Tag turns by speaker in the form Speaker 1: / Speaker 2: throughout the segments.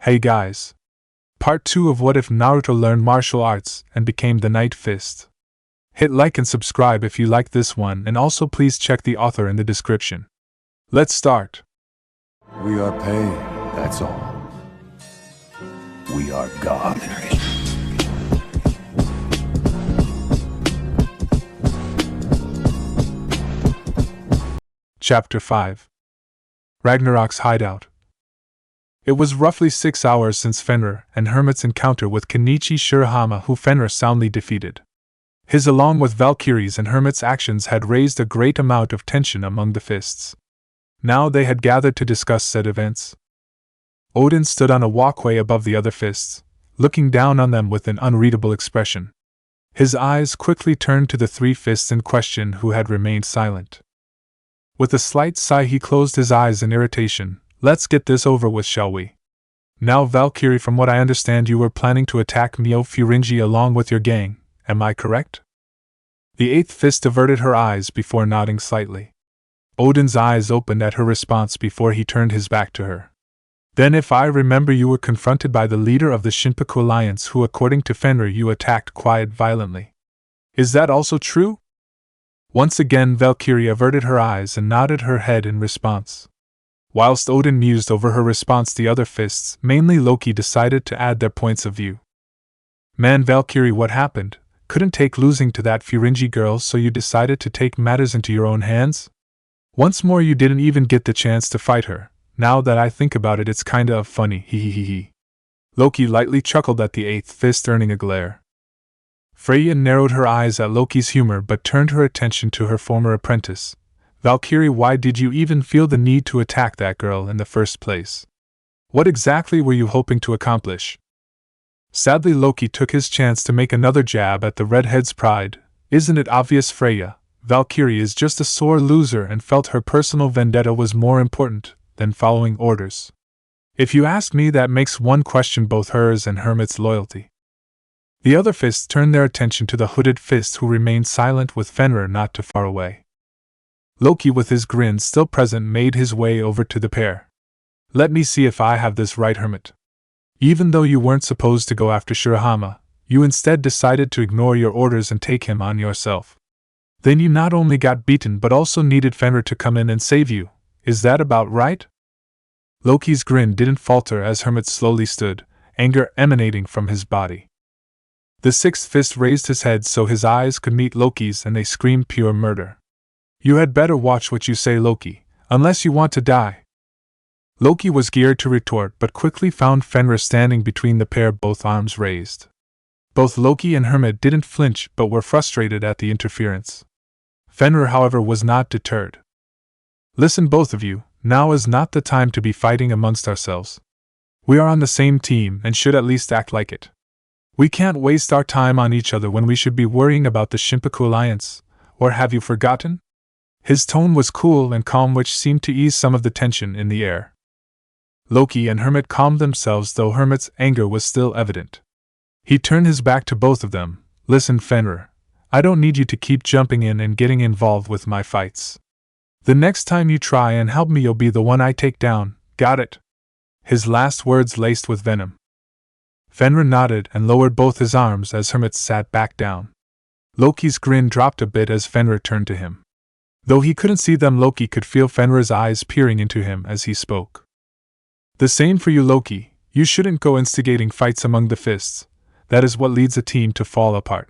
Speaker 1: Hey guys! Part 2 of What If Naruto Learned Martial Arts and Became the Night Fist. Hit like and subscribe if you like this one, and also please check the author in the description. Let's start.
Speaker 2: We are paid, that's all. We are God.
Speaker 1: Chapter 5. Ragnarok's Hideout. It was roughly 6 hours since Fenrir and Hermit's encounter with Kenichi Shirahama, who Fenrir soundly defeated. His along with Valkyrie's and Hermit's actions had raised a great amount of tension among the fists. Now they had gathered to discuss said events. Odin stood on a walkway above the other fists, looking down on them with an unreadable expression. His eyes quickly turned to the 3 fists in question who had remained silent. With a slight sigh he closed his eyes in irritation. Let's get this over with, shall we? Now Valkyrie, from what I understand you were planning to attack Mio Furingi along with your gang, am I correct? The 8th fist averted her eyes before nodding slightly. Odin's eyes opened at her response before he turned his back to her. Then, if I remember, you were confronted by the leader of the Shinpaku Alliance who, according to Fenrir, you attacked quite violently. Is that also true? Once again Valkyrie averted her eyes and nodded her head in response. Whilst Odin mused over her response, the other fists, mainly Loki, decided to add their points of view. Man, Valkyrie, what happened? Couldn't take losing to that Furingi girl, so you decided to take matters into your own hands? Once more, you didn't even get the chance to fight her. Now that I think about it, it's kinda funny, hee. Loki lightly chuckled at the 8th fist, earning a glare. Freya narrowed her eyes at Loki's humor but turned her attention to her former apprentice. Valkyrie, why did you even feel the need to attack that girl in the first place? What exactly were you hoping to accomplish? Sadly, Loki took his chance to make another jab at the redhead's pride. Isn't it obvious, Freya? Valkyrie is just a sore loser and felt her personal vendetta was more important than following orders. If you ask me, that makes one question both hers and Hermit's loyalty. The other fists turned their attention to the hooded fist, who remained silent with Fenrir not too far away. Loki, with his grin still present, made his way over to the pair. Let me see if I have this right, Hermit. Even though you weren't supposed to go after Shirahama, you instead decided to ignore your orders and take him on yourself. Then you not only got beaten but also needed Fenrir to come in and save you. Is that about right? Loki's grin didn't falter as Hermit slowly stood, anger emanating from his body. The 6th fist raised his head so his eyes could meet Loki's, and they screamed pure murder. You had better watch what you say, Loki, unless you want to die. Loki was geared to retort but quickly found Fenrir standing between the pair, both arms raised. Both Loki and Hermit didn't flinch but were frustrated at the interference. Fenrir, however, was not deterred. Listen, both of you, now is not the time to be fighting amongst ourselves. We are on the same team and should at least act like it. We can't waste our time on each other when we should be worrying about the Shinpaku Alliance, or have you forgotten? His tone was cool and calm, which seemed to ease some of the tension in the air. Loki and Hermit calmed themselves, though Hermit's anger was still evident. He turned his back to both of them. Listen, Fenrir, I don't need you to keep jumping in and getting involved with my fights. The next time you try and help me, you'll be the one I take down, got it? His last words laced with venom. Fenrir nodded and lowered both his arms as Hermit sat back down. Loki's grin dropped a bit as Fenrir turned to him. Though he couldn't see them, Loki could feel Fenrir's eyes peering into him as he spoke. The same for you, Loki. You shouldn't go instigating fights among the fists. That is what leads a team to fall apart.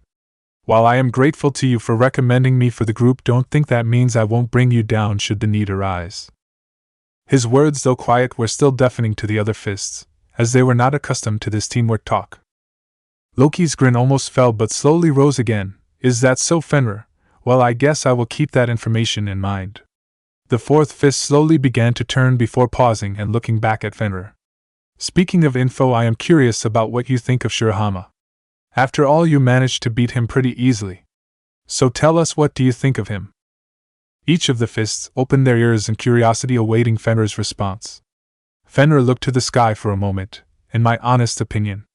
Speaker 1: While I am grateful to you for recommending me for the group, don't think that means I won't bring you down should the need arise. His words, though quiet, were still deafening to the other fists, as they were not accustomed to this teamwork talk. Loki's grin almost fell but slowly rose again. Is that so, Fenrir? Well, I guess I will keep that information in mind. The 4th fist slowly began to turn before pausing and looking back at Fenrir. Speaking of info, I am curious about what you think of Shirahama. After all, you managed to beat him pretty easily. So tell us, what do you think of him? Each of the fists opened their ears in curiosity, awaiting Fenrir's response. Fenrir looked to the sky for a moment, in my honest opinion.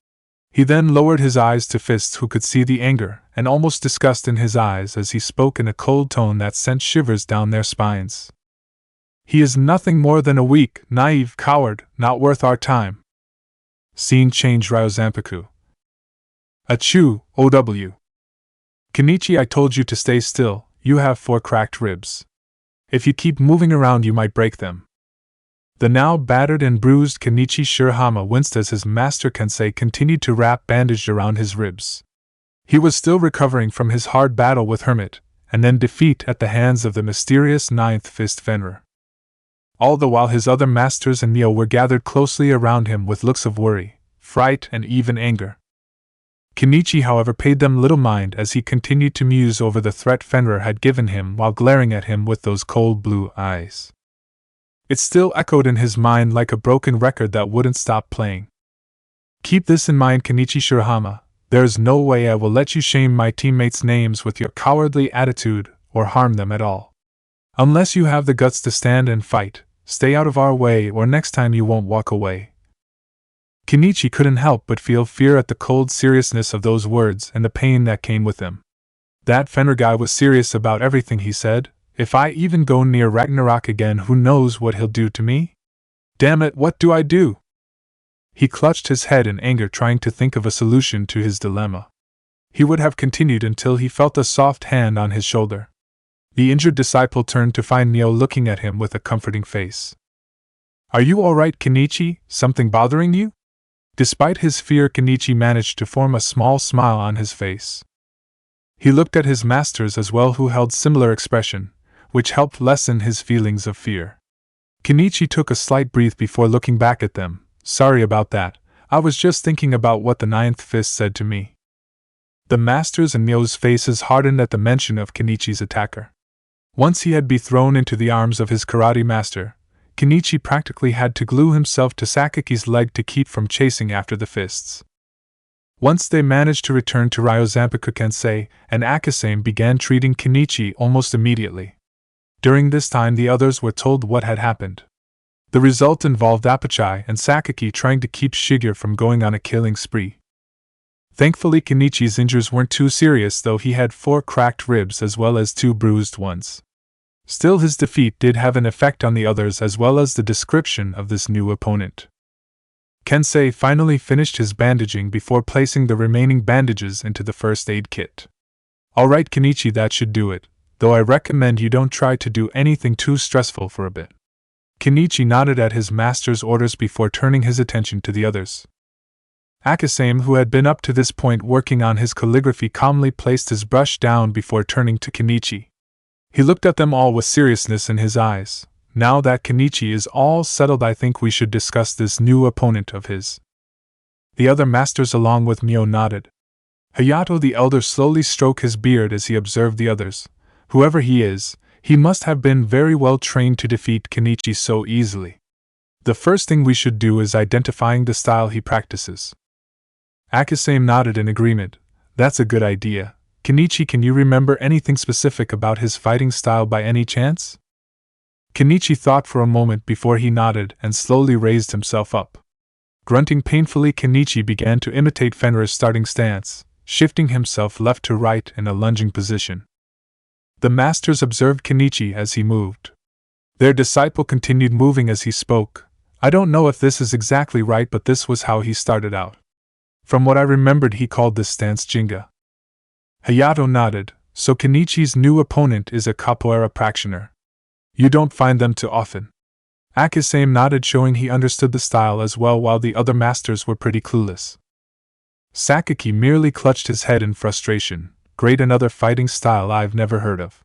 Speaker 1: He then lowered his eyes to fists, who could see the anger and almost disgust in his eyes as he spoke in a cold tone that sent shivers down their spines. He is nothing more than a weak, naive coward, not worth our time. Scene change Ryozampiku. Achoo, OW. Kenichi, I told you to stay still, you have 4 cracked ribs. If you keep moving around you might break them. The now battered and bruised Kenichi Shirahama winced as his master Kensei continued to wrap bandage around his ribs. He was still recovering from his hard battle with Hermit, and then defeat at the hands of the mysterious Ninth Fist Fenrir. All the while his other masters and Neo were gathered closely around him with looks of worry, fright, and even anger. Kenichi, however, paid them little mind as he continued to muse over the threat Fenrir had given him while glaring at him with those cold blue eyes. It still echoed in his mind like a broken record that wouldn't stop playing. Keep this in mind, Kenichi Shirahama. There is no way I will let you shame my teammates' names with your cowardly attitude or harm them at all. Unless you have the guts to stand and fight, stay out of our way or next time you won't walk away. Kenichi couldn't help but feel fear at the cold seriousness of those words and the pain that came with them. That Fenrir guy was serious about everything he said. If I even go near Ragnarok again, who knows what he'll do to me? Damn it, what do I do? He clutched his head in anger, trying to think of a solution to his dilemma. He would have continued until he felt a soft hand on his shoulder. The injured disciple turned to find Neo looking at him with a comforting face. Are you all right, Kenichi? Something bothering you? Despite his fear, Kenichi managed to form a small smile on his face. He looked at his masters as well, who held similar expression, which helped lessen his feelings of fear. Kenichi took a slight breath before looking back at them. Sorry about that, I was just thinking about what the Ninth Fist said to me. The masters and Neo's faces hardened at the mention of Kenichi's attacker. Once he had been thrown into the arms of his karate master, Kenichi practically had to glue himself to Sakaki's leg to keep from chasing after the fists. Once they managed to return to Ryozampiku, Kensei and Akasame began treating Kenichi almost immediately. During this time the others were told what had happened. The result involved Apachai and Sakaki trying to keep Shigeru from going on a killing spree. Thankfully Kenichi's injuries weren't too serious, though he had 4 cracked ribs as well as 2 bruised ones. Still, his defeat did have an effect on the others as well as the description of this new opponent. Kensei finally finished his bandaging before placing the remaining bandages into the first aid kit. Alright Kenichi, that should do it, though I recommend you don't try to do anything too stressful for a bit. Kenichi nodded at his master's orders before turning his attention to the others. Akasame, who had been up to this point working on his calligraphy, calmly placed his brush down before turning to Kenichi. He looked at them all with seriousness in his eyes. Now that Kenichi is all settled, I think we should discuss this new opponent of his. The other masters along with Mio nodded. Hayato the elder slowly stroked his beard as he observed the others. Whoever he is, he must have been very well trained to defeat Kenichi so easily. The first thing we should do is identifying the style he practices. Akasame nodded in agreement. That's a good idea. Kenichi, can you remember anything specific about his fighting style by any chance? Kenichi thought for a moment before he nodded and slowly raised himself up. Grunting painfully, Kenichi began to imitate Fenrir's starting stance, shifting himself left to right in a lunging position. The masters observed Kenichi as he moved. Their disciple continued moving as he spoke. I don't know if this is exactly right, but this was how he started out. From what I remembered, he called this stance Jinga. Hayato nodded. So Kenichi's new opponent is a capoeira practitioner. You don't find them too often. Akasame nodded, showing he understood the style as well, while the other masters were pretty clueless. Sakaki merely clutched his head in frustration. Great, another fighting style I've never heard of.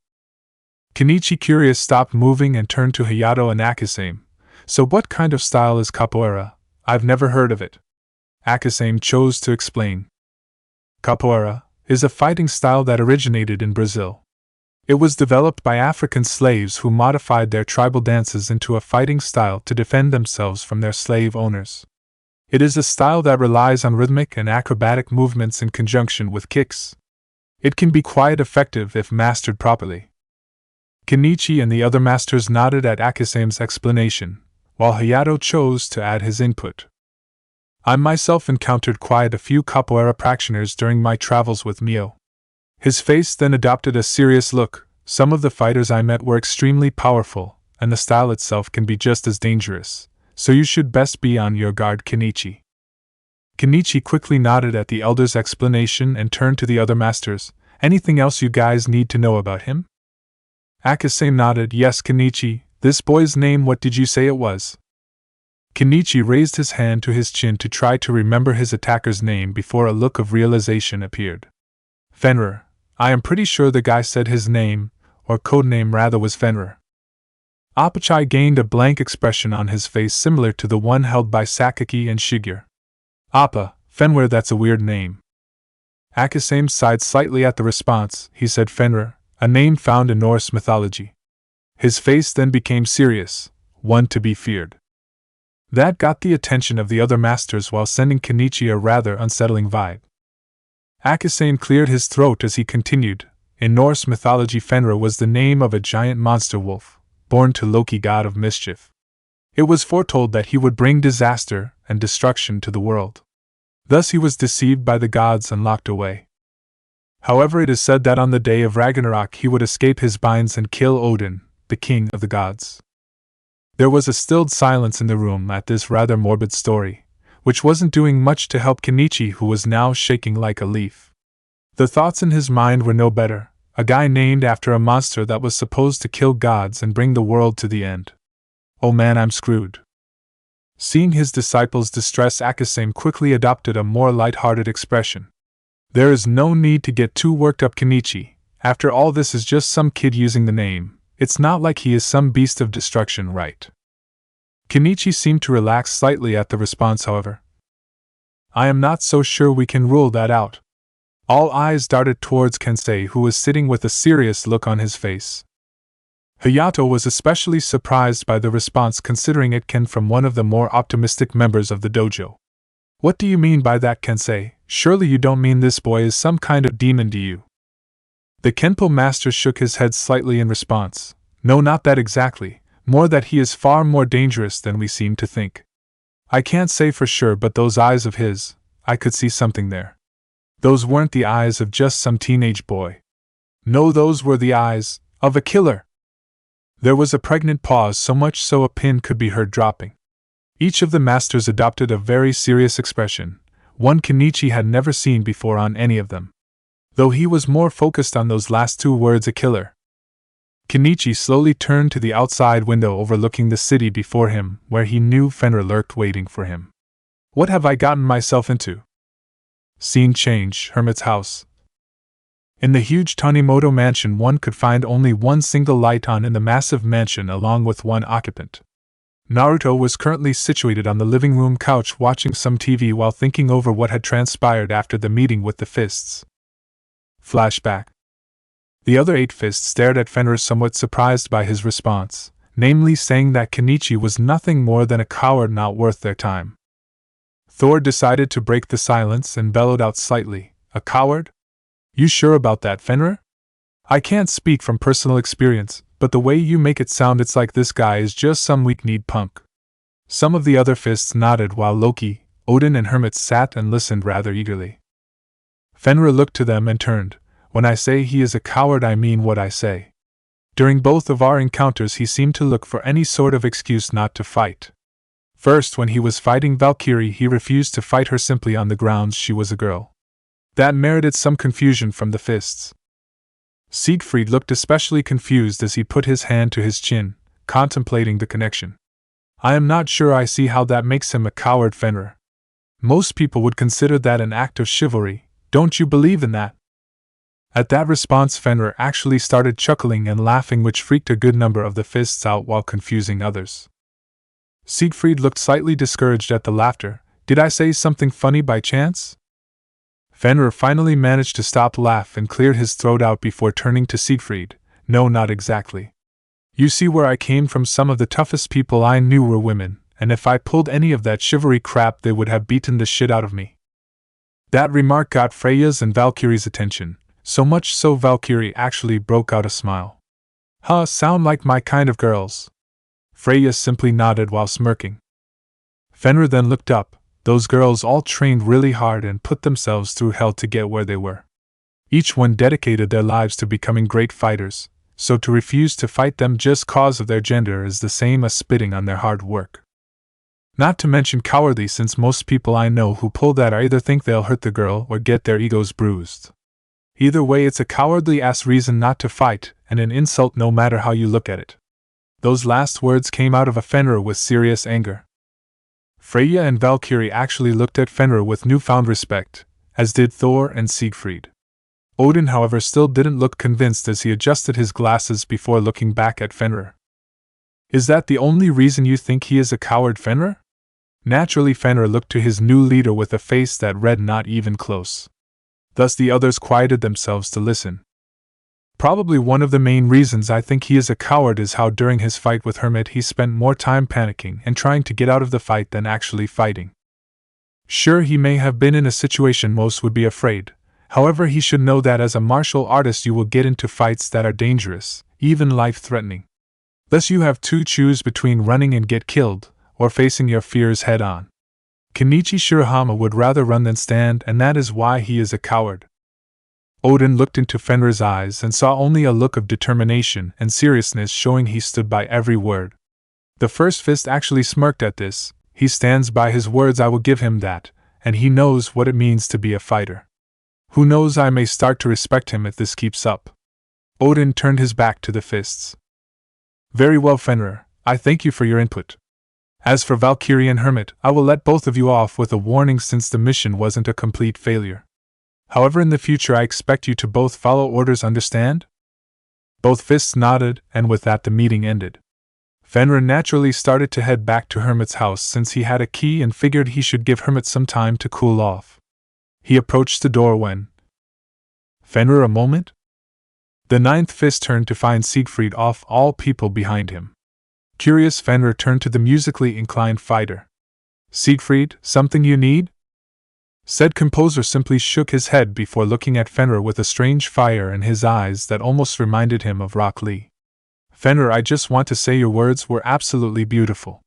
Speaker 1: Kenichi, curious, stopped moving and turned to Hayato and Akasame. So what kind of style is capoeira? I've never heard of it. Akasame chose to explain. Capoeira is a fighting style that originated in Brazil. It was developed by African slaves who modified their tribal dances into a fighting style to defend themselves from their slave owners. It is a style that relies on rhythmic and acrobatic movements in conjunction with kicks. It can be quite effective if mastered properly. Kenichi and the other masters nodded at Akasame's explanation, while Hayato chose to add his input. I myself encountered quite a few capoeira practitioners during my travels with Mio. His face then adopted a serious look. Some of the fighters I met were extremely powerful, and the style itself can be just as dangerous, so you should best be on your guard, Kenichi. Kenichi quickly nodded at the elder's explanation and turned to the other masters. Anything else you guys need to know about him? Akase nodded. Yes, Kenichi, this boy's name, what did you say it was? Kenichi raised his hand to his chin to try to remember his attacker's name before a look of realization appeared. Fenrir. I am pretty sure the guy said his name, or codename rather, was Fenrir. Apachai gained a blank expression on his face similar to the one held by Sakaki and Shigeru. Appa, Fenrir, that's a weird name. Akasame sighed slightly at the response. He said Fenrir, a name found in Norse mythology. His face then became serious, one to be feared. That got the attention of the other masters while sending Kenichi a rather unsettling vibe. Akasame cleared his throat as he continued. In Norse mythology, Fenrir was the name of a giant monster wolf, born to Loki, god of mischief. It was foretold that he would bring disaster and destruction to the world. Thus he was deceived by the gods and locked away. However, it is said that on the day of Ragnarok he would escape his binds and kill Odin, the king of the gods. There was a stilled silence in the room at this rather morbid story, which wasn't doing much to help Kenichi, who was now shaking like a leaf. The thoughts in his mind were no better. A guy named after a monster that was supposed to kill gods and bring the world to the end. Oh man, I'm screwed. Seeing his disciples' distress, Akasame quickly adopted a more light-hearted expression. There is no need to get too worked up, Kenichi. After all, this is just some kid using the name. It's not like he is some beast of destruction, right? Kenichi seemed to relax slightly at the response, however. I am not so sure we can rule that out. All eyes darted towards Kensei, who was sitting with a serious look on his face. Hayato was especially surprised by the response, considering it came from one of the more optimistic members of the dojo. What do you mean by that, Kensei? Surely you don't mean this boy is some kind of demon, do you? The Kenpo master shook his head slightly in response. No, not that exactly, more that he is far more dangerous than we seem to think. I can't say for sure, but those eyes of his, I could see something there. Those weren't the eyes of just some teenage boy. No, those were the eyes of a killer. There was a pregnant pause, so much so a pin could be heard dropping. Each of the masters adopted a very serious expression, one Kenichi had never seen before on any of them. Though he was more focused on those last two words, a killer. Kenichi slowly turned to the outside window overlooking the city before him, where he knew Fenrir lurked waiting for him. What have I gotten myself into? Scene change, Hermit's house. In the huge Tanimoto mansion, one could find only one single light on in the massive mansion, along with one occupant. Naruto was currently situated on the living room couch watching some TV while thinking over what had transpired after the meeting with the fists. Flashback. The other 8 fists stared at Fenrir, somewhat surprised by his response, namely saying that Kenichi was nothing more than a coward not worth their time. Thor decided to break the silence and bellowed out slightly, a coward? You sure about that, Fenrir? I can't speak from personal experience, but the way you make it sound, it's like this guy is just some weak-kneed punk. Some of the other fists nodded while Loki, Odin and Hermit sat and listened rather eagerly. Fenrir looked to them and turned. When I say he is a coward, I mean what I say. During both of our encounters he seemed to look for any sort of excuse not to fight. First, when he was fighting Valkyrie, he refused to fight her simply on the grounds she was a girl. That merited some confusion from the fists. Siegfried looked especially confused as he put his hand to his chin, contemplating the connection. I am not sure I see how that makes him a coward, Fenrir. Most people would consider that an act of chivalry. Don't you believe in that? At that response, Fenrir actually started chuckling and laughing, which freaked a good number of the fists out while confusing others. Siegfried looked slightly discouraged at the laughter. Did I say something funny by chance? Fenrir finally managed to stop laugh and cleared his throat out before turning to Siegfried. No, not exactly. You see, where I came from, some of the toughest people I knew were women, and if I pulled any of that chivalry crap, they would have beaten the shit out of me. That remark got Freya's and Valkyrie's attention, so much so Valkyrie actually broke out a smile. Huh, sound like my kind of girls. Freya simply nodded while smirking. Fenrir then looked up. Those girls all trained really hard and put themselves through hell to get where they were. Each one dedicated their lives to becoming great fighters, so to refuse to fight them just cause of their gender is the same as spitting on their hard work. Not to mention cowardly, since most people I know who pull that either think they'll hurt the girl or get their egos bruised. Either way, it's a cowardly ass reason not to fight, and an insult no matter how you look at it. Those last words came out of Fenrir with serious anger. Freyja and Valkyrie actually looked at Fenrir with newfound respect, as did Thor and Siegfried. Odin, however, still didn't look convinced as he adjusted his glasses before looking back at Fenrir. Is that the only reason you think he is a coward, Fenrir? Naturally, Fenrir looked to his new leader with a face that read not even close. Thus the others quieted themselves to listen. Probably one of the main reasons I think he is a coward is how during his fight with Hermit he spent more time panicking and trying to get out of the fight than actually fighting. Sure, he may have been in a situation most would be afraid, however he should know that as a martial artist you will get into fights that are dangerous, even life-threatening. Thus you have to choose between running and get killed, or facing your fears head-on. Kenichi Shirahama would rather run than stand, and that is why he is a coward. Odin looked into Fenrir's eyes and saw only a look of determination and seriousness, showing he stood by every word. The first fist actually smirked at this. He stands by his words, I will give him that, and he knows what it means to be a fighter. Who knows, I may start to respect him if this keeps up. Odin turned his back to the fists. Very well, Fenrir, I thank you for your input. As for Valkyrie and Hermit, I will let both of you off with a warning since the mission wasn't a complete failure. However, in the future I expect you to both follow orders, understand? Both fists nodded, and with that the meeting ended. Fenrir naturally started to head back to Hermit's house since he had a key and figured he should give Hermit some time to cool off. He approached the door when... Fenrir, a moment? The ninth fist turned to find Siegfried off all people behind him. Curious, Fenrir turned to the musically inclined fighter. Siegfried, something you need? Said composer simply shook his head before looking at Fenrir with a strange fire in his eyes that almost reminded him of Rock Lee. Fenrir, I just want to say your words were absolutely beautiful.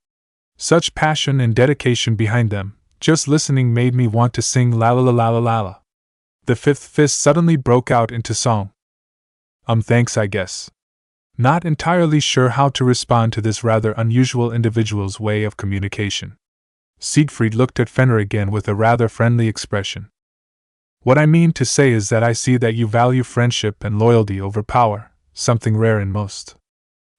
Speaker 1: Such passion and dedication behind them, just listening made me want to sing la la la la la la la. The fifth fist suddenly broke out into song. Thanks, I guess. Not entirely sure how to respond to this rather unusual individual's way of communication. Siegfried looked at Fenrir again with a rather friendly expression. What I mean to say is that I see that you value friendship and loyalty over power, something rare in most.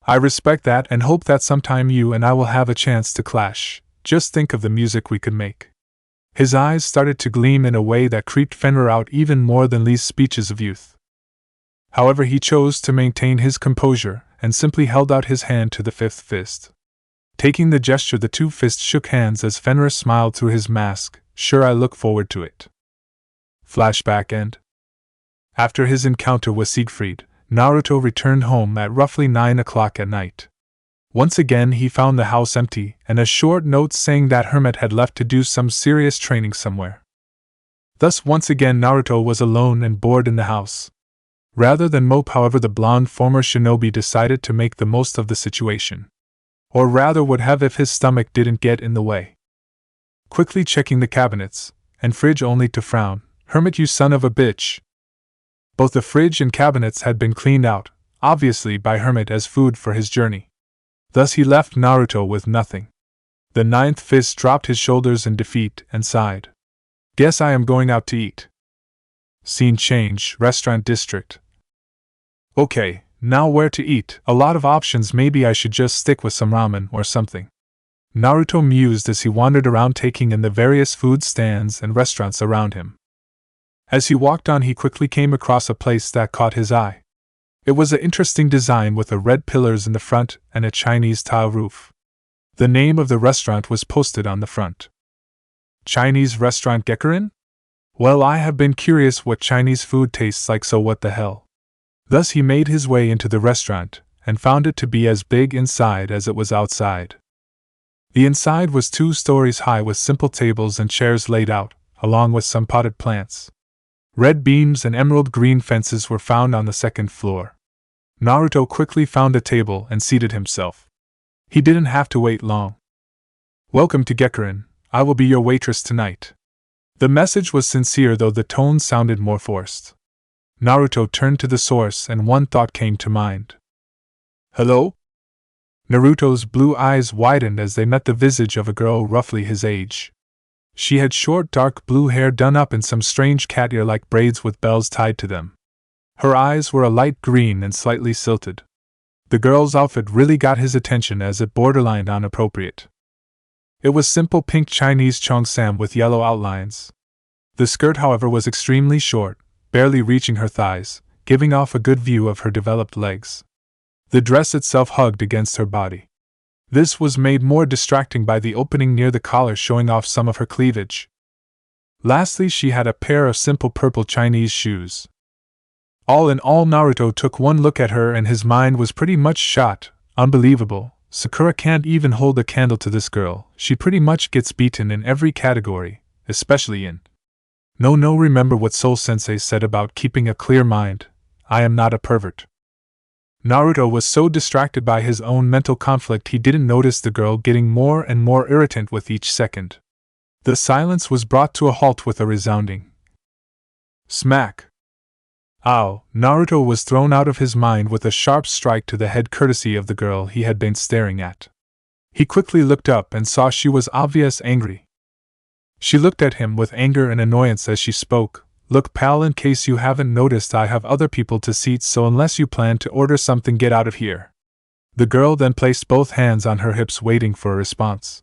Speaker 1: I respect that and hope that sometime you and I will have a chance to clash. Just think of the music we could make. His eyes started to gleam in a way that creeped Fenrir out even more than Lee's speeches of youth. However, he chose to maintain his composure and simply held out his hand to the fifth fist. Taking the gesture, the two fists shook hands as Fenrir smiled through his mask. Sure, I look forward to it. Flashback end. After his encounter with Siegfried, Naruto returned home at roughly 9 o'clock at night. Once again he found the house empty and a short note saying that Hermit had left to do some serious training somewhere. Thus once again Naruto was alone and bored in the house. Rather than mope, however, the blonde former shinobi decided to make the most of the situation. Or rather would have if his stomach didn't get in the way. Quickly checking the cabinets and fridge only to frown, Hermit, you son of a bitch. Both the fridge and cabinets had been cleaned out, obviously by Hermit as food for his journey. Thus he left Naruto with nothing. The ninth fist dropped his shoulders in defeat and sighed. Guess I am going out to eat. Scene change, restaurant district. Okay, now where to eat? A lot of options, maybe I should just stick with some ramen or something. Naruto mused as he wandered around taking in the various food stands and restaurants around him. As he walked on he quickly came across a place that caught his eye. It was an interesting design with red pillars in the front and a Chinese tile roof. The name of the restaurant was posted on the front. Chinese restaurant Gekkerin? Well, I have been curious what Chinese food tastes like, so what the hell. Thus he made his way into the restaurant, and found it to be as big inside as it was outside. The inside was 2 stories high with simple tables and chairs laid out, along with some potted plants. Red beams and emerald green fences were found on the 2nd floor. Naruto quickly found a table and seated himself. He didn't have to wait long. Welcome to Gekkerin, I will be your waitress tonight. The message was sincere, though the tone sounded more forced. Naruto turned to the source and one thought came to mind. Hello? Naruto's blue eyes widened as they met the visage of a girl roughly his age. She had short dark blue hair done up in some strange cat ear-like braids with bells tied to them. Her eyes were a light green and slightly silted. The girl's outfit really got his attention as it borderlined on appropriate. It was simple pink Chinese cheongsam with yellow outlines. The skirt, however, was extremely short, barely reaching her thighs, giving off a good view of her developed legs. The dress itself hugged against her body. This was made more distracting by the opening near the collar showing off some of her cleavage. Lastly, she had a pair of simple purple Chinese shoes. All in all, Naruto took one look at her and his mind was pretty much shot. Unbelievable, Sakura can't even hold a candle to this girl. She pretty much gets beaten in every category, especially in. No, remember what Soul Sensei said about keeping a clear mind. I am not a pervert. Naruto was so distracted by his own mental conflict he didn't notice the girl getting more and more irritant with each second. The silence was brought to a halt with a resounding smack. Ow! Naruto was thrown out of his mind with a sharp strike to the head courtesy of the girl he had been staring at. He quickly looked up and saw she was obviously angry. She looked at him with anger and annoyance as she spoke. Look, pal, in case you haven't noticed, I have other people to seat, so unless you plan to order something, get out of here. The girl then placed both hands on her hips, waiting for a response.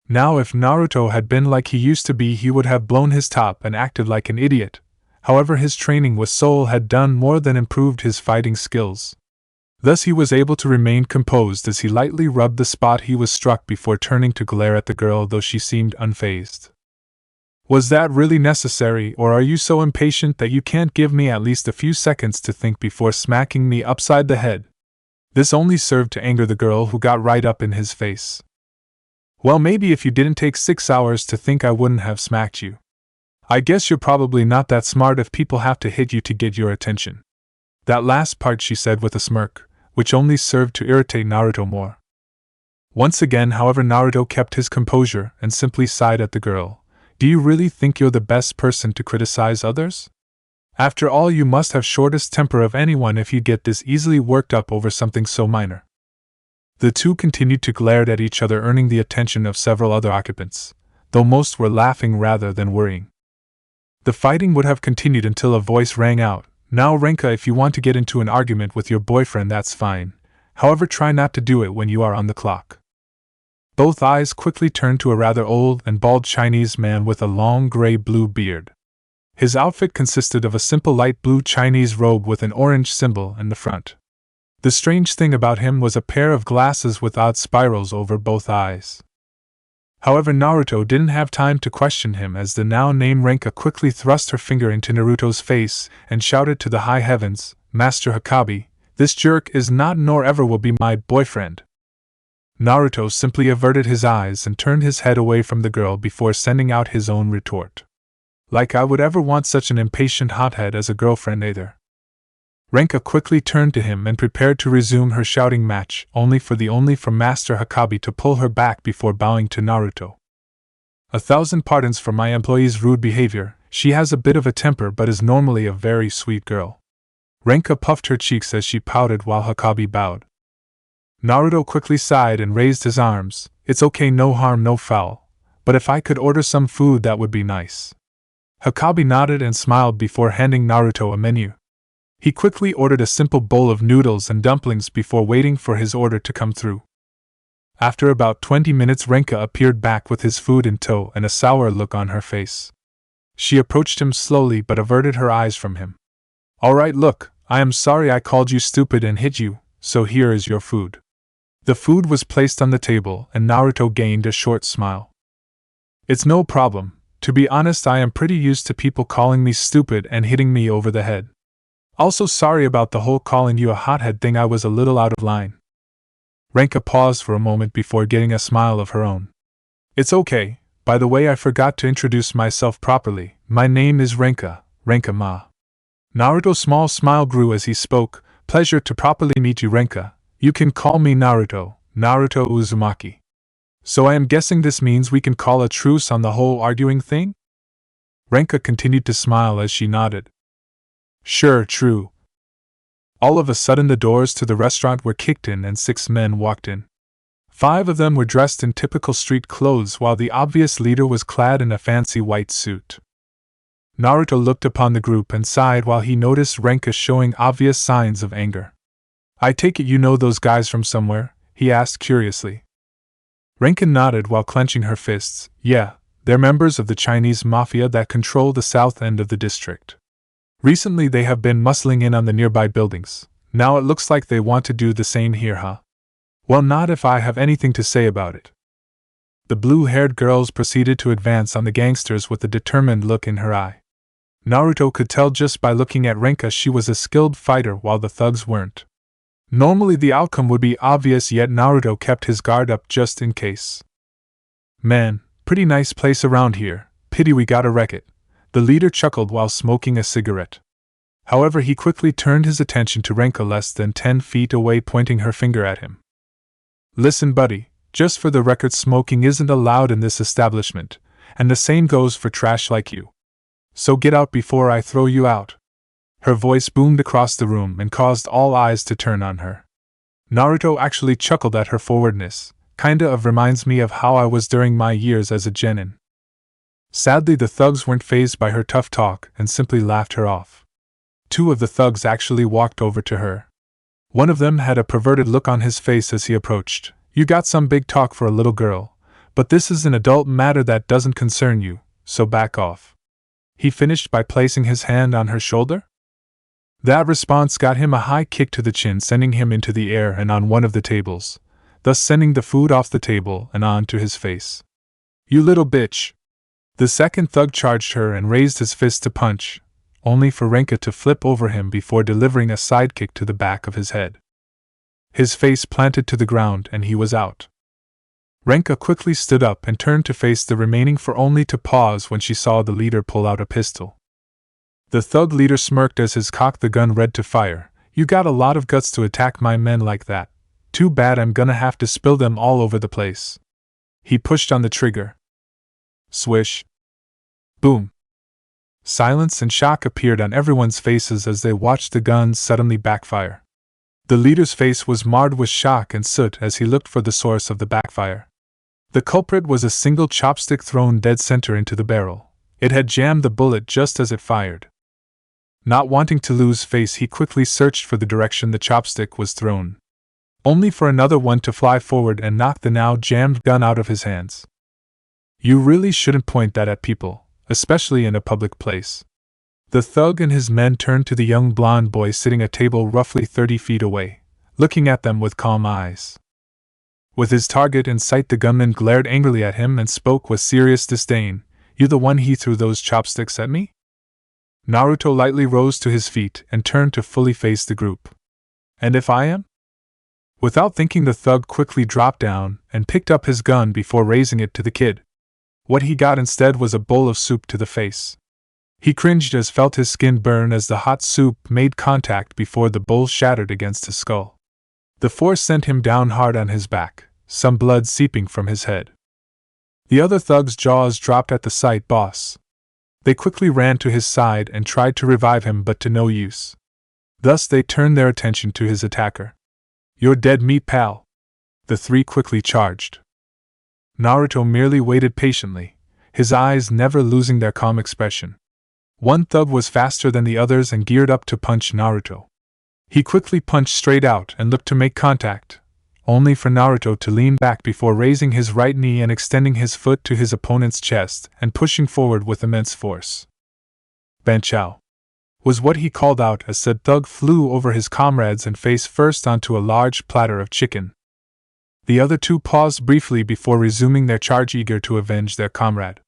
Speaker 1: Now, if Naruto had been like he used to be, he would have blown his top and acted like an idiot. However, his training with Soul had done more than improved his fighting skills. Thus he was able to remain composed as he lightly rubbed the spot he was struck before turning to glare at the girl, though she seemed unfazed. Was that really necessary, or are you so impatient that you can't give me at least a few seconds to think before smacking me upside the head? This only served to anger the girl, who got right up in his face. Well, maybe if you didn't take 6 hours to think, I wouldn't have smacked you. I guess you're probably not that smart if people have to hit you to get your attention. That last part she said with a smirk, which only served to irritate Naruto more. Once again, however, Naruto kept his composure and simply sighed at the girl. Do you really think you're the best person to criticize others? After all, you must have shortest temper of anyone if you get this easily worked up over something so minor. The two continued to glare at each other, earning the attention of several other occupants, though most were laughing rather than worrying. The fighting would have continued until a voice rang out. Now, Ranka, if you want to get into an argument with your boyfriend, that's fine. However, try not to do it when you are on the clock. Both eyes quickly turned to a rather old and bald Chinese man with a long gray-blue beard. His outfit consisted of a simple light blue Chinese robe with an orange symbol in the front. The strange thing about him was a pair of glasses with odd spirals over both eyes. However, Naruto didn't have time to question him, as the now named Ranka quickly thrust her finger into Naruto's face and shouted to the high heavens, Master Hakabi, this jerk is not nor ever will be my boyfriend. Naruto simply averted his eyes and turned his head away from the girl before sending out his own retort. Like I would ever want such an impatient hothead as a girlfriend either. Ranka quickly turned to him and prepared to resume her shouting match, only for Master Hakabi to pull her back before bowing to Naruto. 1,000 pardons for my employee's rude behavior. She has a bit of a temper but is normally a very sweet girl. Ranka puffed her cheeks as she pouted while Hakabi bowed. Naruto quickly sighed and raised his arms. It's okay, no harm, no foul. But if I could order some food, that would be nice. Hakabi nodded and smiled before handing Naruto a menu. He quickly ordered a simple bowl of noodles and dumplings before waiting for his order to come through. After about 20 minutes, Ranka appeared back with his food in tow and a sour look on her face. She approached him slowly but averted her eyes from him. Alright, look, I am sorry I called you stupid and hit you, so here is your food. The food was placed on the table and Naruto gained a short smile. It's no problem. To be honest, I am pretty used to people calling me stupid and hitting me over the head. Also, sorry about the whole calling you a hothead thing, I was a little out of line. Ranka paused for a moment before getting a smile of her own. It's okay. By the way, I forgot to introduce myself properly. My name is Ranka, Ranka-ma. Naruto's small smile grew as he spoke. Pleasure to properly meet you, Ranka. You can call me Naruto, Naruto Uzumaki. So I am guessing this means we can call a truce on the whole arguing thing? Ranka continued to smile as she nodded. Sure, true. All of a sudden the doors to the restaurant were kicked in and 6 men walked in. 5 of them were dressed in typical street clothes while the obvious leader was clad in a fancy white suit. Naruto looked upon the group and sighed while he noticed Ranka showing obvious signs of anger. "I take it you know those guys from somewhere?" he asked curiously. Ranka nodded while clenching her fists. "Yeah, they're members of the Chinese mafia that control the south end of the district. Recently they have been muscling in on the nearby buildings. Now it looks like they want to do the same here, huh? Well, not if I have anything to say about it." The blue-haired girls proceeded to advance on the gangsters with a determined look in her eye. Naruto could tell just by looking at Ranka she was a skilled fighter while the thugs weren't. Normally the outcome would be obvious, yet Naruto kept his guard up just in case. "Man, pretty nice place around here, pity we gotta wreck it," the leader chuckled while smoking a cigarette. However, he quickly turned his attention to Ranka less than 10 feet away, pointing her finger at him. "Listen, buddy, just for the record, smoking isn't allowed in this establishment, and the same goes for trash like you. So get out before I throw you out." Her voice boomed across the room and caused all eyes to turn on her. Naruto actually chuckled at her forwardness. "Kinda of reminds me of how I was during my years as a genin." Sadly, the thugs weren't fazed by her tough talk and simply laughed her off. 2 of the thugs actually walked over to her. One of them had a perverted look on his face as he approached. "You got some big talk for a little girl, but this is an adult matter that doesn't concern you, so back off." He finished by placing his hand on her shoulder. That response got him a high kick to the chin, sending him into the air and on one of the tables, thus sending the food off the table and onto his face. "You little bitch!" The second thug charged her and raised his fist to punch, only for Ranka to flip over him before delivering a sidekick to the back of his head. His face planted to the ground and he was out. Ranka quickly stood up and turned to face the remaining four, only to pause when she saw the leader pull out a pistol. The thug leader smirked as his cocked the gun ready to fire. "You got a lot of guts to attack my men like that. Too bad I'm gonna have to spill them all over the place." He pushed on the trigger. Swish. Boom. Silence and shock appeared on everyone's faces as they watched the gun suddenly backfire. The leader's face was marred with shock and soot as he looked for the source of the backfire. The culprit was a single chopstick thrown dead center into the barrel. It had jammed the bullet just as it fired. Not wanting to lose face, he quickly searched for the direction the chopstick was thrown, only for another one to fly forward and knock the now jammed gun out of his hands. "You really shouldn't point that at people, especially in a public place." The thug and his men turned to the young blonde boy sitting at a table roughly 30 feet away, looking at them with calm eyes. With his target in sight, the gunman glared angrily at him and spoke with serious disdain. "You the one he threw those chopsticks at me?" Naruto lightly rose to his feet and turned to fully face the group. "And if I am?" Without thinking, the thug quickly dropped down and picked up his gun before raising it to the kid. What he got instead was a bowl of soup to the face. He cringed as felt his skin burn as the hot soup made contact before the bowl shattered against his skull. The force sent him down hard on his back, some blood seeping from his head. The other thug's jaws dropped at the sight. "Boss." They quickly ran to his side and tried to revive him, but to no use. Thus they turned their attention to his attacker. "You're dead meat, pal." The 3 quickly charged. Naruto merely waited patiently, his eyes never losing their calm expression. One thug was faster than the others and geared up to punch Naruto. He quickly punched straight out and looked to make contact, only for Naruto to lean back before raising his right knee and extending his foot to his opponent's chest and pushing forward with immense force. "Banchao," was what he called out as said thug flew over his comrades and face first onto a large platter of chicken. The other 2 paused briefly before resuming their charge, eager to avenge their comrade.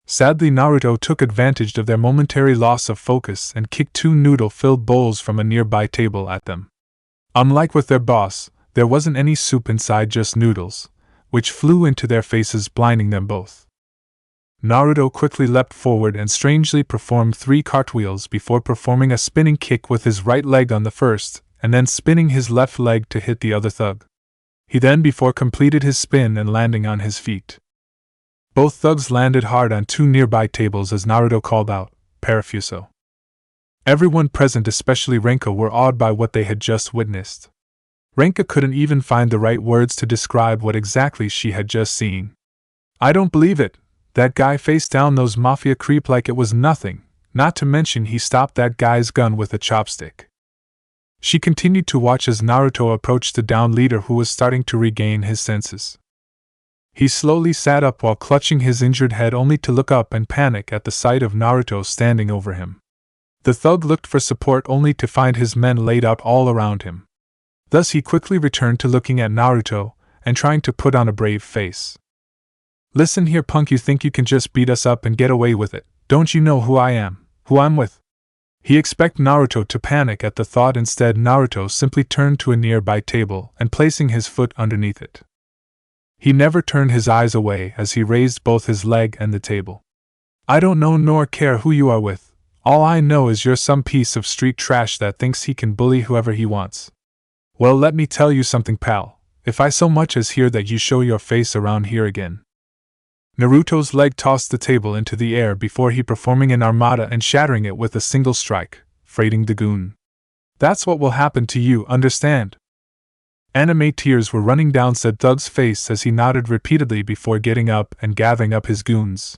Speaker 1: Sadly, Naruto took advantage of their momentary loss of focus and kicked 2 noodle-filled bowls from a nearby table at them. Unlike with their boss, there wasn't any soup inside, just noodles, which flew into their faces, blinding them both. Naruto quickly leapt forward and strangely performed 3 cartwheels before performing a spinning kick with his right leg on the first, and then spinning his left leg to hit the other thug. He then before completed his spin and landing on his feet. Both thugs landed hard on 2 nearby tables as Naruto called out, "Parafuso." Everyone present, especially Ranka, were awed by what they had just witnessed. Ranka couldn't even find the right words to describe what exactly she had just seen. "I don't believe it. That guy faced down those mafia creep like it was nothing, not to mention he stopped that guy's gun with a chopstick." She continued to watch as Naruto approached the downed leader who was starting to regain his senses. He slowly sat up while clutching his injured head, only to look up and panic at the sight of Naruto standing over him. The thug looked for support only to find his men laid out all around him. Thus he quickly returned to looking at Naruto and trying to put on a brave face. "Listen here, punk, you think you can just beat us up and get away with it? Don't you know who I am, who I'm with?" He expected Naruto to panic at the thought. Instead, Naruto simply turned to a nearby table and placing his foot underneath it. He never turned his eyes away as he raised both his leg and the table. "I don't know nor care who you are with. All I know is you're some piece of street trash that thinks he can bully whoever he wants. Well, let me tell you something, pal. If I so much as hear that you show your face around here again." Naruto's leg tossed the table into the air before he performing an armada and shattering it with a single strike, freighting the goon. "That's what will happen to you, understand?" Anime tears were running down said thug's face as he nodded repeatedly before getting up and gathering up his goons.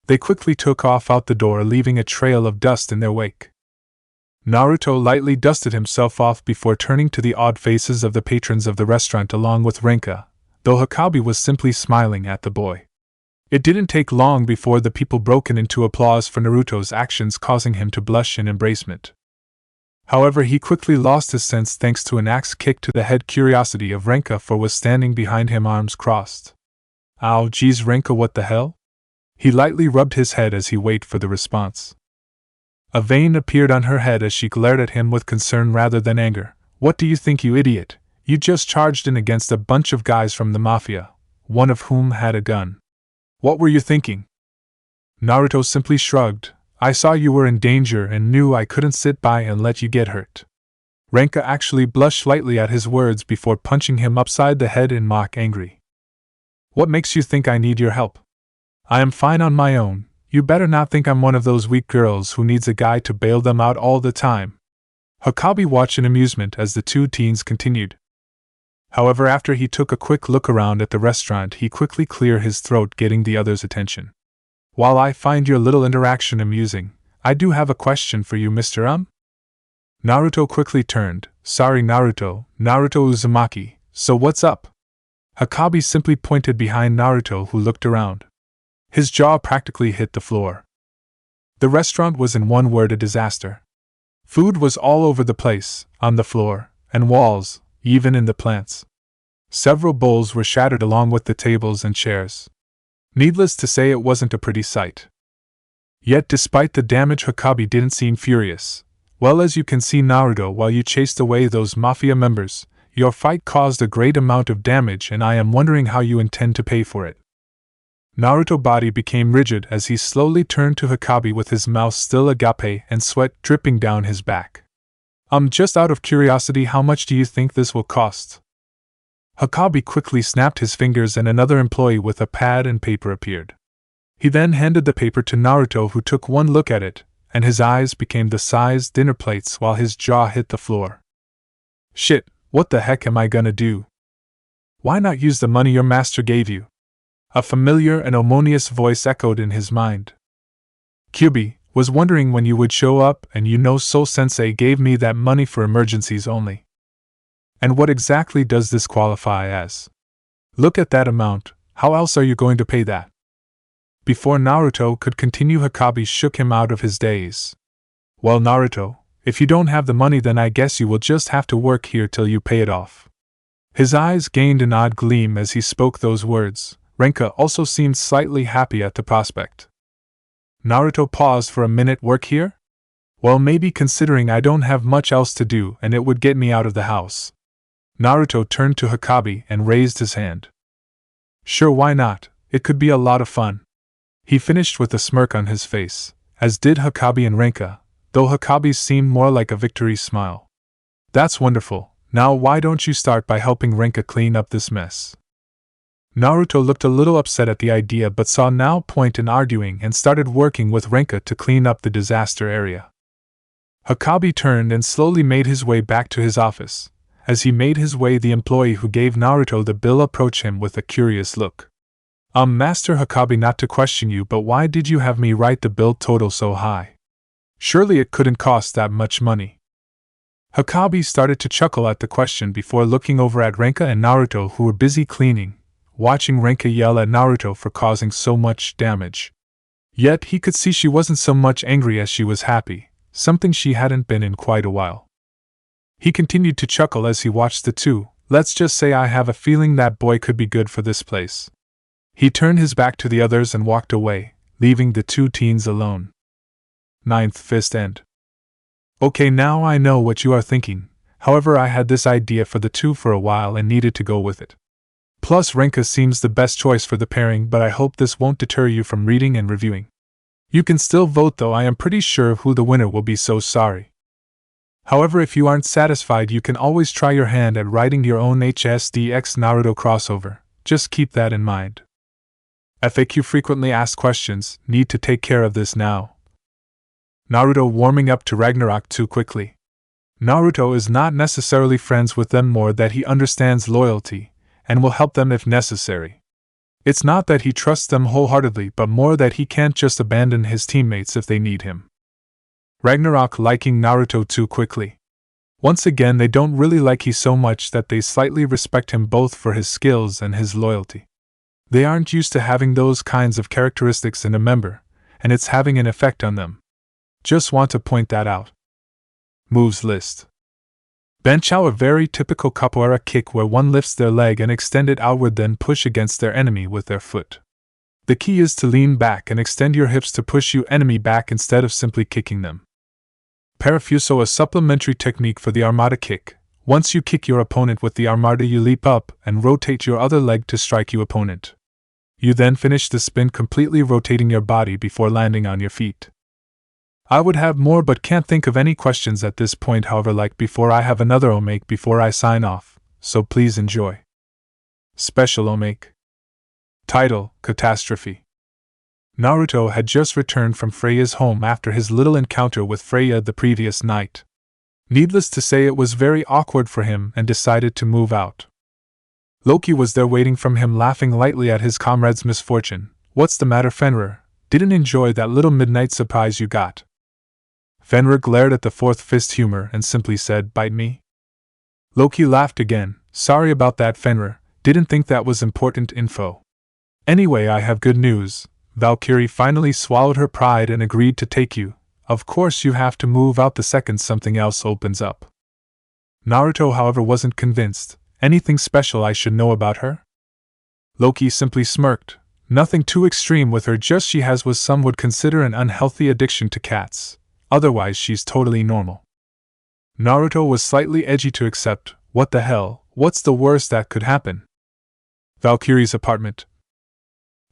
Speaker 1: They quickly took off out the door, leaving a trail of dust in their wake. Naruto lightly dusted himself off before turning to the odd faces of the patrons of the restaurant along with Ranka, though Hakabi was simply smiling at the boy. It didn't take long before the people broke into applause for Naruto's actions, causing him to blush in embracement. However, he quickly lost his sense thanks to an axe kick to the head. Curiosity of Ranka for was standing behind him, arms crossed. "Ow, geez, Ranka, what the hell?" He lightly rubbed his head as he waited for the response. A vein appeared on her head as she glared at him with concern rather than anger. "What do you think, you idiot? You just charged in against a bunch of guys from the mafia, one of whom had a gun. What were you thinking?" Naruto simply shrugged. "I saw you were in danger and knew I couldn't sit by and let you get hurt." Ranka actually blushed slightly at his words before punching him upside the head in mock angry. "What makes you think I need your help? I am fine on my own. You better not think I'm one of those weak girls who needs a guy to bail them out all the time." Hakabi watched in amusement as the two teens continued. However, after he took a quick look around at the restaurant, he quickly cleared his throat, getting the others' attention. "While I find your little interaction amusing, I do have a question for you, Mr. Naruto quickly turned. "Sorry, Naruto Uzumaki, so what's up?" Hakabi simply pointed behind Naruto, who looked around. His jaw practically hit the floor. The restaurant was, in one word, a disaster. Food was all over the place, on the floor and walls, even in the plants. Several bowls were shattered along with the tables and chairs. Needless to say, it wasn't a pretty sight. Yet despite the damage, Hakabi didn't seem furious. "Well, as you can see, Naruto, while you chased away those mafia members, your fight caused a great amount of damage, and I am wondering how you intend to pay for it." Naruto's body became rigid as he slowly turned to Hakabi with his mouth still agape and sweat dripping down his back. Just out of curiosity, how much do you think this will cost?" Hakabi quickly snapped his fingers and another employee with a pad and paper appeared. He then handed the paper to Naruto, who took one look at it, and his eyes became the size dinner plates while his jaw hit the floor. "Shit, what the heck am I gonna do? Why not use the money your master gave you?" A familiar and ominous voice echoed in his mind. "Kyubi, was wondering when you would show up, and Soul-sensei gave me that money for emergencies only." "And what exactly does this qualify as?" "Look at that amount, how else are you going to pay that?" Before Naruto could continue, Hakabi shook him out of his daze. "Well, Naruto, if you don't have the money, then I guess you will just have to work here till you pay it off." His eyes gained an odd gleam as he spoke those words. Ranka also seemed slightly happy at the prospect. Naruto paused for a minute. "Work here? Well, maybe, considering I don't have much else to do and it would get me out of the house." Naruto turned to Hakabi and raised his hand. "Sure, why not? It could be a lot of fun." He finished with a smirk on his face, as did Hakabi and Ranka, though Hakabi's seemed more like a victory smile. "That's wonderful. Now why don't you start by helping Ranka clean up this mess?" Naruto looked a little upset at the idea but saw no point in arguing and started working with Ranka to clean up the disaster area. Hakabi turned and slowly made his way back to his office. As he made his way, the employee who gave Naruto the bill approached him with a curious look. Master Hakabi, not to question you, but why did you have me write the bill total so high? Surely it couldn't cost that much money." Hakabi started to chuckle at the question before looking over at Ranka and Naruto, who were busy cleaning, watching Ranka yell at Naruto for causing so much damage. Yet he could see she wasn't so much angry as she was happy, something she hadn't been in quite a while. He continued to chuckle as he watched the two. "Let's just say I have a feeling that boy could be good for this place." He turned his back to the others and walked away, leaving the two teens alone. Ninth Fist End. Okay, now I know what you are thinking. However, I had this idea for the two for a while and needed to go with it. Plus, Ranka seems the best choice for the pairing, but I hope this won't deter you from reading and reviewing. You can still vote, though I am pretty sure who the winner will be, so sorry. However, if you aren't satisfied, you can always try your hand at writing your own HSDX Naruto crossover. Just keep that in mind. FAQ: frequently asked questions. Need to take care of this now. Naruto warming up to Ragnarok too quickly. Naruto is not necessarily friends with them, more that he understands loyalty, and will help them if necessary. It's not that he trusts them wholeheartedly, but more that he can't just abandon his teammates if they need him. Ragnarok liking Naruto too quickly. Once again, they don't really like he so much that they slightly respect him both for his skills and his loyalty. They aren't used to having those kinds of characteristics in a member, and it's having an effect on them. Just want to point that out. Moves list. Benchao, a very typical capoeira kick where one lifts their leg and extend it outward, then push against their enemy with their foot. The key is to lean back and extend your hips to push your enemy back instead of simply kicking them. Parafuso, a supplementary technique for the armada kick. Once you kick your opponent with the armada, you leap up and rotate your other leg to strike your opponent. You then finish the spin completely rotating your body before landing on your feet. I would have more but can't think of any questions at this point. However, like before, I have another omake before I sign off, so please enjoy. Special omake. Title: Catastrophe. Naruto had just returned from Freya's home after his little encounter with Freya the previous night. Needless to say, it was very awkward for him and decided to move out. Loki was there waiting for him, laughing lightly at his comrade's misfortune. "What's the matter, Fenrir? Didn't enjoy that little midnight surprise you got?" Fenrir glared at the fourth fist humor and simply said, "Bite me?" Loki laughed again. "Sorry about that, Fenrir. Didn't think that was important info. Anyway, I have good news. Valkyrie finally swallowed her pride and agreed to take you. Of course, you have to move out the second something else opens up." Naruto, however, wasn't convinced. "Anything special I should know about her?" Loki simply smirked. "Nothing too extreme with her, just she has what some would consider an unhealthy addiction to cats. Otherwise, she's totally normal." Naruto was slightly edgy to accept. "What the hell? What's the worst that could happen?" Valkyrie's apartment.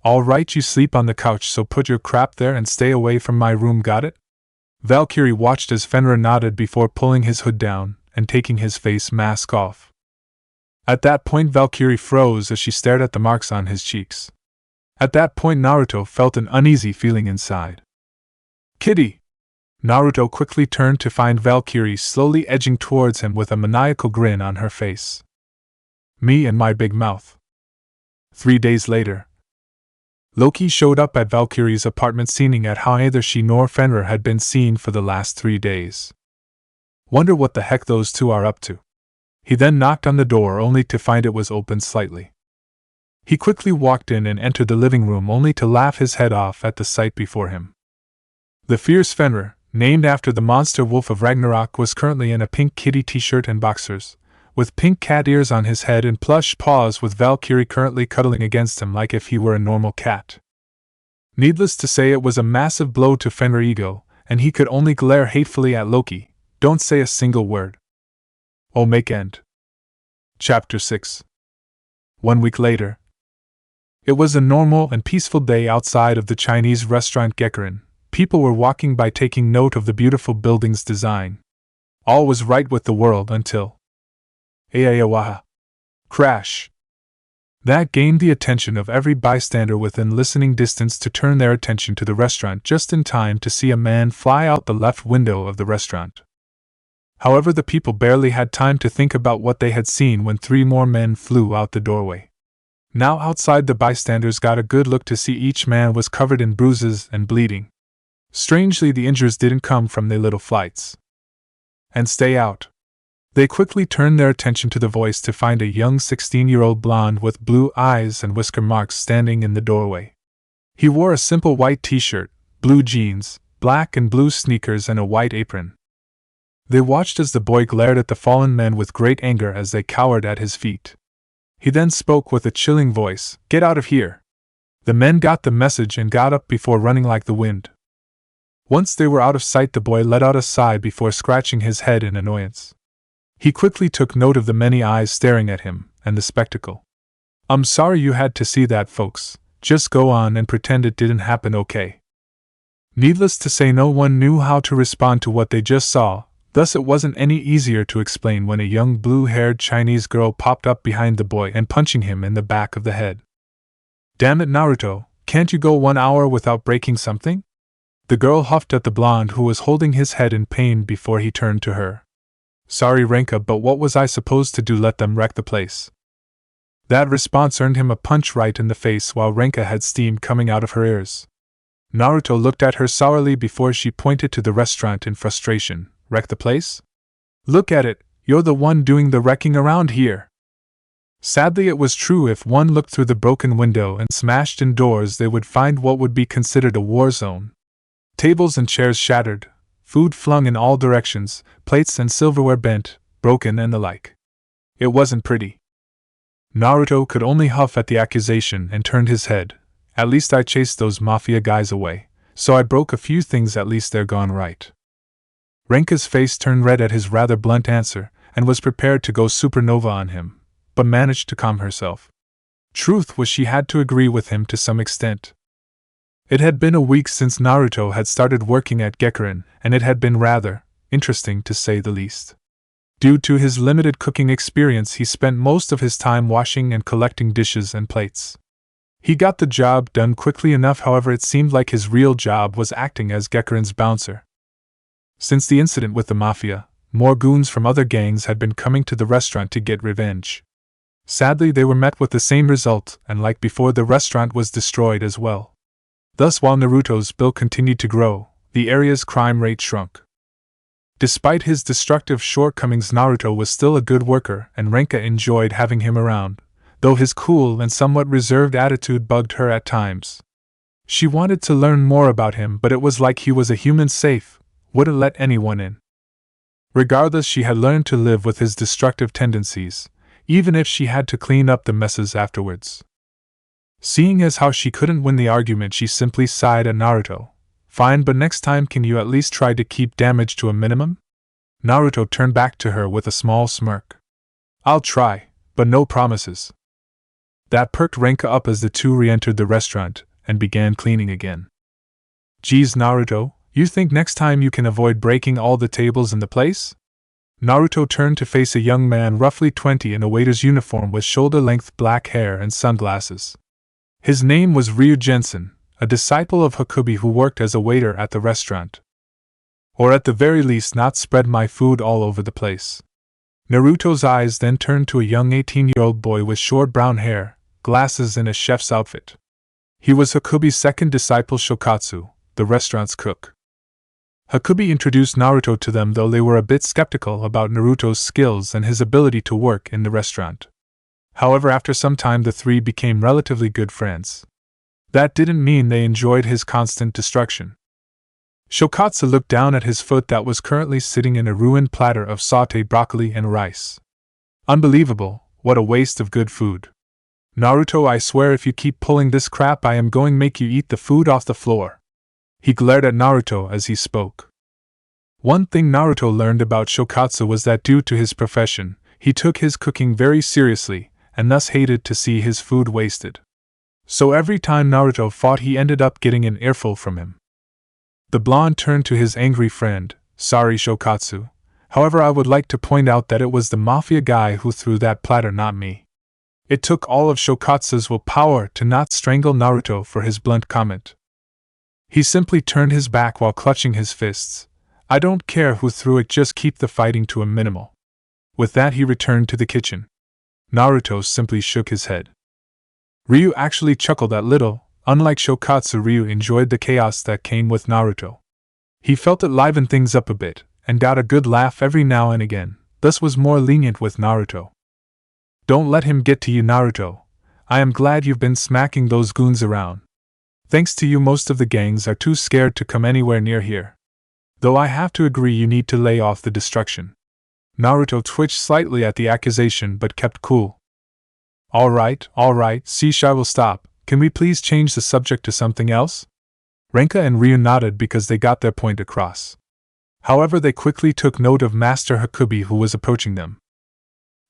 Speaker 1: "All right, you sleep on the couch, so put your crap there and stay away from my room, got it?" Valkyrie watched as Fenrir nodded before pulling his hood down and taking his face mask off. At that point, Valkyrie froze as she stared at the marks on his cheeks. At that point, Naruto felt an uneasy feeling inside. "Kitty!" Naruto quickly turned to find Valkyrie slowly edging towards him with a maniacal grin on her face. "Me and my big mouth." 3 days later, Loki showed up at Valkyrie's apartment, seeing at how neither she nor Fenrir had been seen for the last 3 days. Wonder what the heck those two are up to. He then knocked on the door only to find it was open slightly. He quickly walked in and entered the living room only to laugh his head off at the sight before him. The fierce Fenrir, named after the monster wolf of Ragnarok, was currently in a pink kitty t-shirt and boxers, with pink cat ears on his head and plush paws, with Valkyrie currently cuddling against him like if he were a normal cat. Needless to say, it was a massive blow to Fenrir's ego, and he could only glare hatefully at Loki. Don't say a single word. Omake end. Chapter 6. 1 week later. It was a normal and peaceful day outside of the Chinese restaurant Gekurin. People were walking by taking note of the beautiful building's design. All was right with the world until... Ayayawaha. Crash. That gained the attention of every bystander within listening distance to turn their attention to the restaurant just in time to see a man fly out the left window of the restaurant. However, the people barely had time to think about what they had seen when 3 more men flew out the doorway. Now outside, the bystanders got a good look to see each man was covered in bruises and bleeding. Strangely, the injuries didn't come from their little flights. And stay out. They quickly turned their attention to the voice to find a young 16-year-old blonde with blue eyes and whisker marks standing in the doorway. He wore a simple white t-shirt, blue jeans, black and blue sneakers, and a white apron. They watched as the boy glared at the fallen men with great anger as they cowered at his feet. He then spoke with a chilling voice, "Get out of here!" The men got the message and got up before running like the wind. Once they were out of sight, the boy let out a sigh before scratching his head in annoyance. He quickly took note of the many eyes staring at him, and the spectacle. "I'm sorry you had to see that, folks. Just go on and pretend it didn't happen, okay?" Needless to say, no one knew how to respond to what they just saw. Thus it wasn't any easier to explain when a young blue-haired Chinese girl popped up behind the boy and punching him in the back of the head. "Damn it, Naruto, can't you go 1 hour without breaking something?" The girl huffed at the blonde who was holding his head in pain before he turned to her. "Sorry, Ranka, but what was I supposed to do? Let them wreck the place?" That response earned him a punch right in the face while Ranka had steam coming out of her ears. Naruto looked at her sourly before she pointed to the restaurant in frustration. "Wreck the place? Look at it, you're the one doing the wrecking around here." Sadly, it was true. If one looked through the broken window and smashed in doors, they would find what would be considered a war zone. Tables and chairs shattered, food flung in all directions, plates and silverware bent, broken, and the like. It wasn't pretty. Naruto could only huff at the accusation and turned his head. "At least I chased those mafia guys away, so I broke a few things. At least they're gone right." Ranka's face turned red at his rather blunt answer, and was prepared to go supernova on him, but managed to calm herself. Truth was, she had to agree with him to some extent. It had been a week since Naruto had started working at Gekurin, and it had been rather interesting to say the least. Due to his limited cooking experience, he spent most of his time washing and collecting dishes and plates. He got the job done quickly enough, however it seemed like his real job was acting as Gekurin's bouncer. Since the incident with the mafia, more goons from other gangs had been coming to the restaurant to get revenge. Sadly, they were met with the same result, and like before, the restaurant was destroyed as well. Thus, while Naruto's bill continued to grow, the area's crime rate shrunk. Despite his destructive shortcomings, Naruto was still a good worker, and Ranka enjoyed having him around, though his cool and somewhat reserved attitude bugged her at times. She wanted to learn more about him, but it was like he was a human safe, wouldn't let anyone in. Regardless, she had learned to live with his destructive tendencies, even if she had to clean up the messes afterwards. Seeing as how she couldn't win the argument, she simply sighed at Naruto. "Fine, but next time can you at least try to keep damage to a minimum?" Naruto turned back to her with a small smirk. "I'll try, but no promises." That perked Ranka up as the two re-entered the restaurant and began cleaning again. "Geez, Naruto, you think next time you can avoid breaking all the tables in the place?" Naruto turned to face a young man roughly 20 in a waiter's uniform with shoulder-length black hair and sunglasses. His name was Ryu Jensen, a disciple of Hakubi who worked as a waiter at the restaurant. "Or at the very least not spread my food all over the place." Naruto's eyes then turned to a young 18-year-old boy with short brown hair, glasses, and a chef's outfit. He was Hakubi's second disciple, Shokatsu, the restaurant's cook. Hakubi introduced Naruto to them, though they were a bit skeptical about Naruto's skills and his ability to work in the restaurant. However, after some time the three became relatively good friends. That didn't mean they enjoyed his constant destruction. Shokatsu looked down at his foot that was currently sitting in a ruined platter of sautéed broccoli and rice. "Unbelievable, what a waste of good food. Naruto, I swear if you keep pulling this crap I am going to make you eat the food off the floor." He glared at Naruto as he spoke. One thing Naruto learned about Shokatsu was that due to his profession, he took his cooking very seriously, and thus hated to see his food wasted. So every time Naruto fought, he ended up getting an earful from him. The blonde turned to his angry friend. "Sorry, Shokatsu. However, I would like to point out that it was the mafia guy who threw that platter, not me. It took all of Shokatsu's willpower to not strangle Naruto for his blunt comment. He simply turned his back while clutching his fists. I don't care who threw it, just keep the fighting to a minimal. With that, he returned to the kitchen. Naruto simply shook his head. Ryu actually chuckled a little. Unlike Shokatsu, Ryu enjoyed the chaos that came with Naruto. He felt it livened things up a bit, and got a good laugh every now and again, thus was more lenient with Naruto. Don't let him get to you, Naruto. I am glad you've been smacking those goons around. Thanks to you, most of the gangs are too scared to come anywhere near here. Though I have to agree you need to lay off the destruction. Naruto twitched slightly at the accusation but kept cool. Alright, Sish, I will stop. Can we please change the subject to something else? Ranka and Ryu nodded because they got their point across. However, they quickly took note of Master Hakubi, who was approaching them.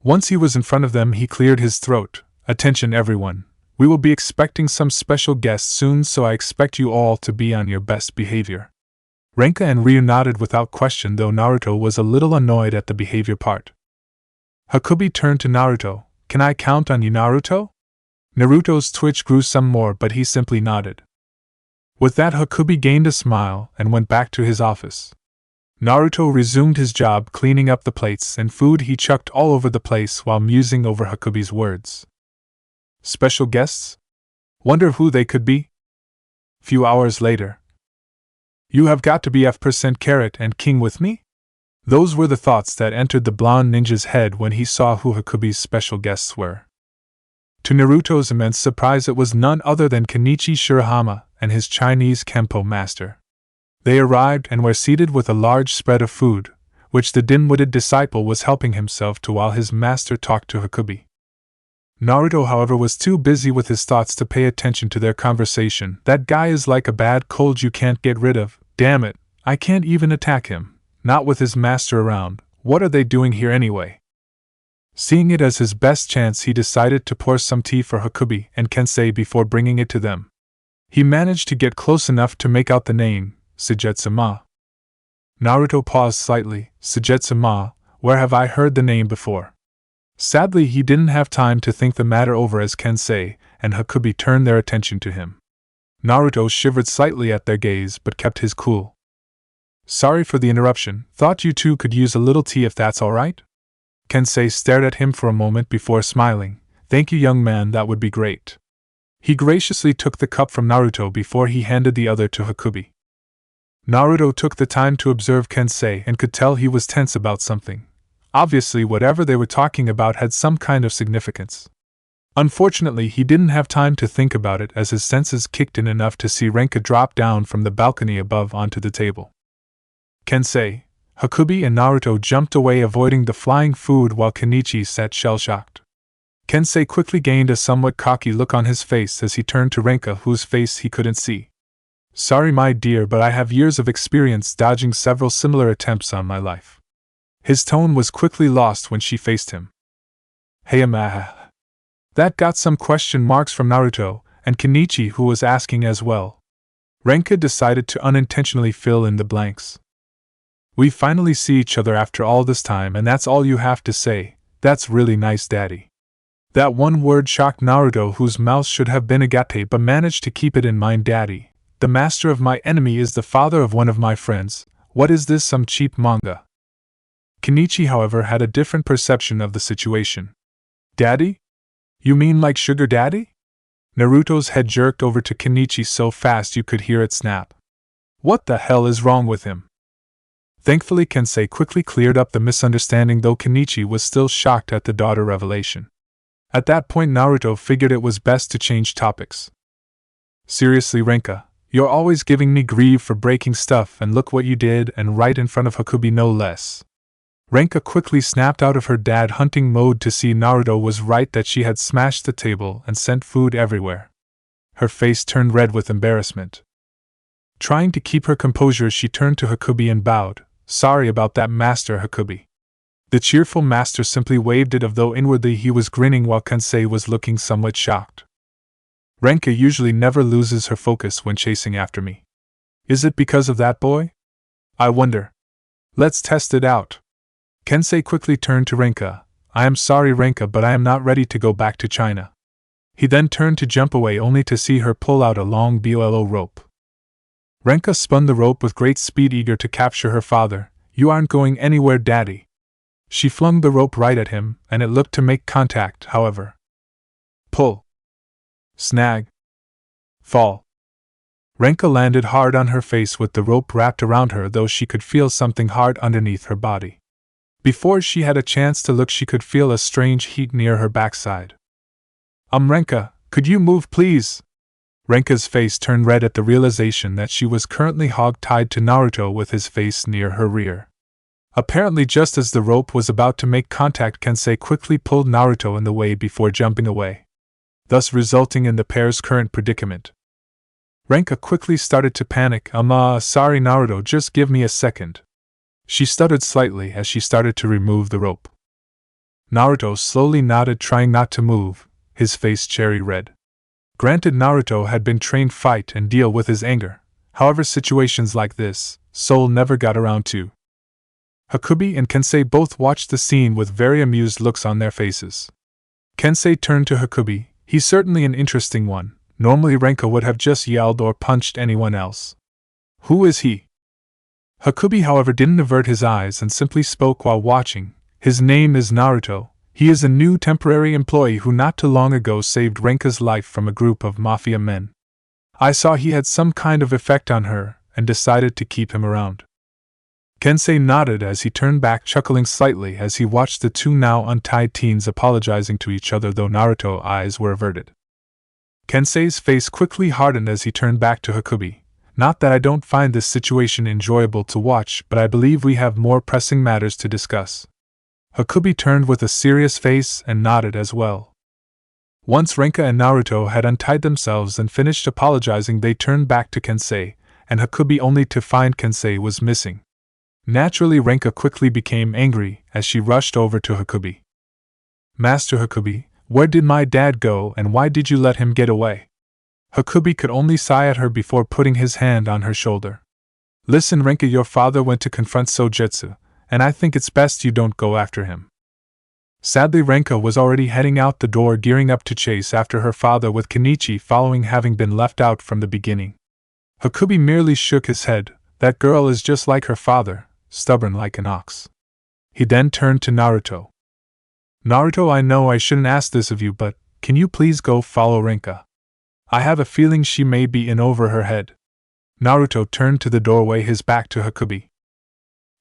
Speaker 1: Once he was in front of them, he cleared his throat. Attention everyone. We will be expecting some special guests soon, so I expect you all to be on your best behavior. Ranka and Ryu nodded without question, though Naruto was a little annoyed at the behavior part. Hakubi turned to Naruto. Can I count on you, Naruto? Naruto's twitch grew some more, but he simply nodded. With that, Hakubi gained a smile and went back to his office. Naruto resumed his job cleaning up the plates and food he chucked all over the place while musing over Hakubi's words. Special guests? Wonder who they could be? Few hours later. You have got to be F% Carrot and King with me? Those were the thoughts that entered the blonde ninja's head when he saw who Hakubi's special guests were. To Naruto's immense surprise, it was none other than Kenichi Shirahama and his Chinese Kempo master. They arrived and were seated with a large spread of food, which the dim-witted disciple was helping himself to while his master talked to Hakubi. Naruto, however, was too busy with his thoughts to pay attention to their conversation. That guy is like a bad cold you can't get rid of. Damn it, I can't even attack him, not with his master around. What are they doing here anyway? Seeing it as his best chance, he decided to pour some tea for Hakubi and Kensei before bringing it to them. He managed to get close enough to make out the name, Sujetsu-ma. Naruto paused slightly. Sujetsu-ma, where have I heard the name before? Sadly, he didn't have time to think the matter over as Kensei and Hakubi turned their attention to him. Naruto shivered slightly at their gaze but kept his cool. Sorry for the interruption, thought you two could use a little tea if that's alright? Kensei stared at him for a moment before smiling. Thank you, young man, that would be great. He graciously took the cup from Naruto before he handed the other to Hakubi. Naruto took the time to observe Kensei and could tell he was tense about something. Obviously, whatever they were talking about had some kind of significance. Unfortunately, he didn't have time to think about it as his senses kicked in enough to see Ranka drop down from the balcony above onto the table. Kensei, Hakubi and Naruto jumped away, avoiding the flying food while Kenichi sat shell-shocked. Kensei quickly gained a somewhat cocky look on his face as he turned to Ranka, whose face he couldn't see. Sorry, my dear, but I have years of experience dodging several similar attempts on my life. His tone was quickly lost when she faced him. Hey, that got some question marks from Naruto and Kenichi, who was asking as well. Ranka decided to unintentionally fill in the blanks. We finally see each other after all this time, and that's all you have to say. That's really nice, Daddy. That one word shocked Naruto, whose mouth should have been agate but managed to keep it in mind. Daddy, the master of my enemy is the father of one of my friends. What is this, some cheap manga? Kenichi, however, had a different perception of the situation. Daddy? You mean like Sugar Daddy? Naruto's head jerked over to Kenichi so fast you could hear it snap. What the hell is wrong with him? Thankfully, Kensei quickly cleared up the misunderstanding, though Kenichi was still shocked at the daughter revelation. At that point, Naruto figured it was best to change topics. Seriously, Ranka, you're always giving me grief for breaking stuff, and look what you did, and right in front of Hakubi no less. Ranka quickly snapped out of her dad hunting mode to see Naruto was right, that she had smashed the table and sent food everywhere. Her face turned red with embarrassment. Trying to keep her composure, she turned to Hakubi and bowed. Sorry about that, Master Hakubi. The cheerful master simply waved it off, though inwardly he was grinning while Kensei was looking somewhat shocked. Ranka usually never loses her focus when chasing after me. Is it because of that boy? I wonder. Let's test it out. Kensei quickly turned to Ranka. I am sorry, Ranka, but I am not ready to go back to China. He then turned to jump away only to see her pull out a long bolo rope. Ranka spun the rope with great speed, eager to capture her father. You aren't going anywhere, Daddy. She flung the rope right at him, and it looked to make contact, however. Pull. Snag. Fall. Ranka landed hard on her face with the rope wrapped around her, though she could feel something hard underneath her body. Before she had a chance to look, she could feel a strange heat near her backside. Ranka, could you move, please? Ranka's face turned red at the realization that she was currently hog-tied to Naruto with his face near her rear. Apparently, just as the rope was about to make contact, Kensei quickly pulled Naruto in the way before jumping away, thus resulting in the pair's current predicament. Ranka quickly started to panic. Sorry, Naruto, just give me a second. She stuttered slightly as she started to remove the rope. Naruto slowly nodded, trying not to move, his face cherry red. Granted, Naruto had been trained fight and deal with his anger. However, situations like this, Soul never got around to. Hakubi and Kensei both watched the scene with very amused looks on their faces. Kensei turned to Hakubi. He's certainly an interesting one. Normally Ranka would have just yelled or punched anyone else. Who is he? Hakubi, however, didn't avert his eyes and simply spoke while watching. His name is Naruto. He is a new temporary employee who not too long ago saved Ranka's life from a group of mafia men. I saw he had some kind of effect on her, and decided to keep him around. Kensei nodded as he turned back, chuckling slightly as he watched the two now untied teens apologizing to each other, though Naruto's eyes were averted. Kensei's face quickly hardened as he turned back to Hakubi. Not that I don't find this situation enjoyable to watch, but I believe we have more pressing matters to discuss. Hakubi turned with a serious face and nodded as well. Once Ranka and Naruto had untied themselves and finished apologizing, they turned back to Kensei and Hakubi only to find Kensei was missing. Naturally, Ranka quickly became angry as she rushed over to Hakubi. Master Hakubi, where did my dad go and why did you let him get away? Hakubi could only sigh at her before putting his hand on her shoulder. Listen, Ranka, your father went to confront Su Jitsu, and I think it's best you don't go after him. Sadly, Ranka was already heading out the door, gearing up to chase after her father with Kenichi following, having been left out from the beginning. Hakubi merely shook his head. That girl is just like her father, stubborn like an ox. He then turned to Naruto. Naruto, I know I shouldn't ask this of you, but can you please go follow Ranka? I have a feeling she may be in over her head. Naruto turned to the doorway, his back to Hakubi.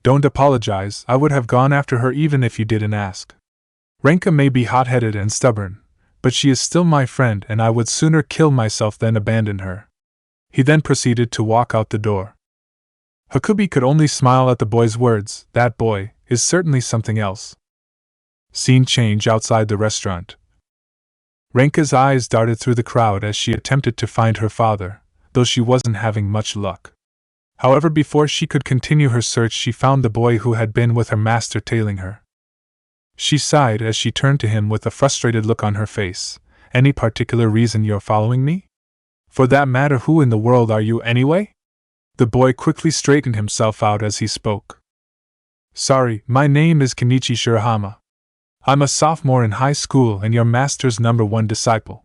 Speaker 1: Don't apologize, I would have gone after her even if you didn't ask. Ranka may be hot-headed and stubborn, but she is still my friend and I would sooner kill myself than abandon her. He then proceeded to walk out the door. Hakubi could only smile at the boy's words. That boy is certainly something else. Scene change outside the restaurant. Ranka's eyes darted through the crowd as she attempted to find her father, though she wasn't having much luck. However, before she could continue her search, she found the boy who had been with her master tailing her. She sighed as she turned to him with a frustrated look on her face. Any particular reason you're following me? For that matter, who in the world are you anyway? The boy quickly straightened himself out as he spoke. Sorry, my name is Kenichi Shirahama. I'm a sophomore in high school and your master's #1 disciple.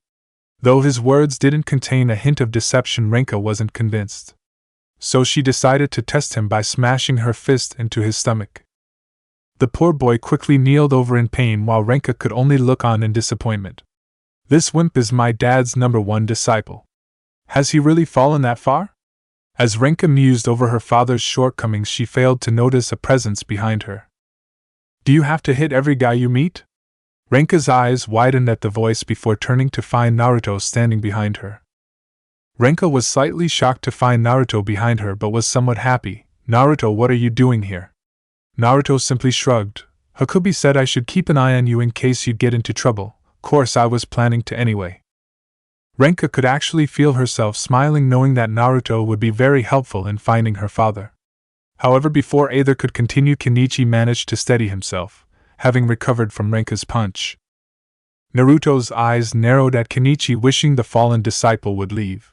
Speaker 1: Though his words didn't contain a hint of deception, Ranka wasn't convinced. So she decided to test him by smashing her fist into his stomach. The poor boy quickly kneeled over in pain while Ranka could only look on in disappointment. This wimp is my dad's #1 disciple. Has he really fallen that far? As Ranka mused over her father's shortcomings, she failed to notice a presence behind her. Do you have to hit every guy you meet? Ranka's eyes widened at the voice before turning to find Naruto standing behind her. Ranka was slightly shocked to find Naruto behind her but was somewhat happy. Naruto, what are you doing here? Naruto simply shrugged. Hakubi said I should keep an eye on you in case you'd get into trouble. Course I was planning to anyway. Ranka could actually feel herself smiling, knowing that Naruto would be very helpful in finding her father. However, before either could continue, Kenichi managed to steady himself, having recovered from Ranka's punch. Naruto's eyes narrowed at Kenichi, wishing the fallen disciple would leave.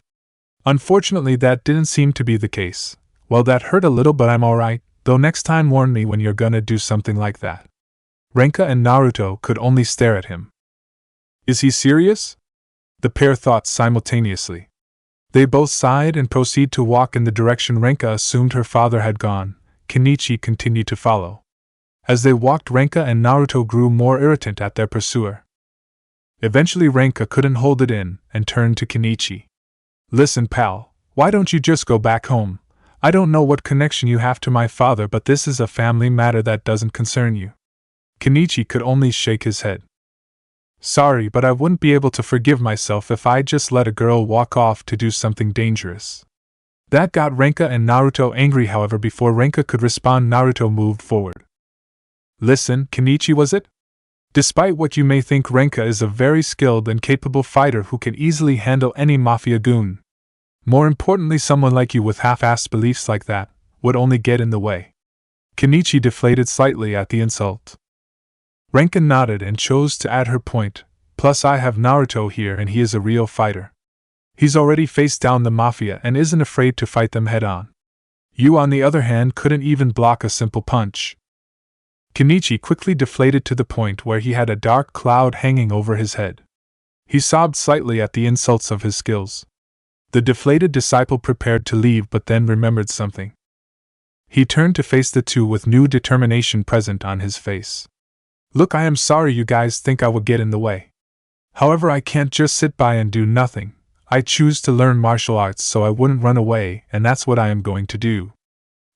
Speaker 1: Unfortunately, that didn't seem to be the case. Well, that hurt a little, but I'm alright, though next time warn me when you're gonna do something like that. Ranka and Naruto could only stare at him. Is he serious? The pair thought simultaneously. They both sighed and proceeded to walk in the direction Ranka assumed her father had gone. Kenichi continued to follow. As they walked, Ranka and Naruto grew more irritant at their pursuer. Eventually Ranka couldn't hold it in and turned to Kenichi. Listen, pal, why don't you just go back home? I don't know what connection you have to my father, but this is a family matter that doesn't concern you. Kenichi could only shake his head. Sorry, but I wouldn't be able to forgive myself if I just let a girl walk off to do something dangerous. That got Ranka and Naruto angry. However, before Ranka could respond, Naruto moved forward. Listen, Kenichi, was it? Despite what you may think, Ranka is a very skilled and capable fighter who can easily handle any mafia goon. More importantly, someone like you with half-assed beliefs like that would only get in the way. Kenichi deflated slightly at the insult. Ranka nodded and chose to add her point. Plus, I have Naruto here and he is a real fighter. He's already faced down the mafia and isn't afraid to fight them head-on. You, on the other hand, couldn't even block a simple punch. Kenichi quickly deflated to the point where he had a dark cloud hanging over his head. He sobbed slightly at the insults of his skills. The deflated disciple prepared to leave but then remembered something. He turned to face the two with new determination present on his face. Look, I am sorry you guys think I would get in the way. However, I can't just sit by and do nothing. I choose to learn martial arts so I wouldn't run away, and that's what I am going to do.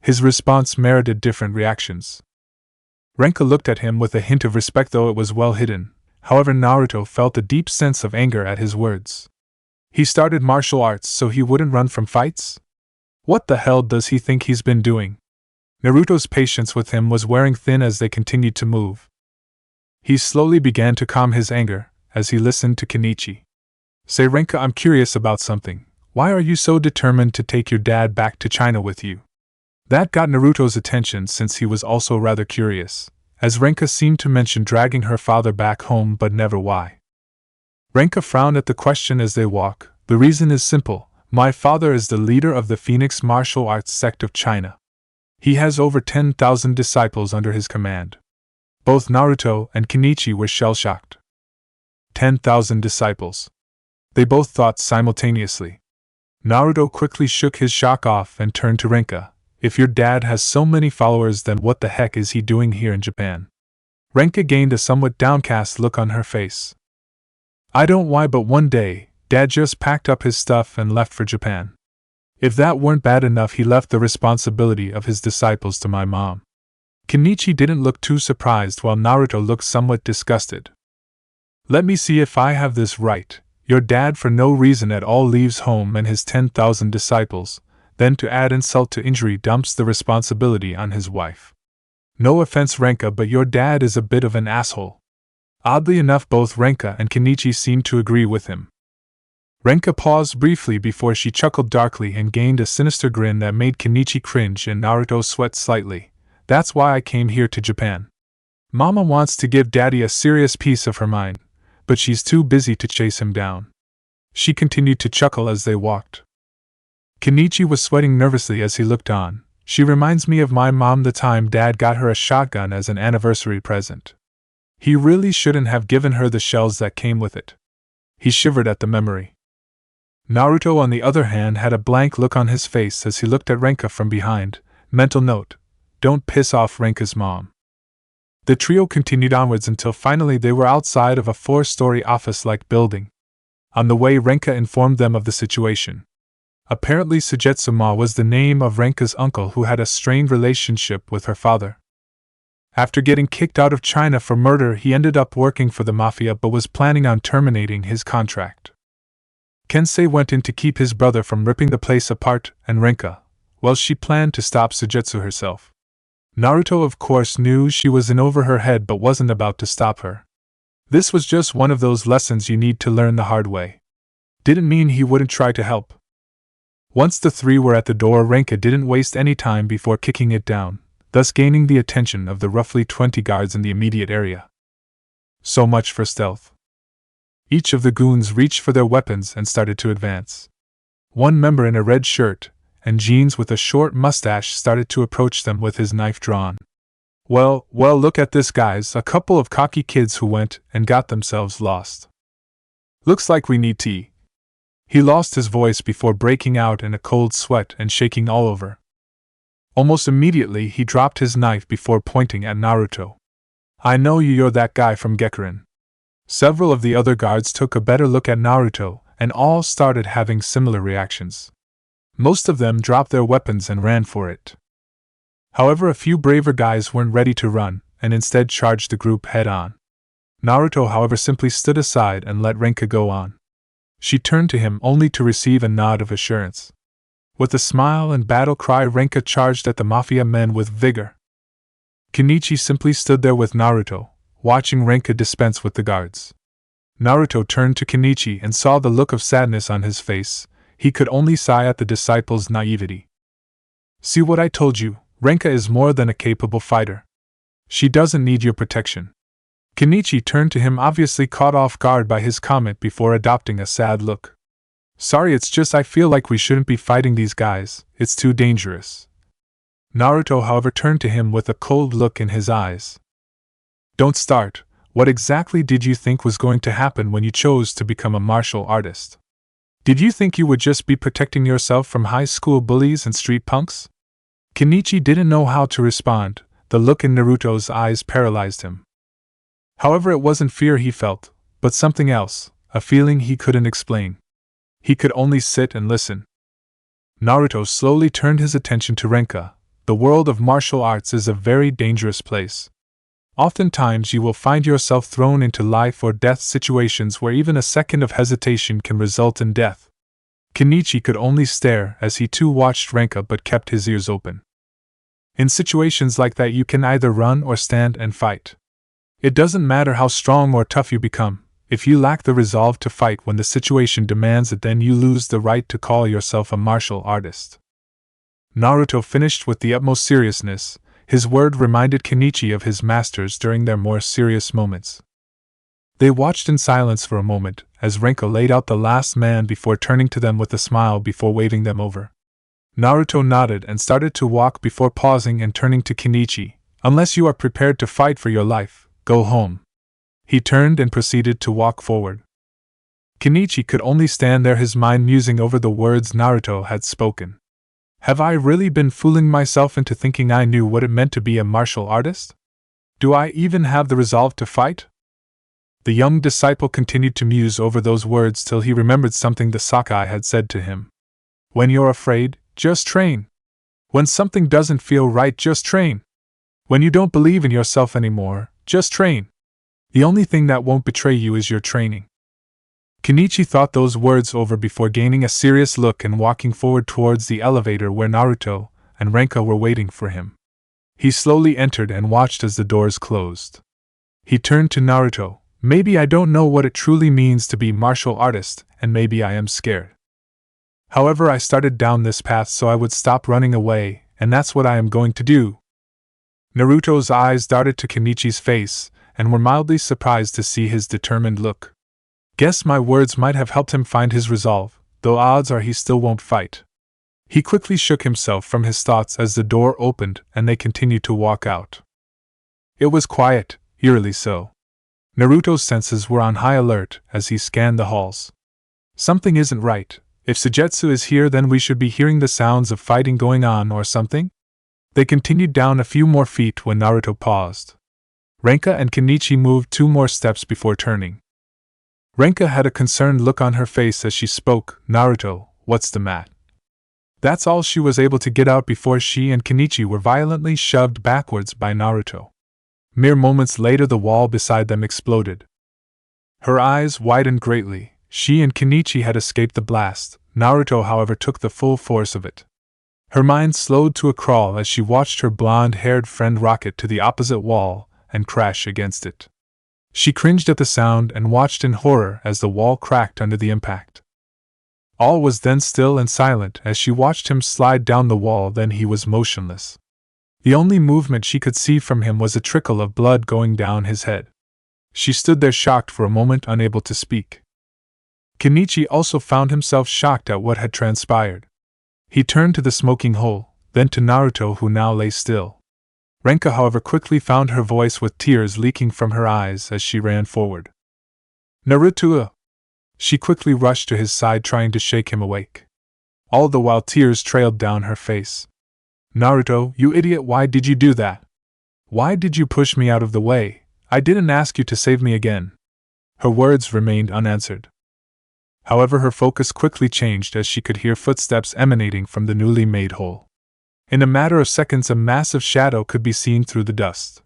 Speaker 1: His response merited different reactions. Ranka looked at him with a hint of respect, though it was well hidden. However, Naruto felt a deep sense of anger at his words. He started martial arts so he wouldn't run from fights? What the hell does he think he's been doing? Naruto's patience with him was wearing thin as they continued to move. He slowly began to calm his anger as he listened to Kenichi. Say, Ranka, I'm curious about something. Why are you so determined to take your dad back to China with you? That got Naruto's attention since he was also rather curious, as Ranka seemed to mention dragging her father back home but never why. Ranka frowned at the question as they walked. The reason is simple. My father is the leader of the Phoenix martial arts sect of China. He has over 10,000 disciples under his command. Both Naruto and Kenichi were shell-shocked. 10,000 disciples. They both thought simultaneously. Naruto quickly shook his shock off and turned to Ranka. If your dad has so many followers, then what the heck is he doing here in Japan? Ranka gained a somewhat downcast look on her face. I don't why, but one day, Dad just packed up his stuff and left for Japan. If that weren't bad enough, he left the responsibility of his disciples to my mom. Kenichi didn't look too surprised while Naruto looked somewhat disgusted. Let me see if I have this right. Your dad for no reason at all leaves home and his 10,000 disciples, then to add insult to injury dumps the responsibility on his wife. No offense, Ranka, but your dad is a bit of an asshole. Oddly enough, both Ranka and Kenichi seemed to agree with him. Ranka paused briefly before she chuckled darkly and gained a sinister grin that made Kenichi cringe and Naruto sweat slightly. That's why I came here to Japan. Mama wants to give Daddy a serious piece of her mind, but she's too busy to chase him down. She continued to chuckle as they walked. Kenichi was sweating nervously as he looked on. She reminds me of my mom, the time Dad got her a shotgun as an anniversary present. He really shouldn't have given her the shells that came with it. He shivered at the memory. Naruto, on the other hand, had a blank look on his face as he looked at Ranka from behind. Mental note: don't piss off Ranka's mom. The trio continued onwards until finally they were outside of a 4-story office-like building. On the way, Ranka informed them of the situation. Apparently, Su Jitsu was the name of Ranka's uncle who had a strained relationship with her father. After getting kicked out of China for murder, he ended up working for the mafia but was planning on terminating his contract. Kensei went in to keep his brother from ripping the place apart, and Ranka, well, she planned to stop Su Jitsu herself. Naruto, of course, knew she was in over her head but wasn't about to stop her. This was just one of those lessons you need to learn the hard way. Didn't mean he wouldn't try to help. Once the three were at the door, Ranka didn't waste any time before kicking it down, thus gaining the attention of the roughly 20 guards in the immediate area. So much for stealth. Each of the goons reached for their weapons and started to advance. One member in a red shirt and jeans with a short mustache started to approach them with his knife drawn. Well, look at this, guys, a couple of cocky kids who went and got themselves lost. Looks like we need tea. He lost his voice before breaking out in a cold sweat and shaking all over. Almost immediately he dropped his knife before pointing at Naruto. I know you're that guy from Gekkourin. Several of the other guards took a better look at Naruto, and all started having similar reactions. Most of them dropped their weapons and ran for it. However, a few braver guys weren't ready to run, and instead charged the group head-on. Naruto, however, simply stood aside and let Ranka go on. She turned to him only to receive a nod of assurance. With a smile and battle cry, Ranka charged at the mafia men with vigor. Kenichi simply stood there with Naruto, watching Ranka dispense with the guards. Naruto turned to Kenichi and saw the look of sadness on his face. He could only sigh at the disciple's naivety. See what I told you, Ranka is more than a capable fighter. She doesn't need your protection. Kenichi turned to him, obviously caught off guard by his comment, before adopting a sad look. Sorry, it's just I feel like we shouldn't be fighting these guys, it's too dangerous. Naruto, however, turned to him with a cold look in his eyes. Don't start. What exactly did you think was going to happen when you chose to become a martial artist? Did you think you would just be protecting yourself from high school bullies and street punks? Kenichi didn't know how to respond. The look in Naruto's eyes paralyzed him. However, it wasn't fear he felt, but something else, a feeling he couldn't explain. He could only sit and listen. Naruto slowly turned his attention to Ranka. The world of martial arts is a very dangerous place. Oftentimes you will find yourself thrown into life or death situations where even a second of hesitation can result in death. Kenichi could only stare as he too watched Ranka, but kept his ears open. In situations like that, you can either run or stand and fight. It doesn't matter how strong or tough you become. If you lack the resolve to fight when the situation demands it, then you lose the right to call yourself a martial artist. Naruto finished with the utmost seriousness. His word reminded Kenichi of his masters during their more serious moments. They watched in silence for a moment as Ranka laid out the last man before turning to them with a smile before waving them over. Naruto nodded and started to walk before pausing and turning to Kenichi. Unless you are prepared to fight for your life, go home. He turned and proceeded to walk forward. Kenichi could only stand there, his mind musing over the words Naruto had spoken. Have I really been fooling myself into thinking I knew what it meant to be a martial artist? Do I even have the resolve to fight? The young disciple continued to muse over those words till he remembered something the Sakai had said to him. When you're afraid, just train. When something doesn't feel right, just train. When you don't believe in yourself anymore, just train. The only thing that won't betray you is your training. Kenichi thought those words over before gaining a serious look and walking forward towards the elevator where Naruto and Ranka were waiting for him. He slowly entered and watched as the doors closed. He turned to Naruto. Maybe I don't know what it truly means to be martial artist, and maybe I am scared. However, I started down this path so I would stop running away, and that's what I am going to do. Naruto's eyes darted to Kenichi's face, and were mildly surprised to see his determined look. Guess my words might have helped him find his resolve, though odds are he still won't fight. He quickly shook himself from his thoughts as the door opened and they continued to walk out. It was quiet, eerily so. Naruto's senses were on high alert as he scanned the halls. Something isn't right. If Su Jitsu is here, then we should be hearing the sounds of fighting going on or something? They continued down a few more feet when Naruto paused. Ranka and Kenichi moved 2 more steps before turning. Ranka had a concerned look on her face as she spoke. Naruto, what's the matter? That's all she was able to get out before she and Kenichi were violently shoved backwards by Naruto. Mere moments later, the wall beside them exploded. Her eyes widened greatly. She and Kenichi had escaped the blast. Naruto, however, took the full force of it. Her mind slowed to a crawl as she watched her blonde-haired friend rocket to the opposite wall and crash against it. She cringed at the sound and watched in horror as the wall cracked under the impact. All was then still and silent as she watched him slide down the wall. Then he was motionless. The only movement she could see from him was a trickle of blood going down his head. She stood there shocked for a moment, unable to speak. Kenichi also found himself shocked at what had transpired. He turned to the smoking hole, then to Naruto, who now lay still. Ranka, however, quickly found her voice with tears leaking from her eyes as she ran forward. Naruto! She quickly rushed to his side, trying to shake him awake. All the while tears trailed down her face. Naruto, you idiot, why did you do that? Why did you push me out of the way? I didn't ask you to save me again. Her words remained unanswered. However, her focus quickly changed as she could hear footsteps emanating from the newly made hole. In a matter of seconds, a massive shadow could be seen through the dust.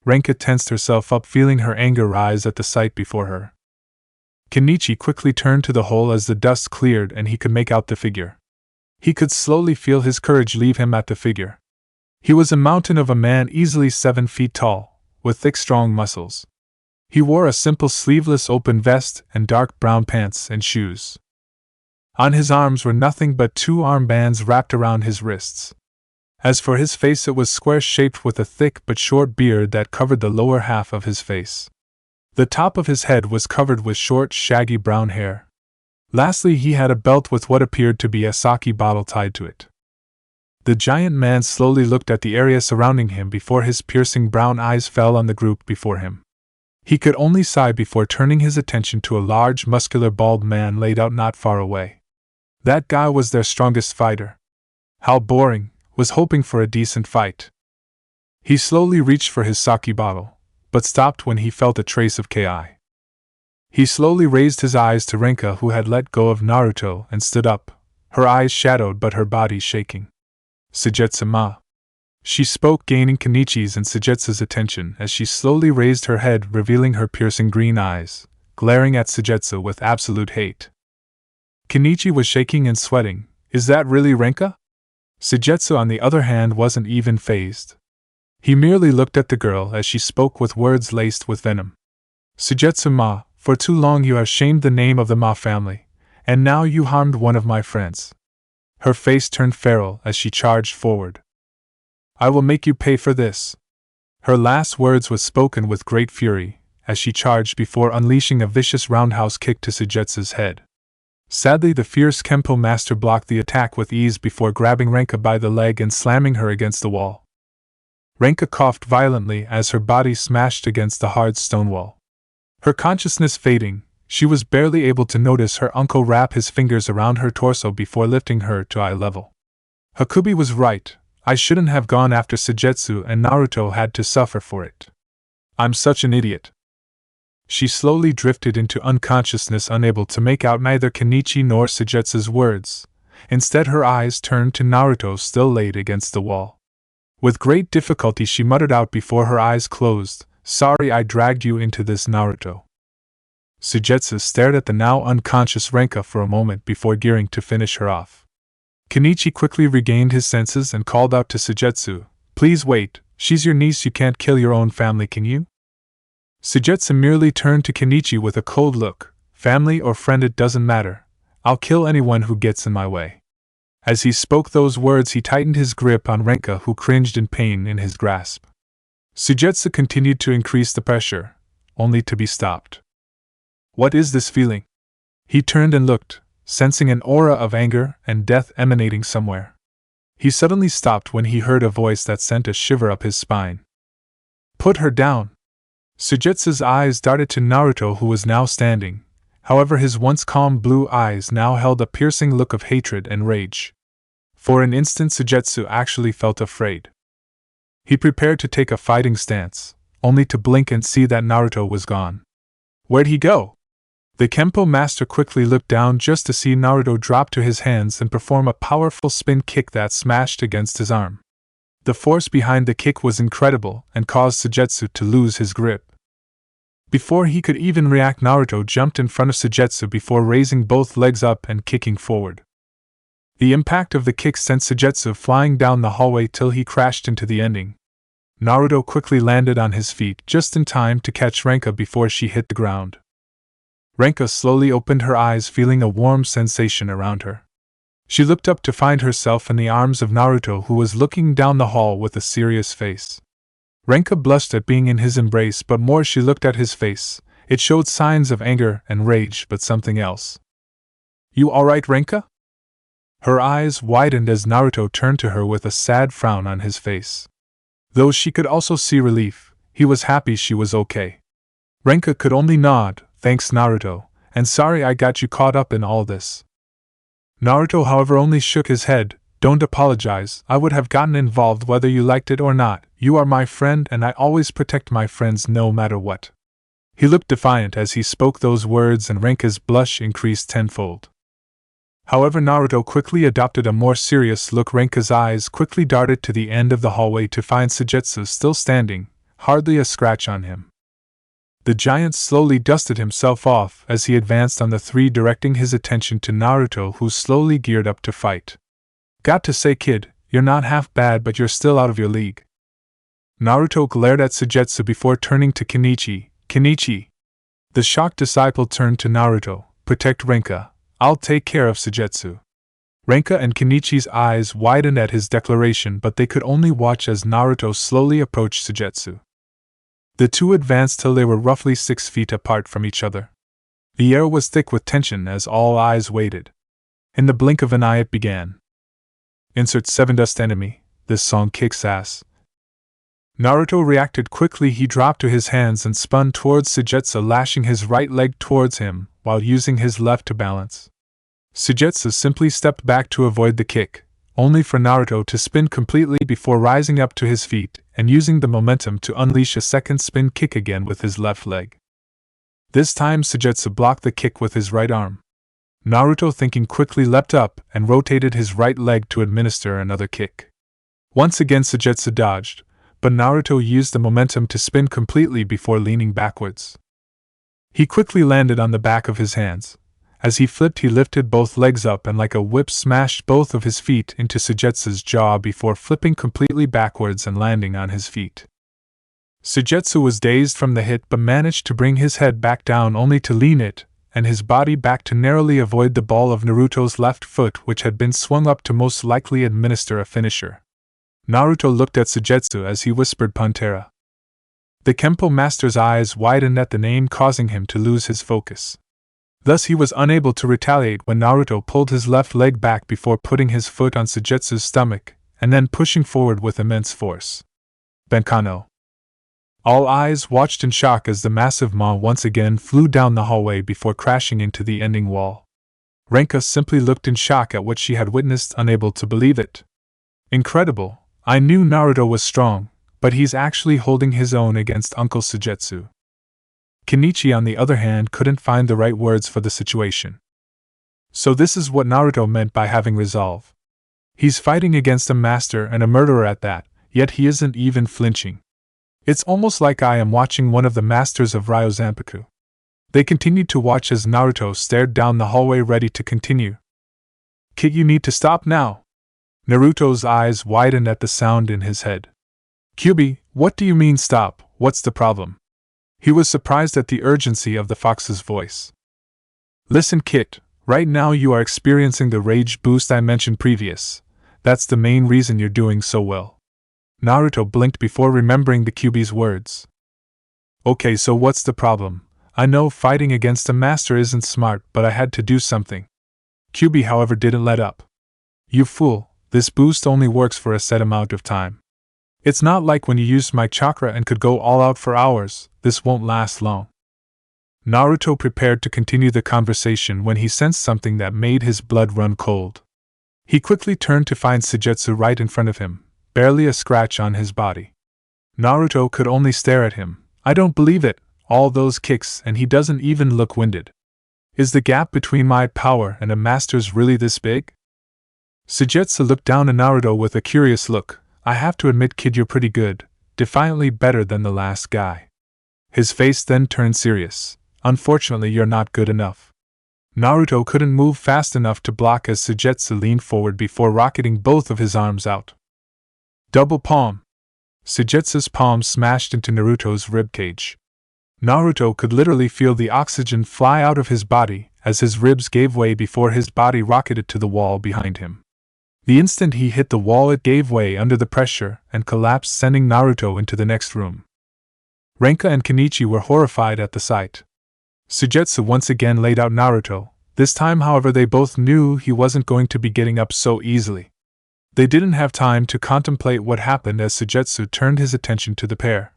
Speaker 1: Ranka tensed herself up, feeling her anger rise at the sight before her. Kenichi quickly turned to the hole as the dust cleared and he could make out the figure. He could slowly feel his courage leave him at the figure. He was a mountain of a man, easily 7 feet tall, with thick, strong muscles. He wore a simple sleeveless open vest and dark brown pants and shoes. On his arms were nothing but 2 armbands wrapped around his wrists. As for his face, it was square-shaped with a thick but short beard that covered the lower half of his face. The top of his head was covered with short, shaggy brown hair. Lastly, he had a belt with what appeared to be a sake bottle tied to it. The giant man slowly looked at the area surrounding him before his piercing brown eyes fell on the group before him. He could only sigh before turning his attention to a large, muscular, bald man laid out not far away. That guy was their strongest fighter. How boring, was hoping for a decent fight. He slowly reached for his sake bottle, but stopped when he felt a trace of ki. He slowly raised his eyes to Ranka, who had let go of Naruto, and stood up, her eyes shadowed but her body shaking. Sujetsu-ma. She spoke, gaining Kenichi's and Sujetsu's attention as she slowly raised her head, revealing her piercing green eyes, glaring at Sujetsu with absolute hate. Kenichi was shaking and sweating. Is that really Ranka? Sujetsu, on the other hand, wasn't even fazed. He merely looked at the girl as she spoke with words laced with venom. Sujetsu-ma, for too long you have shamed the name of the Ma family, and now you harmed one of my friends. Her face turned feral as she charged forward. I will make you pay for this. Her last words was spoken with great fury, as she charged before unleashing a vicious roundhouse kick to Sujetsu's head. Sadly, the fierce Kempo master blocked the attack with ease before grabbing Ranka by the leg and slamming her against the wall. Ranka coughed violently as her body smashed against the hard stone wall. Her consciousness fading, she was barely able to notice her uncle wrap his fingers around her torso before lifting her to eye level. Hakubi was right. I shouldn't have gone after Sujetsu, and Naruto had to suffer for it. I'm such an idiot. She slowly drifted into unconsciousness, unable to make out neither Kenichi nor Sujetsu's words. Instead, her eyes turned to Naruto, still laid against the wall. With great difficulty she muttered out before her eyes closed, "Sorry I dragged you into this, Naruto." Sujetsu stared at the now unconscious Ranka for a moment before gearing to finish her off. Kenichi quickly regained his senses and called out to Sujetsu, "Please wait, she's your niece, you can't kill your own family, can you?" Sujetsu merely turned to Kenichi with a cold look, "Family or friend, it doesn't matter. I'll kill anyone who gets in my way." As he spoke those words, he tightened his grip on Ranka, who cringed in pain in his grasp. Sujetsu continued to increase the pressure, only to be stopped. What is this feeling? He turned and looked, sensing an aura of anger and death emanating somewhere. He suddenly stopped when he heard a voice that sent a shiver up his spine. "Put her down!" Sujetsu's eyes darted to Naruto, who was now standing. However, his once calm blue eyes now held a piercing look of hatred and rage. For an instant, Sujetsu actually felt afraid. He prepared to take a fighting stance, only to blink and see that Naruto was gone. Where'd he go? The Kempo master quickly looked down just to see Naruto drop to his hands and perform a powerful spin kick that smashed against his arm. The force behind the kick was incredible and caused Sujetsu to lose his grip. Before he could even react, Naruto jumped in front of Sujetsu before raising both legs up and kicking forward. The impact of the kick sent Sujetsu flying down the hallway till he crashed into the ending. Naruto quickly landed on his feet just in time to catch Ranka before she hit the ground. Ranka slowly opened her eyes, feeling a warm sensation around her. She looked up to find herself in the arms of Naruto, who was looking down the hall with a serious face. Ranka blushed at being in his embrace, but more she looked at his face, it showed signs of anger and rage, but something else. You alright, Ranka? Her eyes widened as Naruto turned to her with a sad frown on his face. Though she could also see relief, he was happy she was okay. Ranka could only nod, thanks Naruto, and sorry I got you caught up in all this. Naruto, however, only shook his head. Don't apologize, I would have gotten involved whether you liked it or not. You are my friend and I always protect my friends no matter what. He looked defiant as he spoke those words and Ranka's blush increased tenfold. However, Naruto quickly adopted a more serious look. Ranka's eyes quickly darted to the end of the hallway to find Su Jitsu still standing, hardly a scratch on him. The giant slowly dusted himself off as he advanced on the three, directing his attention to Naruto, who slowly geared up to fight. Got to say, kid, you're not half bad, but you're still out of your league. Naruto glared at Su Jitsu before turning to Kenichi. Kenichi. The shocked disciple turned to Naruto. Protect Ranka. I'll take care of Su Jitsu. Ranka and Kenichi's eyes widened at his declaration, but they could only watch as Naruto slowly approached Su Jitsu. The two advanced till they were roughly 6 feet apart from each other. The air was thick with tension as all eyes waited. In the blink of an eye it began. Insert 7 Dust Enemy. This song kicks ass. Naruto reacted quickly. He dropped to his hands and spun towards Su Jitsu, lashing his right leg towards him, while using his left to balance. Su Jitsu simply stepped back to avoid the kick, only for Naruto to spin completely before rising up to his feet and using the momentum to unleash a second spin kick again with his left leg. This time Su Jitsu blocked the kick with his right arm. Naruto, thinking quickly, leapt up and rotated his right leg to administer another kick. Once again Su Jitsu dodged, but Naruto used the momentum to spin completely before leaning backwards. He quickly landed on the back of his hands. As he flipped, he lifted both legs up and like a whip smashed both of his feet into Su Jitsu's jaw before flipping completely backwards and landing on his feet. Su Jitsu was dazed from the hit but managed to bring his head back down only to lean it and his body back to narrowly avoid the ball of Naruto's left foot, which had been swung up to most likely administer a finisher. Naruto looked at Su Jitsu as he whispered Pantera. The Kempo master's eyes widened at the name, causing him to lose his focus. Thus he was unable to retaliate when Naruto pulled his left leg back before putting his foot on Su Jitsu's stomach, and then pushing forward with immense force. Benkano. All eyes watched in shock as the massive maw once again flew down the hallway before crashing into the ending wall. Ranka simply looked in shock at what she had witnessed, unable to believe it. Incredible. I knew Naruto was strong, but he's actually holding his own against Uncle Su Jitsu. Kenichi, on the other hand, couldn't find the right words for the situation. So this is what Naruto meant by having resolve. He's fighting against a master and a murderer at that, yet he isn't even flinching. It's almost like I am watching one of the masters of Ryo Zanpaku. They continued to watch as Naruto stared down the hallway, ready to continue. Kid, you need to stop now. Naruto's eyes widened at the sound in his head. Kyubi, what do you mean stop? What's the problem? He was surprised at the urgency of the fox's voice. Listen, kid, right now you are experiencing the rage boost I mentioned previous. That's the main reason you're doing so well. Naruto blinked before remembering the Kyubi's words. Okay, so what's the problem? I know fighting against a master isn't smart, but I had to do something. Kyubi, however, didn't let up. You fool, this boost only works for a set amount of time. It's not like when you used my chakra and could go all out for hours. This won't last long. Naruto prepared to continue the conversation when he sensed something that made his blood run cold. He quickly turned to find Su Jitsu right in front of him, barely a scratch on his body. Naruto could only stare at him. I don't believe it, all those kicks and he doesn't even look winded. Is the gap between my power and a master's really this big? Su Jitsu looked down at Naruto with a curious look. I have to admit, kid, you're pretty good, defiantly better than the last guy. His face then turned serious. Unfortunately, you're not good enough. Naruto couldn't move fast enough to block as Su Jitsu leaned forward before rocketing both of his arms out. Double palm. Su Jitsu's palm smashed into Naruto's ribcage. Naruto could literally feel the oxygen fly out of his body as his ribs gave way before his body rocketed to the wall behind him. The instant he hit the wall, it gave way under the pressure and collapsed, sending Naruto into the next room. Ranka and Kenichi were horrified at the sight. Su Jitsu once again laid out Naruto. This time, however, they both knew he wasn't going to be getting up so easily. They didn't have time to contemplate what happened as Su Jitsu turned his attention to the pair.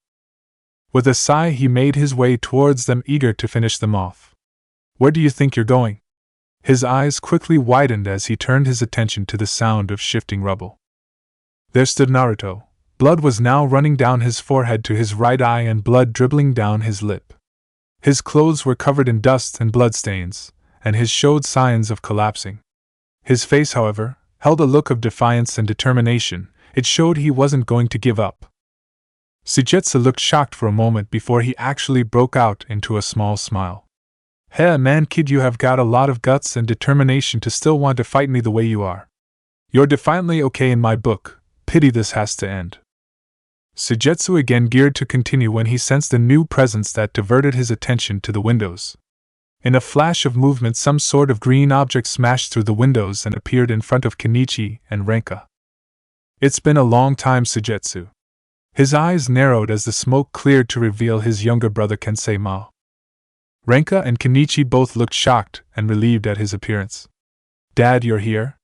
Speaker 1: With a sigh, he made his way towards them, eager to finish them off. Where do you think you're going? His eyes quickly widened as he turned his attention to the sound of shifting rubble. There stood Naruto. Blood was now running down his forehead to his right eye and blood dribbling down his lip. His clothes were covered in dust and bloodstains, and his showed signs of collapsing. His face, however, held a look of defiance and determination. It showed he wasn't going to give up. Su Jitsu looked shocked for a moment before he actually broke out into a small smile. Hey man, kid, you have got a lot of guts and determination to still want to fight me the way you are. You're defiantly okay in my book. Pity this has to end. Su Jitsu again geared to continue when he sensed a new presence that diverted his attention to the windows. In a flash of movement, some sort of green object smashed through the windows and appeared in front of Kenichi and Ranka. It's been a long time, Su Jitsu. His eyes narrowed as the smoke cleared to reveal his younger brother Kensei Mao. Ranka and Kenichi both looked shocked and relieved at his appearance. Dad, you're here?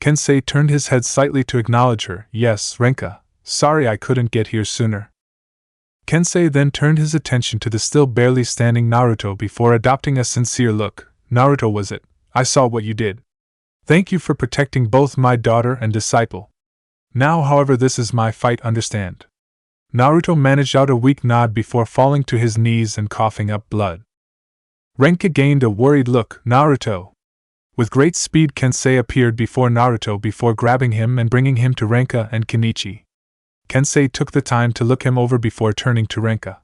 Speaker 1: Kensei turned his head slightly to acknowledge her. Yes, Ranka. Sorry I couldn't get here sooner. Kensei then turned his attention to the still barely standing Naruto before adopting a sincere look. Naruto, was it? I saw what you did. Thank you for protecting both my daughter and disciple. Now, however, this is my fight, understand? Naruto managed out a weak nod before falling to his knees and coughing up blood. Ranka gained a worried look. Naruto. With great speed, Kensei appeared before Naruto before grabbing him and bringing him to Ranka and Kenichi. Kensei took the time to look him over before turning to Ranka.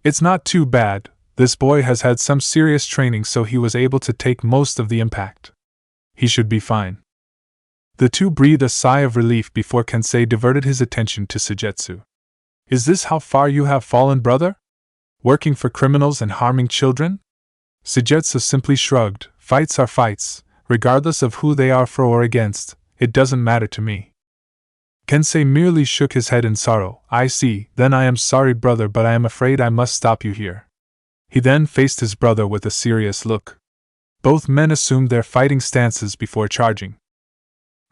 Speaker 1: It's not too bad, this boy has had some serious training, so he was able to take most of the impact. He should be fine. The two breathed a sigh of relief before Kensei diverted his attention to Su Jitsu. Is this how far you have fallen, brother? Working for criminals and harming children? Su Jitsu simply shrugged. Fights are fights, regardless of who they are for or against, it doesn't matter to me. Kensei merely shook his head in sorrow. I see, then I am sorry, brother, but I am afraid I must stop you here. He then faced his brother with a serious look. Both men assumed their fighting stances before charging.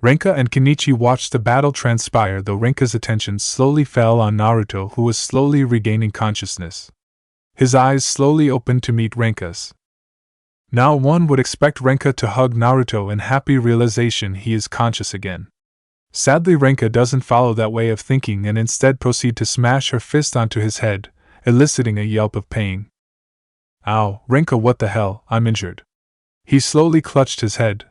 Speaker 1: Ranka and Kenichi watched the battle transpire, though Ranka's attention slowly fell on Naruto, who was slowly regaining consciousness. His eyes slowly opened to meet Ranka's. Now one would expect Ranka to hug Naruto in happy realization he is conscious again. Sadly, Ranka doesn't follow that way of thinking and instead proceed to smash her fist onto his head, eliciting a yelp of pain. Ow, Ranka, what the hell, I'm injured. He slowly clutched his head,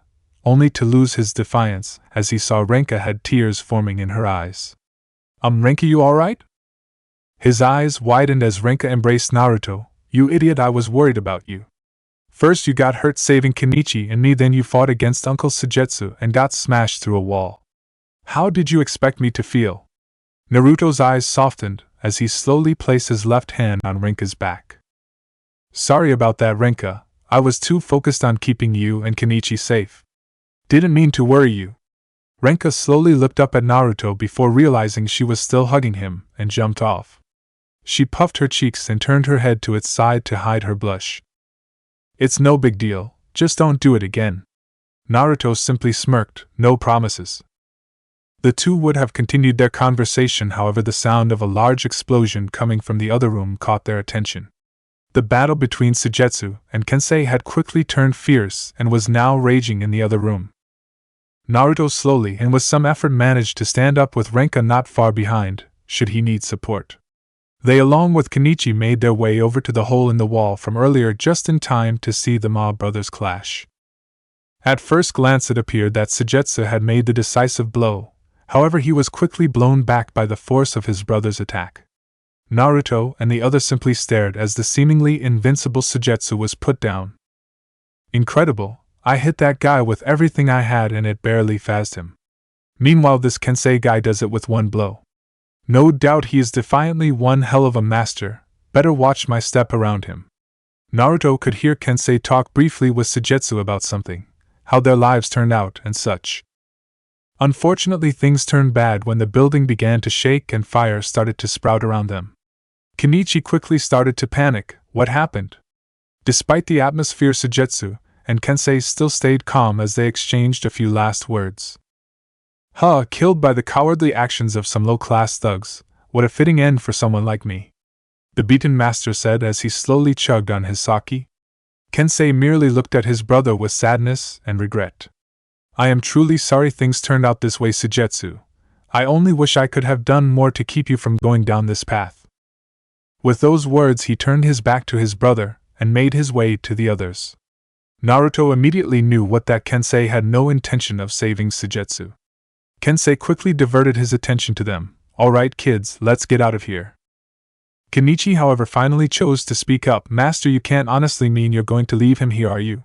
Speaker 1: only to lose his defiance as he saw Ranka had tears forming in her eyes. Ranka, you alright? His eyes widened as Ranka embraced Naruto. You idiot, I was worried about you. First you got hurt saving Kenichi and me, then you fought against Uncle Su Jitsu and got smashed through a wall. How did you expect me to feel? Naruto's eyes softened as he slowly placed his left hand on Ranka's back. Sorry about that, Ranka. I was too focused on keeping you and Kenichi safe. Didn't mean to worry you. Ranka slowly looked up at Naruto before realizing she was still hugging him and jumped off. She puffed her cheeks and turned her head to its side to hide her blush. It's no big deal, just don't do it again. Naruto simply smirked, no promises. The two would have continued their conversation, however the sound of a large explosion coming from the other room caught their attention. The battle between Su Jitsu and Kensei had quickly turned fierce and was now raging in the other room. Naruto slowly and with some effort managed to stand up with Ranka not far behind, should he need support. They along with Kenichi made their way over to the hole in the wall from earlier just in time to see the Mao brothers clash. At first glance it appeared that Su Jitsu had made the decisive blow, however he was quickly blown back by the force of his brother's attack. Naruto and the other simply stared as the seemingly invincible Su Jitsu was put down. Incredible, I hit that guy with everything I had and it barely phased him. Meanwhile this Kensei guy does it with one blow. No doubt he is defiantly one hell of a master, better watch my step around him. Naruto could hear Kensei talk briefly with Su Jitsu about something, how their lives turned out and such. Unfortunately things turned bad when the building began to shake and fire started to sprout around them. Kenichi quickly started to panic. What happened? Despite the atmosphere, Su Jitsu and Kensei still stayed calm as they exchanged a few last words. Huh, killed by the cowardly actions of some low-class thugs. What a fitting end for someone like me. The beaten master said as he slowly chugged on his sake. Kensei merely looked at his brother with sadness and regret. I am truly sorry things turned out this way, Su Jitsu. I only wish I could have done more to keep you from going down this path. With those words he turned his back to his brother and made his way to the others. Naruto immediately knew what that Kensei had no intention of saving Su Jitsu. Kensei quickly diverted his attention to them. Alright kids, let's get out of here. Kenichi however finally chose to speak up. Master, you can't honestly mean you're going to leave him here, are you?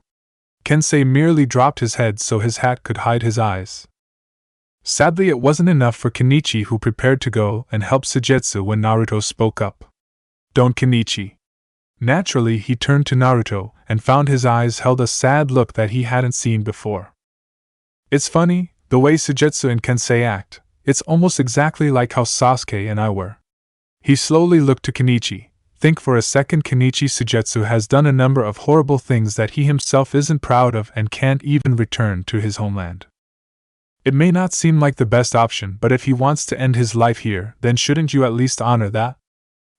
Speaker 1: Kensei merely dropped his head so his hat could hide his eyes. Sadly it wasn't enough for Kenichi, who prepared to go and help Su Jitsu when Naruto spoke up. Don't, Kenichi. Naturally he turned to Naruto and found his eyes held a sad look that he hadn't seen before. It's funny, the way Su Jitsu and Kensei act. It's almost exactly like how Sasuke and I were. He slowly looked to Kenichi. Think for a second. Kenichi Su Jitsu has done a number of horrible things that he himself isn't proud of and can't even return to his homeland. It may not seem like the best option, but if he wants to end his life here, then shouldn't you at least honor that?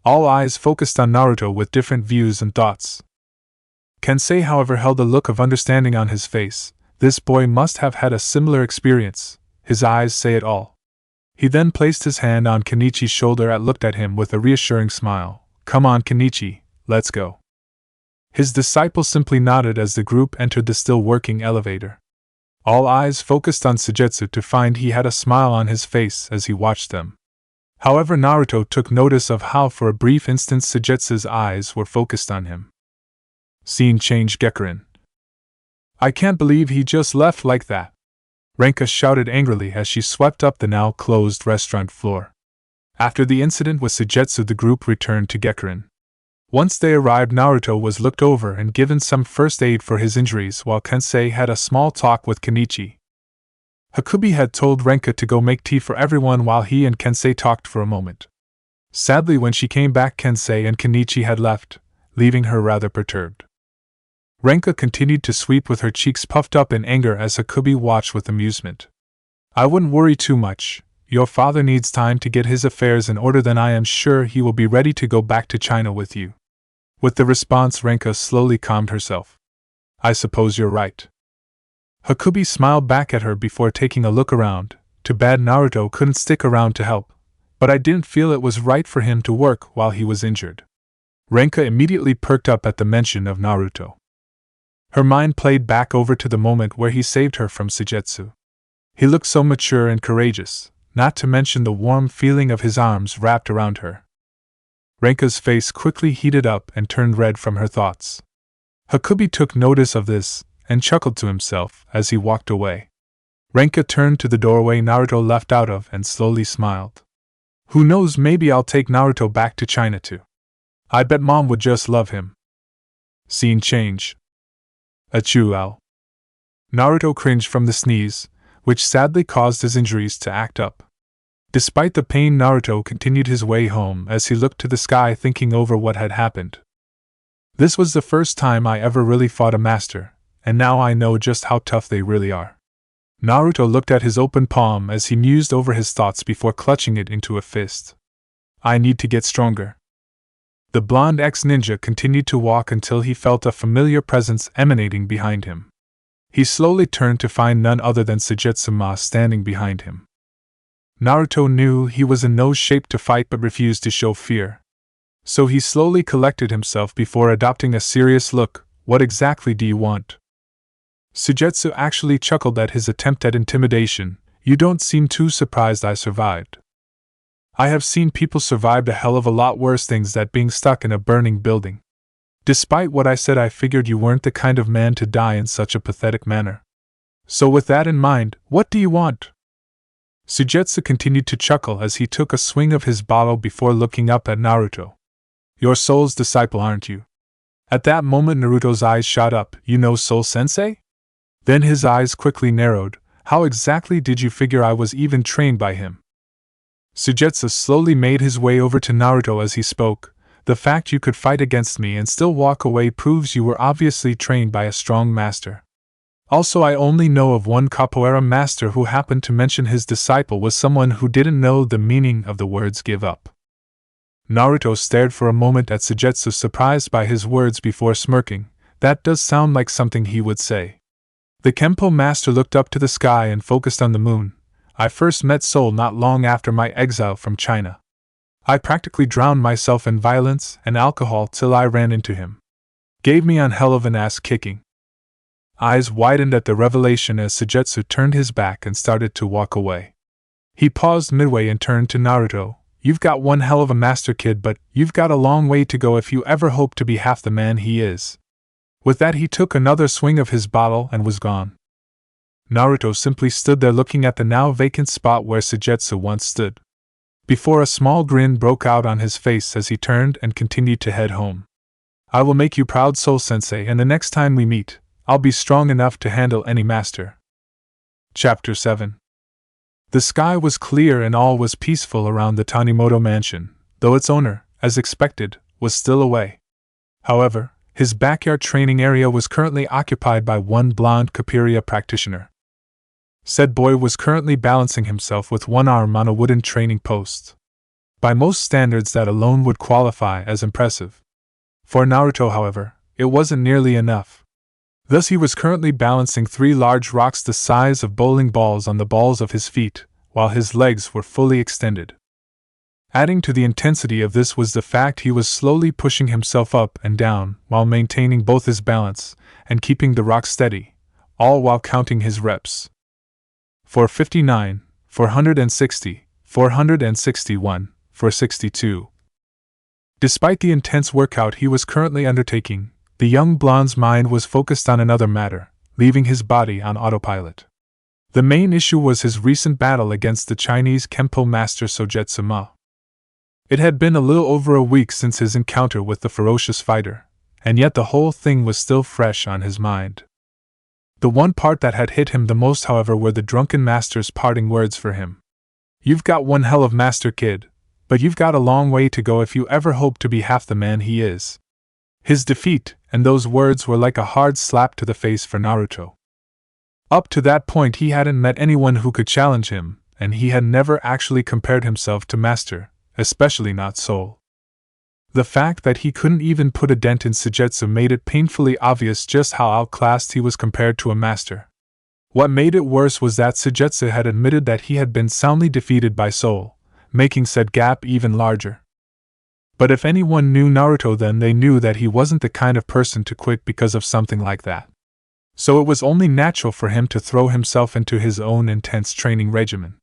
Speaker 1: All eyes focused on Naruto with different views and thoughts. Kensei however held a look of understanding on his face. This boy must have had a similar experience. His eyes say it all. He then placed his hand on Kenichi's shoulder and looked at him with a reassuring smile. Come on, Kenichi, let's go. His disciple simply nodded as the group entered the still working elevator. All eyes focused on Su Jitsu to find he had a smile on his face as he watched them. However, Naruto took notice of how for a brief instant Su Jitsu's eyes were focused on him. Scene change. Gekurin. I can't believe he just left like that. Ranka shouted angrily as she swept up the now closed restaurant floor. After the incident with Su Jitsu, the group returned to Gekurin. Once they arrived, Naruto was looked over and given some first aid for his injuries while Kensei had a small talk with Kenichi. Hakubi had told Ranka to go make tea for everyone while he and Kensei talked for a moment. Sadly, when she came back, Kensei and Kenichi had left, leaving her rather perturbed. Ranka continued to sweep with her cheeks puffed up in anger as Hakubi watched with amusement. I wouldn't worry too much. Your father needs time to get his affairs in order, then I am sure he will be ready to go back to China with you. With the response, Ranka slowly calmed herself. I suppose you're right. Hakubi smiled back at her before taking a look around. Too bad Naruto couldn't stick around to help, but I didn't feel it was right for him to work while he was injured. Ranka immediately perked up at the mention of Naruto. Her mind played back over to the moment where he saved her from Su Jitsu. He looked so mature and courageous, not to mention the warm feeling of his arms wrapped around her. Ranka's face quickly heated up and turned red from her thoughts. Hakubi took notice of this and chuckled to himself as he walked away. Ranka turned to the doorway Naruto left out of and slowly smiled. Who knows, maybe I'll take Naruto back to China too. I bet Mom would just love him. Scene change. Achoo, ow. Naruto cringed from the sneeze, which sadly caused his injuries to act up. Despite the pain, Naruto continued his way home as he looked to the sky thinking over what had happened. This was the first time I ever really fought a master, and now I know just how tough they really are. Naruto looked at his open palm as he mused over his thoughts before clutching it into a fist. I need to get stronger. The blonde ex-ninja continued to walk until he felt a familiar presence emanating behind him. He slowly turned to find none other than Su Jitsu standing behind him. Naruto knew he was in no shape to fight but refused to show fear. So he slowly collected himself before adopting a serious look. What exactly do you want? Su Jitsu actually chuckled at his attempt at intimidation. You don't seem too surprised I survived. I have seen people survive a hell of a lot worse things than being stuck in a burning building. Despite what I said, I figured you weren't the kind of man to die in such a pathetic manner. So with that in mind, what do you want? Su Jitsu continued to chuckle as he took a swing of his bottle before looking up at Naruto. You're Soul's disciple, aren't you? At that moment Naruto's eyes shot up. You know Soul Sensei? Then his eyes quickly narrowed. How exactly did you figure I was even trained by him? Su Jitsu slowly made his way over to Naruto as he spoke. The fact you could fight against me and still walk away proves you were obviously trained by a strong master. Also, I only know of one capoeira master who happened to mention his disciple was someone who didn't know the meaning of the words give up. Naruto stared for a moment at Su Jitsu, surprised by his words before smirking. That does sound like something he would say. The Kempo master looked up to the sky and focused on the moon. I first met Soul not long after my exile from China. I practically drowned myself in violence and alcohol till I ran into him. Gave me on hell of an ass kicking. Eyes widened at the revelation as Su Jitsu turned his back and started to walk away. He paused midway and turned to Naruto. You've got one hell of a master, kid, but you've got a long way to go if you ever hope to be half the man he is. With that, he took another swing of his bottle and was gone. Naruto simply stood there looking at the now vacant spot where Su Jitsu once stood, before a small grin broke out on his face as he turned and continued to head home. I will make you proud, Soul Sensei, and the next time we meet, I'll be strong enough to handle any master. Chapter 7. The sky was clear and all was peaceful around the Tanimoto mansion, though its owner, as expected, was still away. However, his backyard training area was currently occupied by one blonde capoeira practitioner. Said boy was currently balancing himself with one arm on a wooden training post. By most standards, that alone would qualify as impressive. For Naruto, however, it wasn't nearly enough. Thus he was currently balancing 3 large rocks the size of bowling balls on the balls of his feet, while his legs were fully extended. Adding to the intensity of this was the fact he was slowly pushing himself up and down while maintaining both his balance and keeping the rock steady, all while counting his reps. 459, 460, 461, 462. Despite the intense workout he was currently undertaking, the young blonde's mind was focused on another matter, leaving his body on autopilot. The main issue was his recent battle against the Chinese Kempo master Su Jitsu. It had been a little over a week since his encounter with the ferocious fighter, and yet the whole thing was still fresh on his mind. The one part that had hit him the most, however, were the drunken master's parting words for him. You've got one hell of master, kid, but you've got a long way to go if you ever hope to be half the man he is. His defeat and those words were like a hard slap to the face for Naruto. Up to that point he hadn't met anyone who could challenge him, and he had never actually compared himself to master, especially not Soul. The fact that he couldn't even put a dent in Su Jitsu made it painfully obvious just how outclassed he was compared to a master. What made it worse was that Su Jitsu had admitted that he had been soundly defeated by Soul, making said gap even larger. But if anyone knew Naruto, then they knew that he wasn't the kind of person to quit because of something like that. So it was only natural for him to throw himself into his own intense training regimen.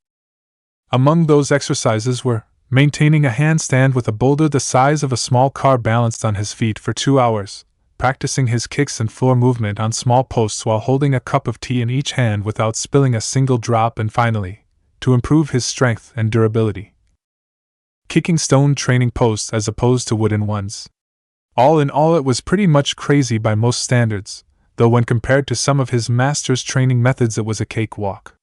Speaker 1: Among those exercises were maintaining a handstand with a boulder the size of a small car balanced on his feet for 2 hours, practicing his kicks and floor movement on small posts while holding a cup of tea in each hand without spilling a single drop, and finally, to improve his strength and durability, kicking stone training posts as opposed to wooden ones. All in all, it was pretty much crazy by most standards, though when compared to some of his master's training methods it was a cakewalk.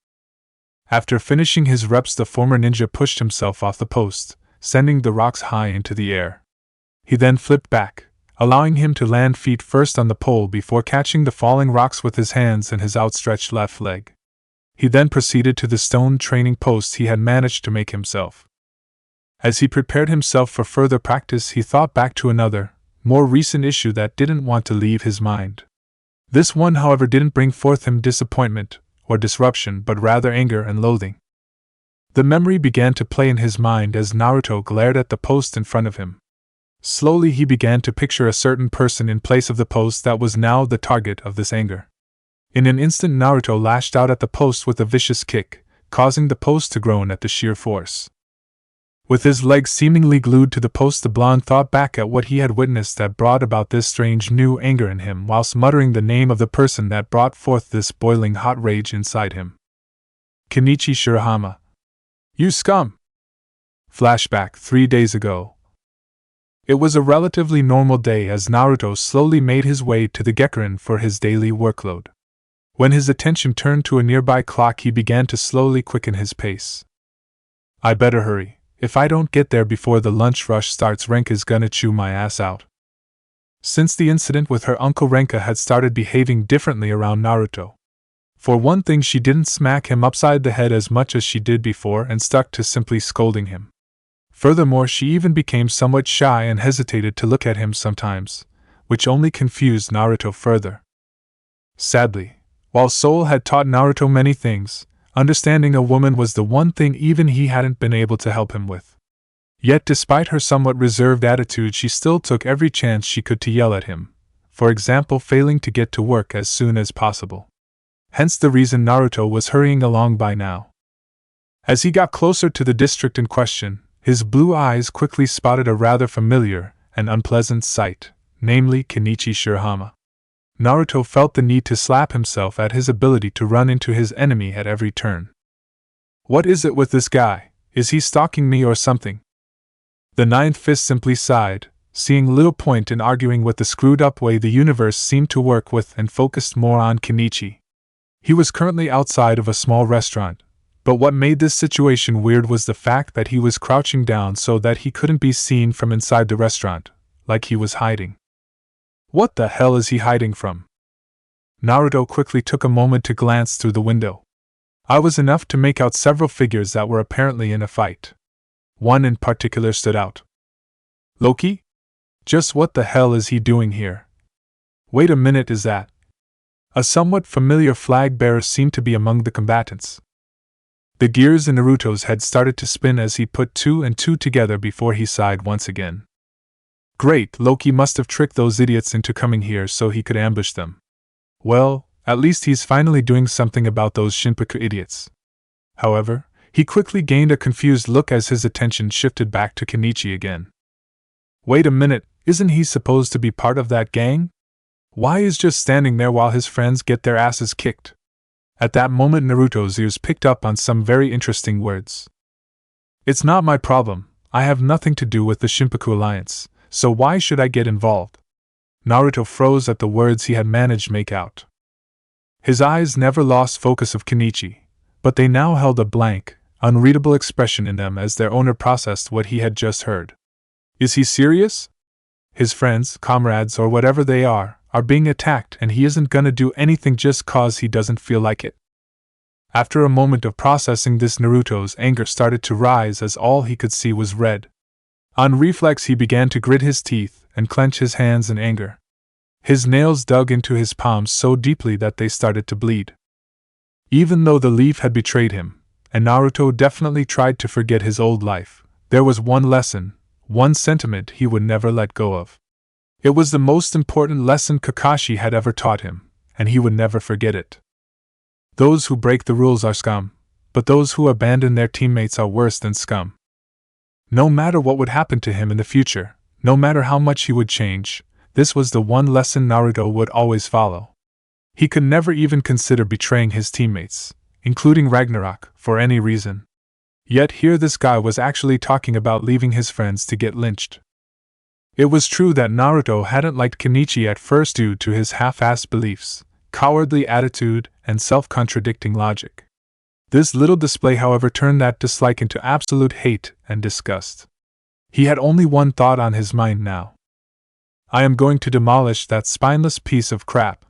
Speaker 1: After finishing his reps, the former ninja pushed himself off the post, sending the rocks high into the air. He then flipped back, allowing him to land feet first on the pole before catching the falling rocks with his hands and his outstretched left leg. He then proceeded to the stone training post he had managed to make himself. As he prepared himself for further practice, he thought back to another, more recent issue that didn't want to leave his mind. This one, however, didn't bring forth him disappointment or disruption, but rather anger and loathing. The memory began to play in his mind as Naruto glared at the post in front of him. Slowly he began to picture a certain person in place of the post that was now the target of this anger. In an instant Naruto lashed out at the post with a vicious kick, causing the post to groan at the sheer force. With his legs seemingly glued to the post, the blonde thought back at what he had witnessed that brought about this strange new anger in him, whilst muttering the name of the person that brought forth this boiling hot rage inside him. Kenichi Shirahama. You scum! Flashback 3 days ago. It was a relatively normal day as Naruto slowly made his way to the Gekkourin for his daily workload. When his attention turned to a nearby clock, he began to slowly quicken his pace. I better hurry. If I don't get there before the lunch rush starts, Ranka's gonna chew my ass out. Since the incident with her uncle, Ranka had started behaving differently around Naruto. For one thing, she didn't smack him upside the head as much as she did before and stuck to simply scolding him. Furthermore, she even became somewhat shy and hesitated to look at him sometimes, which only confused Naruto further. Sadly, while Soul had taught Naruto many things, understanding a woman was the one thing even he hadn't been able to help him with. Yet despite her somewhat reserved attitude, she still took every chance she could to yell at him, for example failing to get to work as soon as possible. Hence the reason Naruto was hurrying along by now. As he got closer to the district in question, his blue eyes quickly spotted a rather familiar and unpleasant sight, namely Kenichi Shirahama. Naruto felt the need to slap himself at his ability to run into his enemy at every turn. What is it with this guy? Is he stalking me or something? The Ninth Fist simply sighed, seeing little point in arguing with the screwed-up way the universe seemed to work with, and focused more on Kenichi. He was currently outside of a small restaurant, but what made this situation weird was the fact that he was crouching down so that he couldn't be seen from inside the restaurant, like he was hiding. What the hell is he hiding from? Naruto quickly took a moment to glance through the window. I was enough to make out several figures that were apparently in a fight. One in particular stood out. Loki? Just what the hell is he doing here? Wait a minute, is that? A somewhat familiar flag bearer seemed to be among the combatants. The gears in Naruto's head started to spin as he put two and two together before he sighed once again. Great, Loki must have tricked those idiots into coming here so he could ambush them. Well, at least he's finally doing something about those Shinpaku idiots. However, he quickly gained a confused look as his attention shifted back to Kenichi again. Wait a minute, isn't he supposed to be part of that gang? Why is just standing there while his friends get their asses kicked? At that moment Naruto's ears picked up on some very interesting words. It's not my problem, I have nothing to do with the Shinpaku alliance, so why should I get involved? Naruto froze at the words he had managed to make out. His eyes never lost focus of Kenichi, but they now held a blank, unreadable expression in them as their owner processed what he had just heard. Is he serious? His friends, comrades, or whatever they are being attacked and he isn't gonna do anything just cause he doesn't feel like it? After a moment of processing this, Naruto's anger started to rise as all he could see was red. On reflex he began to grit his teeth and clench his hands in anger. His nails dug into his palms so deeply that they started to bleed. Even though the leaf had betrayed him, and Naruto definitely tried to forget his old life, there was one lesson, one sentiment he would never let go of. It was the most important lesson Kakashi had ever taught him, and he would never forget it. Those who break the rules are scum, but those who abandon their teammates are worse than scum. No matter what would happen to him in the future, no matter how much he would change, this was the one lesson Naruto would always follow. He could never even consider betraying his teammates, including Ragnarok, for any reason. Yet here this guy was actually talking about leaving his friends to get lynched. It was true that Naruto hadn't liked Kenichi at first due to his half-assed beliefs, cowardly attitude, and self-contradicting logic. This little display, however, turned that dislike into absolute hate and disgust. He had only one thought on his mind now. I am going to demolish that spineless piece of crap.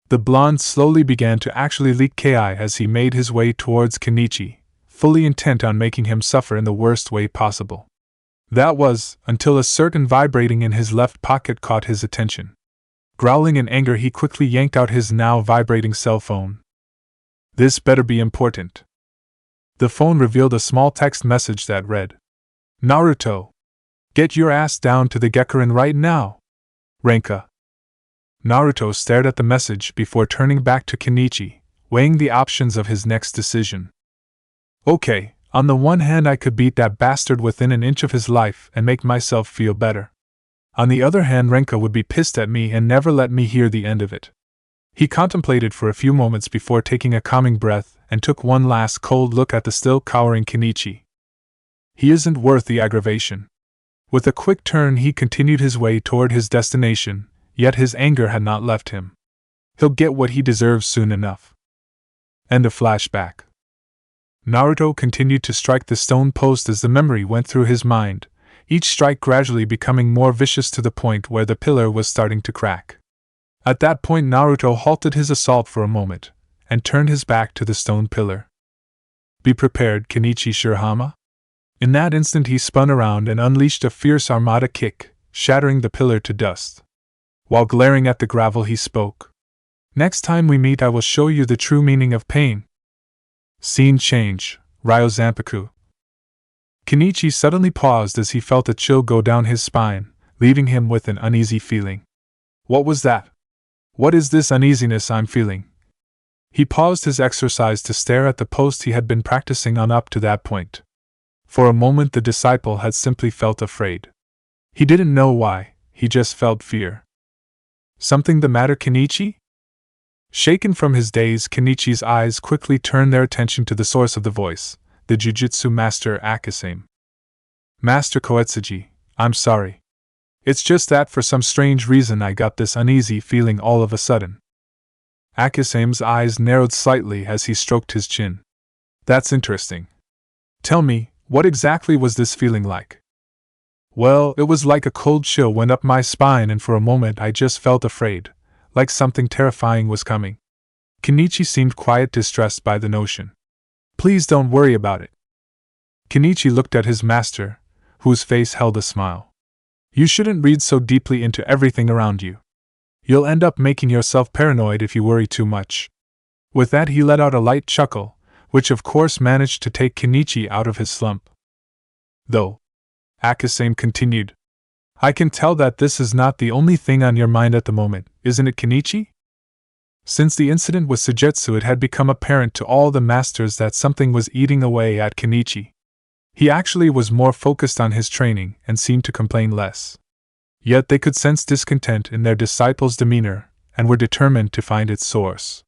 Speaker 1: The blonde slowly began to actually leak ki as he made his way towards Kenichi, fully intent on making him suffer in the worst way possible. That was, until a certain vibrating in his left pocket caught his attention. Growling in anger, he quickly yanked out his now vibrating cell phone. This better be important. The phone revealed a small text message that read, Naruto, get your ass down to the Gekurin right now. Ranka. Naruto stared at the message before turning back to Kenichi, weighing the options of his next decision. Okay, on the one hand I could beat that bastard within an inch of his life and make myself feel better. On the other hand, Ranka would be pissed at me and never let me hear the end of it. He contemplated for a few moments before taking a calming breath and took one last cold look at the still cowering Kenichi. He isn't worth the aggravation. With a quick turn he continued his way toward his destination, yet his anger had not left him. He'll get what he deserves soon enough. End of flashback. Naruto continued to strike the stone post as the memory went through his mind, each strike gradually becoming more vicious to the point where the pillar was starting to crack. At that point Naruto halted his assault for a moment, and turned his back to the stone pillar. Be prepared, Kenichi Shirahama. In that instant he spun around and unleashed a fierce armada kick, shattering the pillar to dust. While glaring at the gravel he spoke. Next time we meet I will show you the true meaning of pain. Scene change, Ryo Zanpaku. Kenichi suddenly paused as he felt a chill go down his spine, leaving him with an uneasy feeling. What was that? What is this uneasiness I'm feeling? He paused his exercise to stare at the post he had been practicing on up to that point. For a moment the disciple had simply felt afraid. He didn't know why, he just felt fear. Something the matter, Kenichi? Shaken from his daze, Kenichi's eyes quickly turned their attention to the source of the voice, the Jujutsu master Akasame. Master Koetsuji, I'm sorry. It's just that for some strange reason I got this uneasy feeling all of a sudden. Akasame's eyes narrowed slightly as he stroked his chin. That's interesting. Tell me, what exactly was this feeling like? Well, it was like a cold chill went up my spine and for a moment I just felt afraid, like something terrifying was coming. Kenichi seemed quite distressed by the notion. Please don't worry about it. Kenichi looked at his master, whose face held a smile. You shouldn't read so deeply into everything around you. You'll end up making yourself paranoid if you worry too much. With that he let out a light chuckle, which of course managed to take Kenichi out of his slump. Though, Akasame continued, I can tell that this is not the only thing on your mind at the moment, isn't it, Kenichi? Since the incident with Su Jitsu it had become apparent to all the masters that something was eating away at Kenichi. He actually was more focused on his training and seemed to complain less. Yet they could sense discontent in their disciples' demeanor and were determined to find its source.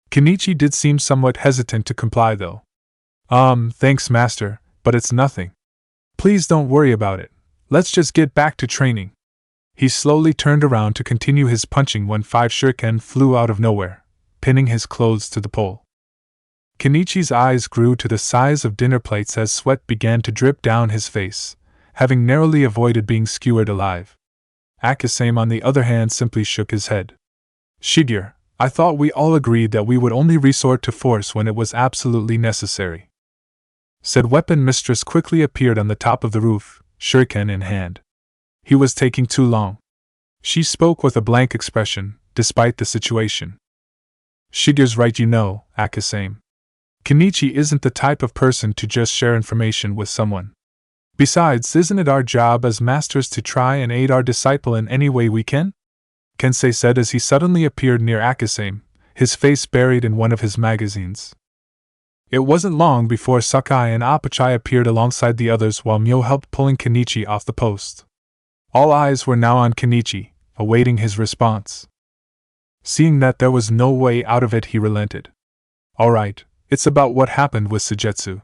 Speaker 1: Kenichi did seem somewhat hesitant to comply though. Thanks master, but it's nothing. Please don't worry about it. Let's just get back to training. He slowly turned around to continue his punching when 5 shuriken flew out of nowhere, pinning his clothes to the pole. Kenichi's eyes grew to the size of dinner plates as sweat began to drip down his face, having narrowly avoided being skewered alive. Akasame on the other hand simply shook his head. Shigeru, I thought we all agreed that we would only resort to force when it was absolutely necessary. Said weapon mistress quickly appeared on the top of the roof, shuriken in hand. He was taking too long. She spoke with a blank expression, despite the situation. Shigeru's right, you know, Akasame. Kenichi isn't the type of person to just share information with someone. Besides, isn't it our job as masters to try and aid our disciple in any way we can? Kensei said as he suddenly appeared near Akasame, his face buried in one of his magazines. It wasn't long before Sakai and Apachai appeared alongside the others while Myo helped pulling Kenichi off the post. All eyes were now on Kenichi, awaiting his response. Seeing that there was no way out of it, he relented. Alright, it's about what happened with Su Jitsu.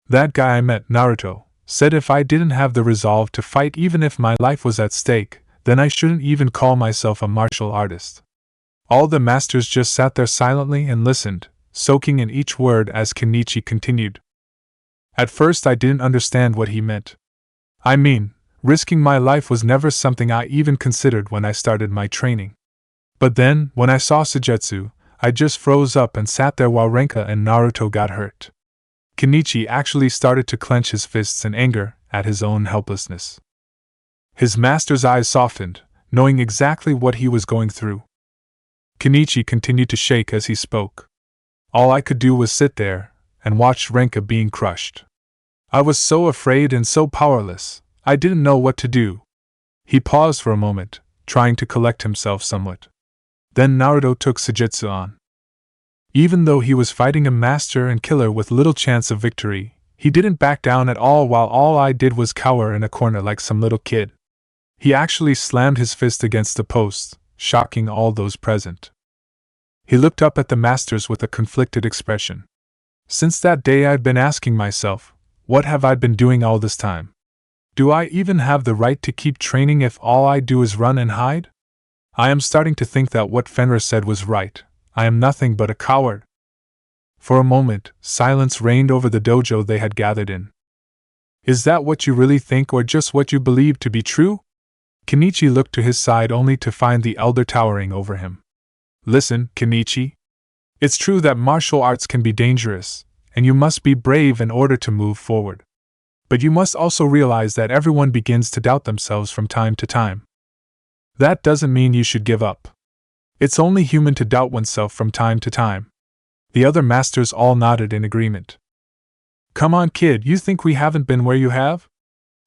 Speaker 1: That guy I met, Naruto, said if I didn't have the resolve to fight even if my life was at stake, then I shouldn't even call myself a martial artist. All the masters just sat there silently and listened, soaking in each word as Kenichi continued. At first I didn't understand what he meant. I mean, risking my life was never something I even considered when I started my training. But then, when I saw Su Jitsu, I just froze up and sat there while Ranka and Naruto got hurt. Kenichi actually started to clench his fists in anger at his own helplessness. His master's eyes softened, knowing exactly what he was going through. Kenichi continued to shake as he spoke. All I could do was sit there and watch Ranka being crushed. I was so afraid and so powerless, I didn't know what to do. He paused for a moment, trying to collect himself somewhat. Then Naruto took Su Jitsu on. Even though he was fighting a master and killer with little chance of victory, he didn't back down at all while all I did was cower in a corner like some little kid. He actually slammed his fist against the post, shocking all those present. He looked up at the masters with a conflicted expression. Since that day I'd been asking myself, what have I been doing all this time? Do I even have the right to keep training if all I do is run and hide? I am starting to think that what Fenrir said was right. I am nothing but a coward. For a moment, silence reigned over the dojo they had gathered in. Is that what you really think or just what you believe to be true? Kenichi looked to his side only to find the elder towering over him. Listen, Kenichi. It's true that martial arts can be dangerous, and you must be brave in order to move forward. But you must also realize that everyone begins to doubt themselves from time to time. That doesn't mean you should give up. It's only human to doubt oneself from time to time. The other masters all nodded in agreement. Come on, kid, you think we haven't been where you have?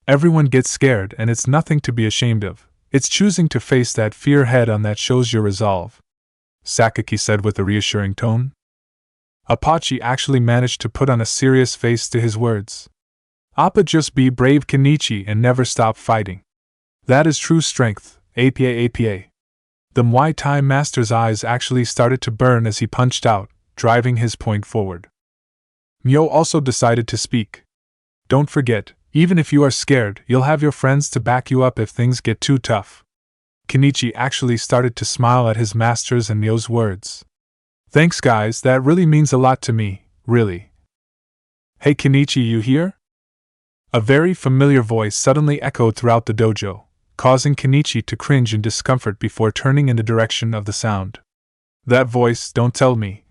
Speaker 1: Everyone gets scared, and it's nothing to be ashamed of. It's choosing to face that fear head on that shows your resolve, Sakaki said with a reassuring tone. Apache actually managed to put on a serious face to his words. Appa, just be brave, Kenichi, and never stop fighting. That is true strength, apa. The Muay Thai master's eyes actually started to burn as he punched out, driving his point forward. Myo also decided to speak. Don't forget, even if you are scared, you'll have your friends to back you up if things get too tough. Kenichi actually started to smile at his master's and Myo's words. Thanks guys, that really means a lot to me, really. Hey Kenichi, you here? A very familiar voice suddenly echoed throughout the dojo, causing Kenichi to cringe in discomfort before turning in the direction of the sound. That voice, don't tell me.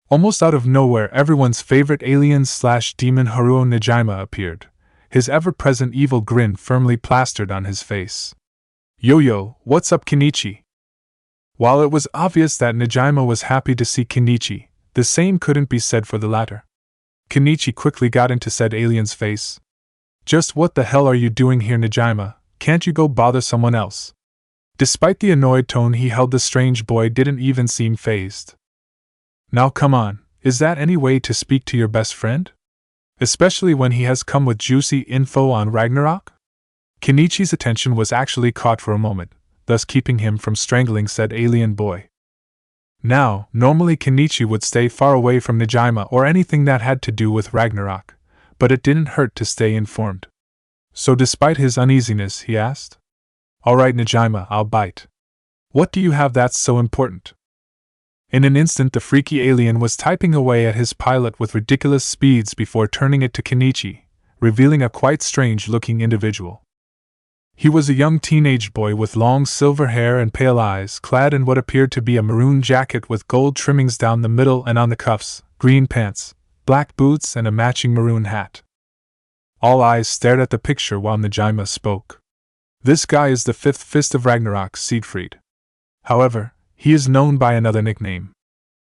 Speaker 1: Almost out of nowhere, everyone's favorite alien/demon Haruo Nejima appeared, his ever-present evil grin firmly plastered on his face. Yo, what's up, Kenichi? While it was obvious that Nejima was happy to see Kenichi, the same couldn't be said for the latter. Kenichi quickly got into said alien's face. Just what the hell are you doing here, Nejima? Can't you go bother someone else? Despite the annoyed tone he held, the strange boy didn't even seem fazed. Now come on, is that any way to speak to your best friend? Especially when he has come with juicy info on Ragnarok? Kenichi's attention was actually caught for a moment, thus keeping him from strangling said alien boy. Now, normally Kenichi would stay far away from Nejima or anything that had to do with Ragnarok, but it didn't hurt to stay informed. So despite his uneasiness, he asked, Alright Nejima, I'll bite. What do you have that's so important? In an instant the freaky alien was typing away at his pilot with ridiculous speeds before turning it to Kenichi, revealing a quite strange-looking individual. He was a young teenage boy with long silver hair and pale eyes, clad in what appeared to be a maroon jacket with gold trimmings down the middle and on the cuffs, green pants, black boots and a matching maroon hat. All eyes stared at the picture while Nejima spoke. This guy is the fifth fist of Ragnarok, Siegfried. However, he is known by another nickname,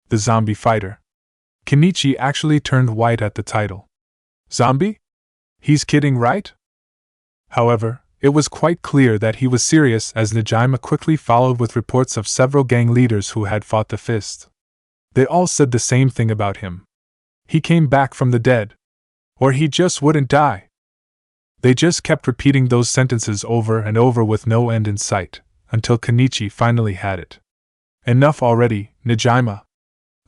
Speaker 1: the Zombie Fighter. Kenichi actually turned white at the title. Zombie? He's kidding, right? However, it was quite clear that he was serious as Nejima quickly followed with reports of several gang leaders who had fought the fist. They all said the same thing about him. He came back from the dead. Or he just wouldn't die. They just kept repeating those sentences over and over with no end in sight, until Kenichi finally had it. Enough already, Nejima.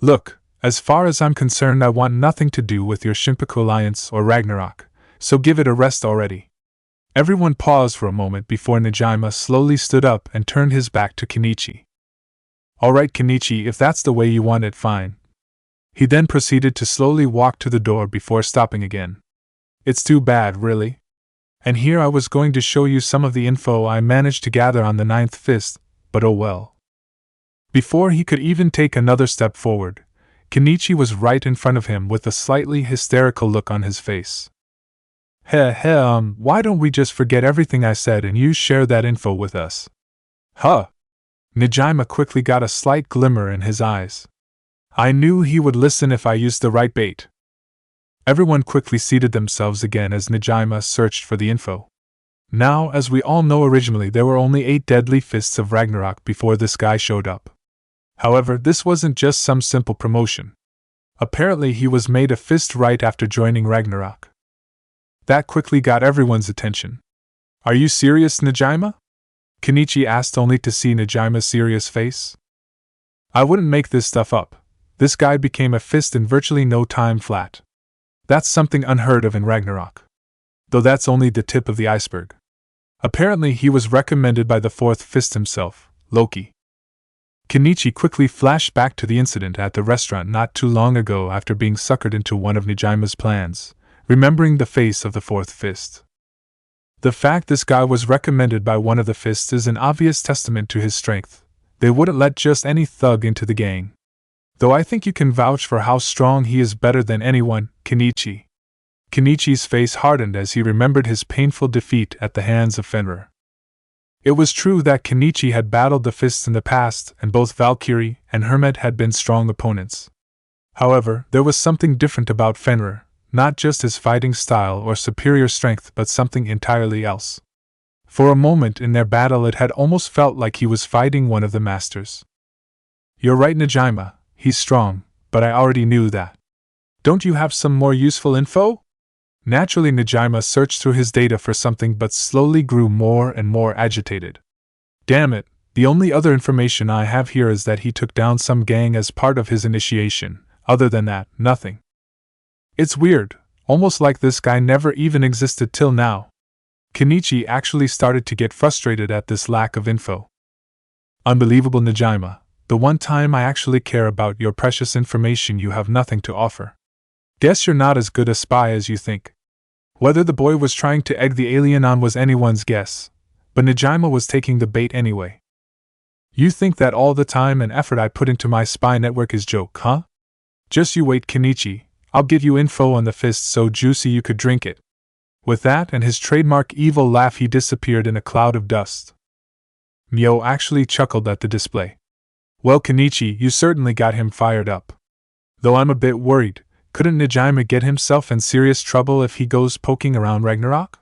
Speaker 1: Look, as far as I'm concerned, I want nothing to do with your Shinpaku alliance or Ragnarok, so give it a rest already. Everyone paused for a moment before Nejima slowly stood up and turned his back to Kenichi. Alright Kenichi, if that's the way you want it, fine. He then proceeded to slowly walk to the door before stopping again. It's too bad, really. And here I was going to show you some of the info I managed to gather on the ninth fist, but oh well. Before he could even take another step forward, Kenichi was right in front of him with a slightly hysterical look on his face. Why don't we just forget everything I said and you share that info with us? Huh? Nejima quickly got a slight glimmer in his eyes. I knew he would listen if I used the right bait. Everyone quickly seated themselves again as Nejima searched for the info. Now, as we all know, originally there were only 8 deadly fists of Ragnarok before this guy showed up. However, this wasn't just some simple promotion. Apparently he was made a fist right after joining Ragnarok. That quickly got everyone's attention. Are you serious, Nejima? Kenichi asked, only to see Nejima's serious face. I wouldn't make this stuff up. This guy became a fist in virtually no time flat. That's something unheard of in Ragnarok. Though that's only the tip of the iceberg. Apparently he was recommended by the fourth fist himself, Loki. Kenichi quickly flashed back to the incident at the restaurant not too long ago after being suckered into one of Nejima's plans, remembering the face of the fourth fist. The fact this guy was recommended by one of the fists is an obvious testament to his strength. They wouldn't let just any thug into the gang. Though I think you can vouch for how strong he is better than anyone, Kenichi. Kenichi's face hardened as he remembered his painful defeat at the hands of Fenrir. It was true that Kenichi had battled the fists in the past, and both Valkyrie and Hermit had been strong opponents. However, there was something different about Fenrir, not just his fighting style or superior strength, but something entirely else. For a moment in their battle it had almost felt like he was fighting one of the masters. You're right, Najima, he's strong, but I already knew that. Don't you have some more useful info? Naturally, Najima searched through his data for something but slowly grew more and more agitated. Damn it, the only other information I have here is that he took down some gang as part of his initiation. Other than that, nothing. It's weird, almost like this guy never even existed till now. Kenichi actually started to get frustrated at this lack of info. Unbelievable, Najima. The one time I actually care about your precious information, you have nothing to offer. Guess you're not as good a spy as you think. Whether the boy was trying to egg the alien on was anyone's guess, but Najima was taking the bait anyway. You think that all the time and effort I put into my spy network is joke, huh? Just you wait, Kenichi, I'll give you info on the fist so juicy you could drink it. With that and his trademark evil laugh, he disappeared in a cloud of dust. Mio actually chuckled at the display. Well, Kenichi, you certainly got him fired up. Though I'm a bit worried. Couldn't Najima get himself in serious trouble if he goes poking around Ragnarok?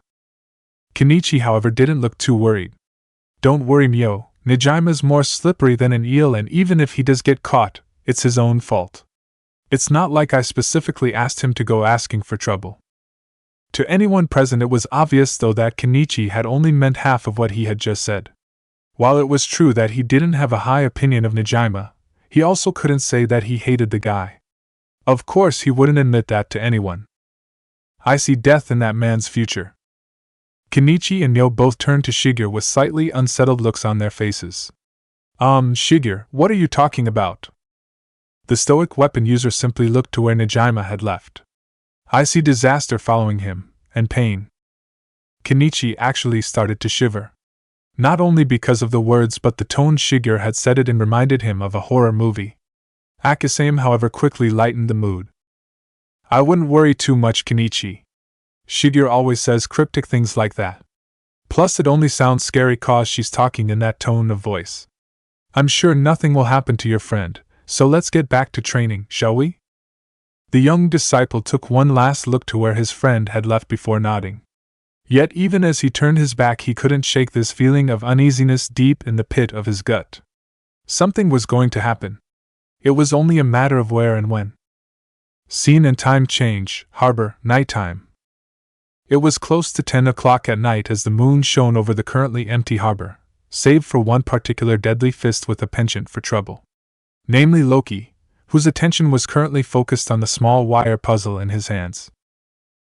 Speaker 1: Kenichi, however, didn't look too worried. Don't worry, Mio, Najima's more slippery than an eel, and even if he does get caught, it's his own fault. It's not like I specifically asked him to go asking for trouble. To anyone present it was obvious though that Kenichi had only meant half of what he had just said. While it was true that he didn't have a high opinion of Najima, he also couldn't say that he hated the guy. Of course he wouldn't admit that to anyone. I see death in that man's future. Kenichi and Mio both turned to Shigeru with slightly unsettled looks on their faces. Shigeru, what are you talking about? The stoic weapon user simply looked to where Najima had left. I see disaster following him, and pain. Kenichi actually started to shiver. Not only because of the words but the tone Shigeru had said it in reminded him of a horror movie. Akasame, however, quickly lightened the mood. I wouldn't worry too much, Kenichi. Shigeru always says cryptic things like that. Plus it only sounds scary cause she's talking in that tone of voice. I'm sure nothing will happen to your friend, so let's get back to training, shall we? The young disciple took one last look to where his friend had left before nodding. Yet even as he turned his back he couldn't shake this feeling of uneasiness deep in the pit of his gut. Something was going to happen. It was only a matter of where and when. Scene and time change, harbor, nighttime. It was close to 10 o'clock at night as the moon shone over the currently empty harbor, save for one particular deadly fist with a penchant for trouble. Namely Loki, whose attention was currently focused on the small wire puzzle in his hands.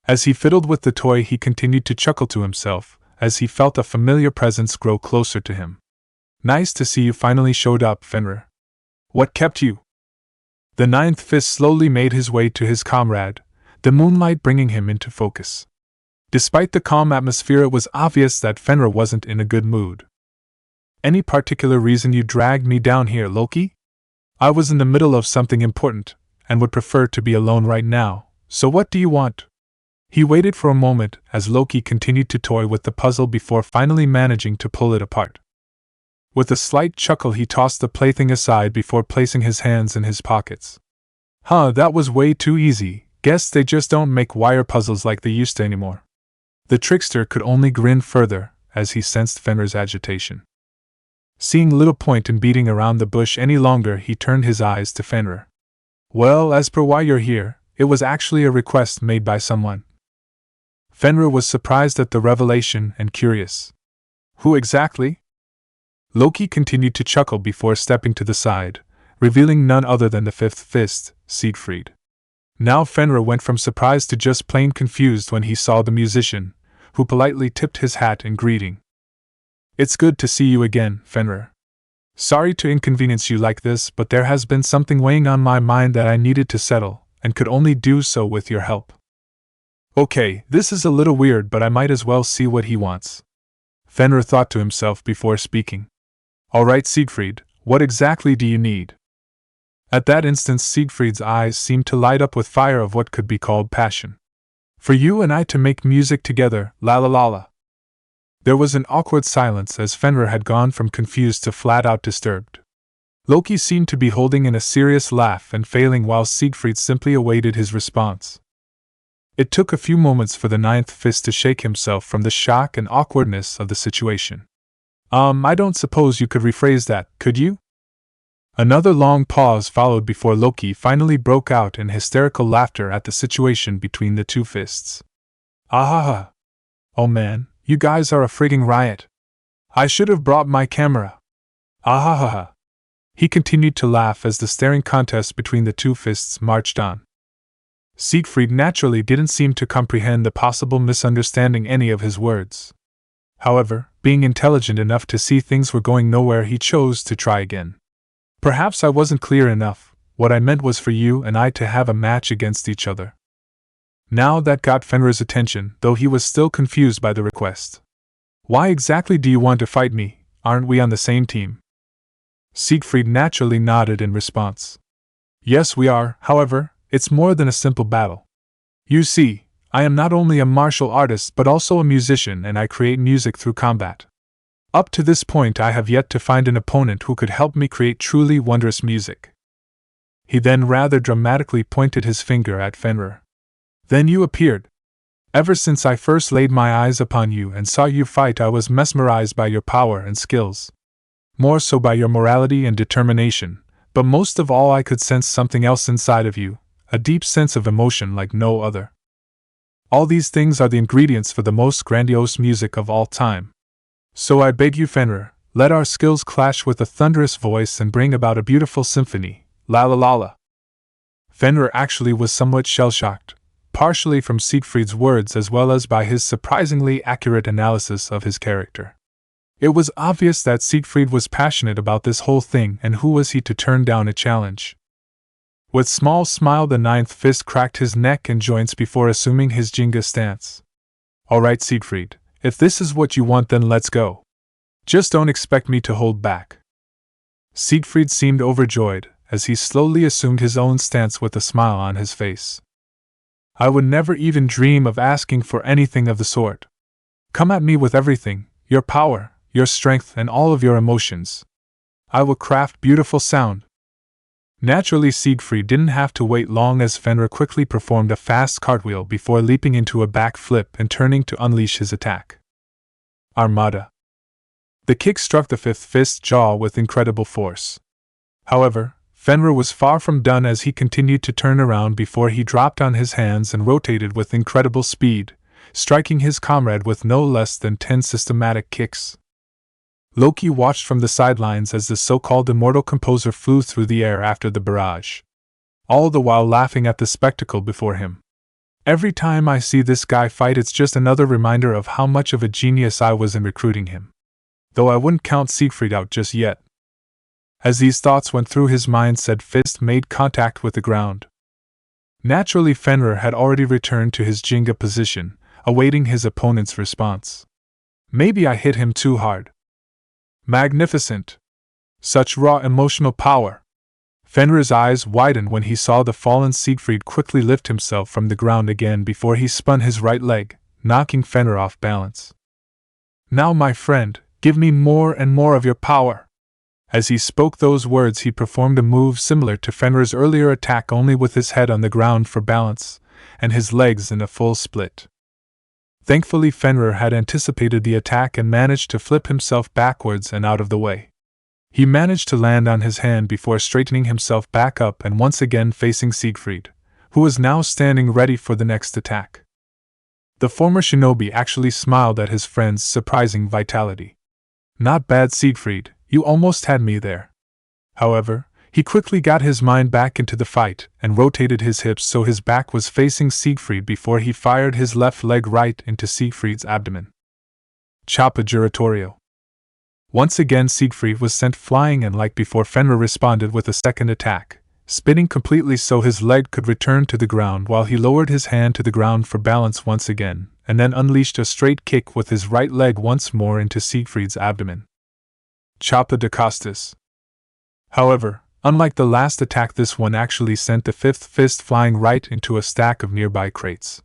Speaker 1: As he fiddled with the toy he continued to chuckle to himself, as he felt a familiar presence grow closer to him. Nice to see you finally showed up, Fenrir. What kept you? The ninth fist slowly made his way to his comrade, the moonlight bringing him into focus. Despite the calm atmosphere it was obvious that Fenrir wasn't in a good mood. Any particular reason you dragged me down here, Loki? I was in the middle of something important, and would prefer to be alone right now, so what do you want? He waited for a moment as Loki continued to toy with the puzzle before finally managing to pull it apart. With a slight chuckle he tossed the plaything aside before placing his hands in his pockets. That was way too easy, guess they just don't make wire puzzles like they used to anymore. The trickster could only grin further as he sensed Fenrir's agitation. Seeing little point in beating around the bush any longer he turned his eyes to Fenrir. Well, as per why you're here, it was actually a request made by someone. Fenrir was surprised at the revelation and curious. Who exactly? Loki continued to chuckle before stepping to the side, revealing none other than the fifth fist, Siegfried. Now Fenrir went from surprise to just plain confused when he saw the musician, who politely tipped his hat in greeting. It's good to see you again, Fenrir. Sorry to inconvenience you like this, but there has been something weighing on my mind that I needed to settle, and could only do so with your help. Okay, this is a little weird, but I might as well see what he wants. Fenrir thought to himself before speaking. Alright, Siegfried, what exactly do you need? At that instant Siegfried's eyes seemed to light up with fire of what could be called passion. For you and I to make music together, la la la la. There was an awkward silence as Fenrir had gone from confused to flat-out disturbed. Loki seemed to be holding in a serious laugh and failing while Siegfried simply awaited his response. It took a few moments for the ninth fist to shake himself from the shock and awkwardness of the situation. I don't suppose you could rephrase that, could you? Another long pause followed before Loki finally broke out in hysterical laughter at the situation between the two fists. Ahaha! Oh man, you guys are a frigging riot. I should have brought my camera. Ahaha! He continued to laugh as the staring contest between the two fists marched on. Siegfried naturally didn't seem to comprehend the possible misunderstanding any of his words. However, being intelligent enough to see things were going nowhere, he chose to try again. Perhaps I wasn't clear enough. What I meant was for you and I to have a match against each other. Now that got Fenrir's attention, though he was still confused by the request. Why exactly do you want to fight me? Aren't we on the same team? Siegfried naturally nodded in response. Yes, we are, however, it's more than a simple battle. You see, I am not only a martial artist but also a musician, and I create music through combat. Up to this point I have yet to find an opponent who could help me create truly wondrous music. He then rather dramatically pointed his finger at Fenrir. Then you appeared. Ever since I first laid my eyes upon you and saw you fight, I was mesmerized by your power and skills. More so by your morality and determination, but most of all I could sense something else inside of you, a deep sense of emotion like no other. All these things are the ingredients for the most grandiose music of all time. So I beg you, Fenrir, let our skills clash with a thunderous voice and bring about a beautiful symphony, la la la la. Fenrir actually was somewhat shell-shocked, partially from Siegfried's words as well as by his surprisingly accurate analysis of his character. It was obvious that Siegfried was passionate about this whole thing, and who was he to turn down a challenge? With small smile the ninth fist cracked his neck and joints before assuming his Jenga stance. Alright Siegfried, if this is what you want then let's go. Just don't expect me to hold back. Siegfried seemed overjoyed, as he slowly assumed his own stance with a smile on his face. I would never even dream of asking for anything of the sort. Come at me with everything, your power, your strength and all of your emotions. I will craft beautiful sound. Naturally Siegfried didn't have to wait long as Fenrir quickly performed a fast cartwheel before leaping into a back flip and turning to unleash his attack. Armada. The kick struck the fifth fist's jaw with incredible force. However, Fenrir was far from done as he continued to turn around before he dropped on his hands and rotated with incredible speed, striking his comrade with no less than 10 systematic kicks. Loki watched from the sidelines as the so-called immortal composer flew through the air after the barrage, all the while laughing at the spectacle before him. Every time I see this guy fight, it's just another reminder of how much of a genius I was in recruiting him. Though I wouldn't count Siegfried out just yet. As these thoughts went through his mind, said fist made contact with the ground. Naturally Fenrir had already returned to his Jenga position, awaiting his opponent's response. Maybe I hit him too hard. Magnificent! Such raw emotional power! Fenrir's eyes widened when he saw the fallen Siegfried quickly lift himself from the ground again before he spun his right leg, knocking Fenrir off balance. Now my friend, give me more and more of your power! As he spoke those words he performed a move similar to Fenrir's earlier attack, only with his head on the ground for balance, and his legs in a full split. Thankfully Fenrir had anticipated the attack and managed to flip himself backwards and out of the way. He managed to land on his hand before straightening himself back up and once again facing Siegfried, who was now standing ready for the next attack. The former shinobi actually smiled at his friend's surprising vitality. Not bad, Siegfried, you almost had me there. However, he quickly got his mind back into the fight and rotated his hips so his back was facing Siegfried before he fired his left leg right into Siegfried's abdomen. Choppa giratorio. Once again Siegfried was sent flying, and like before Fenrir responded with a second attack, spinning completely so his leg could return to the ground while he lowered his hand to the ground for balance once again, and then unleashed a straight kick with his right leg once more into Siegfried's abdomen. Choppa de Costas. However, Unlike the last attack, this one actually sent the fifth fist flying right into a stack of nearby crates.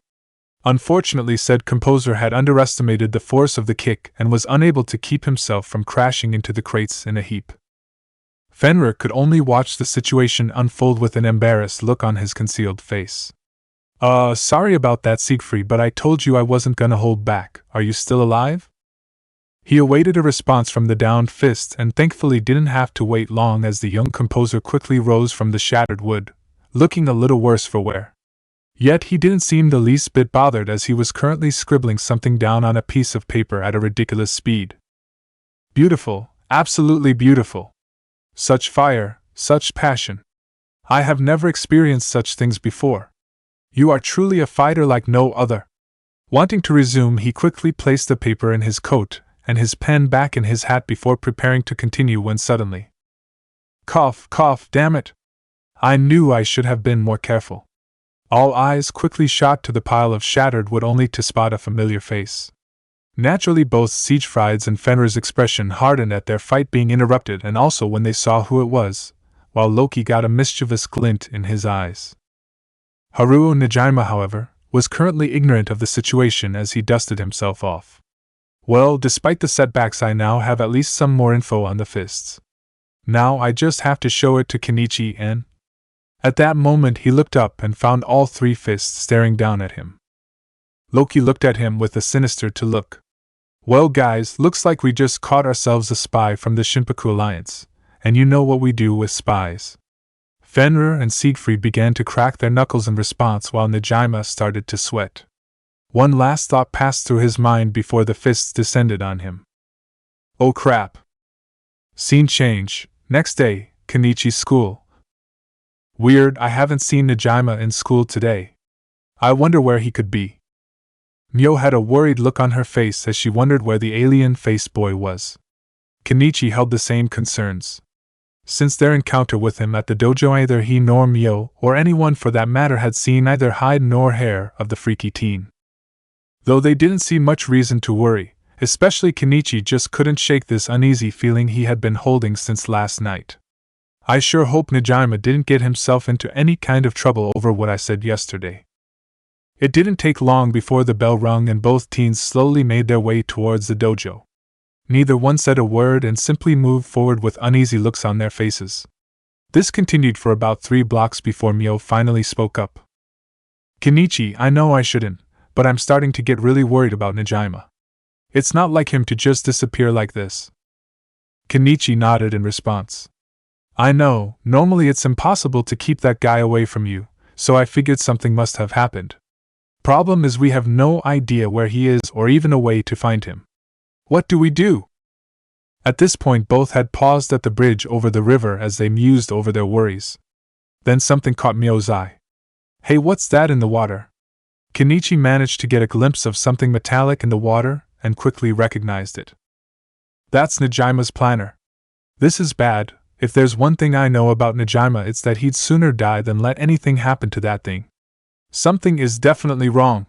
Speaker 1: Unfortunately, said composer had underestimated the force of the kick and was unable to keep himself from crashing into the crates in a heap. Fenrir could only watch the situation unfold with an embarrassed look on his concealed face. Sorry about that, Siegfried, but I told you I wasn't gonna hold back. Are you still alive?" He awaited a response from the downed fist and thankfully didn't have to wait long as the young composer quickly rose from the shattered wood, looking a little worse for wear. Yet he didn't seem the least bit bothered as he was currently scribbling something down on a piece of paper at a ridiculous speed. "Beautiful, absolutely beautiful. Such fire, such passion. I have never experienced such things before. You are truly a fighter like no other." Wanting to resume, he quickly placed the paper in his coat and his pen back in his hat before preparing to continue when suddenly, "Cough, cough, damn it! I knew I should have been more careful." All eyes quickly shot to the pile of shattered wood only to spot a familiar face. Naturally, both Siegfried's and Fenrir's expression hardened at their fight being interrupted and also when they saw who it was, while Loki got a mischievous glint in his eyes. Haruo Najima, however, was currently ignorant of the situation as he dusted himself off. "Well, despite the setbacks, I now have at least some more info on the fists. Now I just have to show it to Kenichi and—" At that moment he looked up and found all three fists staring down at him. Loki looked at him with a sinister look. "Well guys, looks like we just caught ourselves a spy from the Shinpaku Alliance, and you know what we do with spies." Fenrir and Siegfried began to crack their knuckles in response while Najima started to sweat. One last thought passed through his mind before the fists descended on him. "Oh crap." Scene change. Next day, Kenichi's school. "Weird, I haven't seen Najima in school today. I wonder where he could be." Mio had a worried look on her face as she wondered where the alien-faced boy was. Kenichi held the same concerns. Since their encounter with him at the dojo, either he nor Mio, or anyone for that matter, had seen neither hide nor hair of the freaky teen. Though they didn't see much reason to worry, especially Kenichi just couldn't shake this uneasy feeling he had been holding since last night. "I sure hope Najima didn't get himself into any kind of trouble over what I said yesterday." It didn't take long before the bell rung and both teens slowly made their way towards the dojo. Neither one said a word and simply moved forward with uneasy looks on their faces. This continued for about 3 blocks before Mio finally spoke up. "Kenichi, I know I shouldn't, but I'm starting to get really worried about Najima. It's not like him to just disappear like this." Kenichi nodded in response. "I know, normally it's impossible to keep that guy away from you, so I figured something must have happened. Problem is we have no idea where he is or even a way to find him. What do we do?" At this point both had paused at the bridge over the river as they mused over their worries. Then something caught Mio's eye. "Hey, what's that in the water?" Kenichi managed to get a glimpse of something metallic in the water and quickly recognized it. "That's Najima's planner. This is bad. If there's one thing I know about Najima, it's that he'd sooner die than let anything happen to that thing. Something is definitely wrong."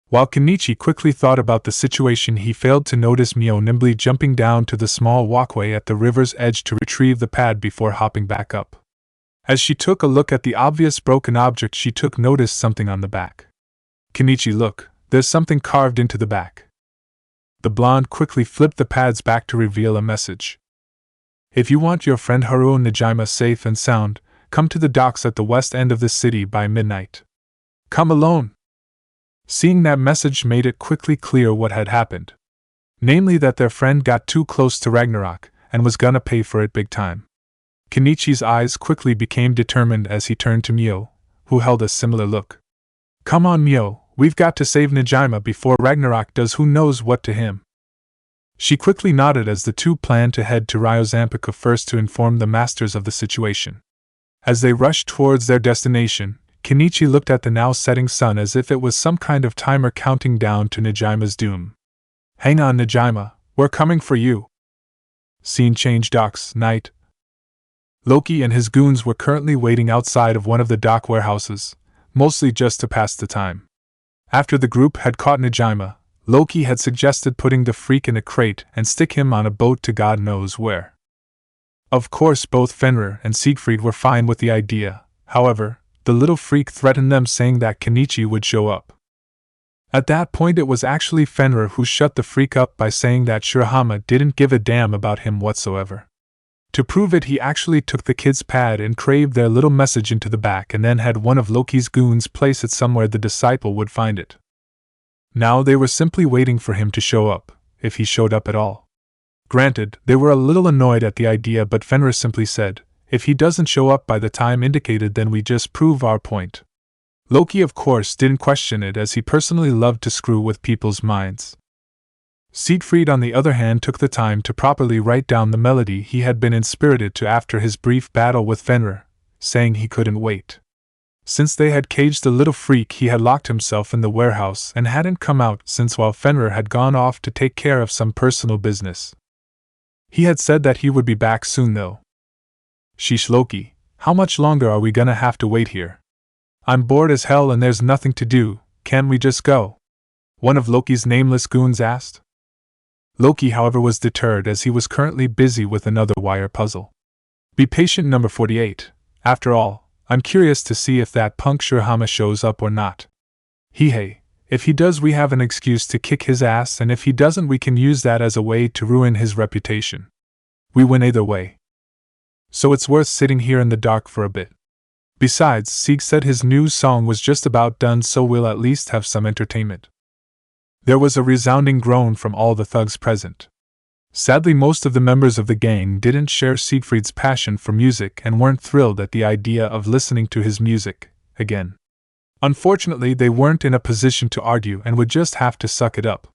Speaker 1: While Kenichi quickly thought about the situation, he failed to notice Mio nimbly jumping down to the small walkway at the river's edge to retrieve the pad before hopping back up. As she took a look at the obvious broken object, she took notice something on the back. "Kenichi, look, there's something carved into the back." The blonde quickly flipped the pads back to reveal a message. "If you want your friend Haruo Najima safe and sound, come to the docks at the west end of the city by midnight. Come alone." Seeing that message made it quickly clear what had happened. Namely that their friend got too close to Ragnarok and was gonna pay for it big time. Kenichi's eyes quickly became determined as he turned to Mio, who held a similar look. "Come on, Mio, we've got to save Najima before Ragnarok does who knows what to him." She quickly nodded as the two planned to head to Ryozampaka first to inform the masters of the situation. As they rushed towards their destination, Kenichi looked at the now setting sun as if it was some kind of timer counting down to Najima's doom. "Hang on, Najima, we're coming for you." Scene change. Docks, night. Loki and his goons were currently waiting outside of one of the dock warehouses, mostly just to pass the time. After the group had caught Najima, Loki had suggested putting the freak in a crate and stick him on a boat to God knows where. Of course, both Fenrir and Siegfried were fine with the idea. However, the little freak threatened them, saying that Kenichi would show up. At that point, it was actually Fenrir who shut the freak up by saying that Shirahama didn't give a damn about him whatsoever. To prove it, he actually took the kid's pad and craved their little message into the back and then had one of Loki's goons place it somewhere the disciple would find it. Now they were simply waiting for him to show up, if he showed up at all. Granted, they were a little annoyed at the idea, but Fenrir simply said, "If he doesn't show up by the time indicated, then we just prove our point." Loki, of course, didn't question it, as he personally loved to screw with people's minds. Siegfried, on the other hand, took the time to properly write down the melody he had been inspirited to after his brief battle with Fenrir, saying he couldn't wait. Since they had caged the little freak, he had locked himself in the warehouse and hadn't come out since while Fenrir had gone off to take care of some personal business. He had said that he would be back soon though. Sheesh, Loki, how much longer are we gonna have to wait here? I'm bored as hell and there's nothing to do, can't we just go? One of Loki's nameless goons asked. Loki, however, was deterred as he was currently busy with another wire puzzle. Be patient, number 48. After all, I'm curious to see if that punk Shirahama shows up or not. Hey, if he does, we have an excuse to kick his ass, and if he doesn't, we can use that as a way to ruin his reputation. We win either way. So it's worth sitting here in the dark for a bit. Besides, Sieg said his new song was just about done, so we'll at least have some entertainment. There was a resounding groan from all the thugs present. Sadly, most of the members of the gang didn't share Siegfried's passion for music and weren't thrilled at the idea of listening to his music again. Unfortunately, they weren't in a position to argue and would just have to suck it up.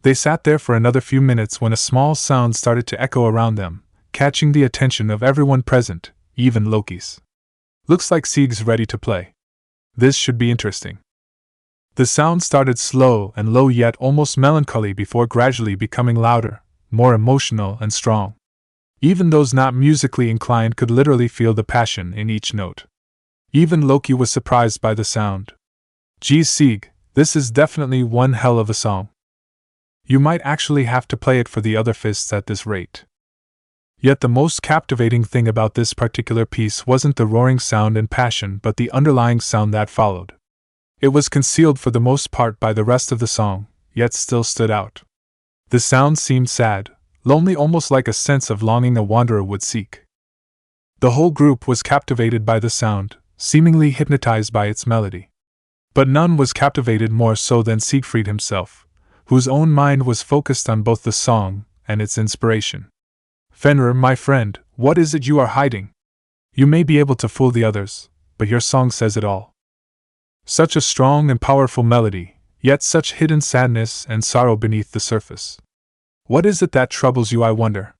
Speaker 1: They sat there for another few minutes when a small sound started to echo around them, catching the attention of everyone present, even Loki's. Looks like Sieg's ready to play. This should be interesting. The sound started slow and low, yet almost melancholy, before gradually becoming louder, more emotional and strong. Even those not musically inclined could literally feel the passion in each note. Even Loki was surprised by the sound. Geez, Sieg, this is definitely one hell of a song. You might actually have to play it for the other fists at this rate. Yet the most captivating thing about this particular piece wasn't the roaring sound and passion, but the underlying sound that followed. It was concealed for the most part by the rest of the song, yet still stood out. The sound seemed sad, lonely, almost like a sense of longing a wanderer would seek. The whole group was captivated by the sound, seemingly hypnotized by its melody. But none was captivated more so than Siegfried himself, whose own mind was focused on both the song and its inspiration. Fenrir, my friend, what is it you are hiding? You may be able to fool the others, but your song says it all. Such a strong and powerful melody, yet such hidden sadness and sorrow beneath the surface. What is it that troubles you, I wonder?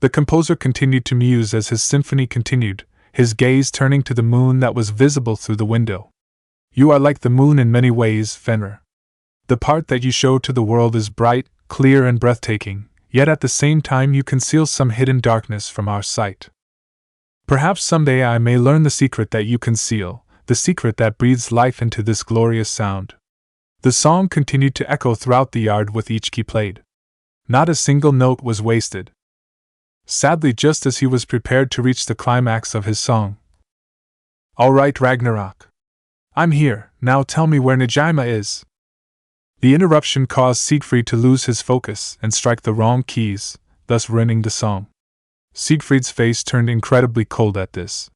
Speaker 1: The composer continued to muse as his symphony continued, his gaze turning to the moon that was visible through the window. You are like the moon in many ways, Fenrir. The part that you show to the world is bright, clear and breathtaking, yet at the same time you conceal some hidden darkness from our sight. Perhaps someday I may learn the secret that you conceal, the secret that breathes life into this glorious sound. The song continued to echo throughout the yard with each key played. Not a single note was wasted. Sadly, just as he was prepared to reach the climax of his song. All right, Ragnarok. I'm here, now tell me where Najima is. The interruption caused Siegfried to lose his focus and strike the wrong keys, thus ruining the song. Siegfried's face turned incredibly cold at this.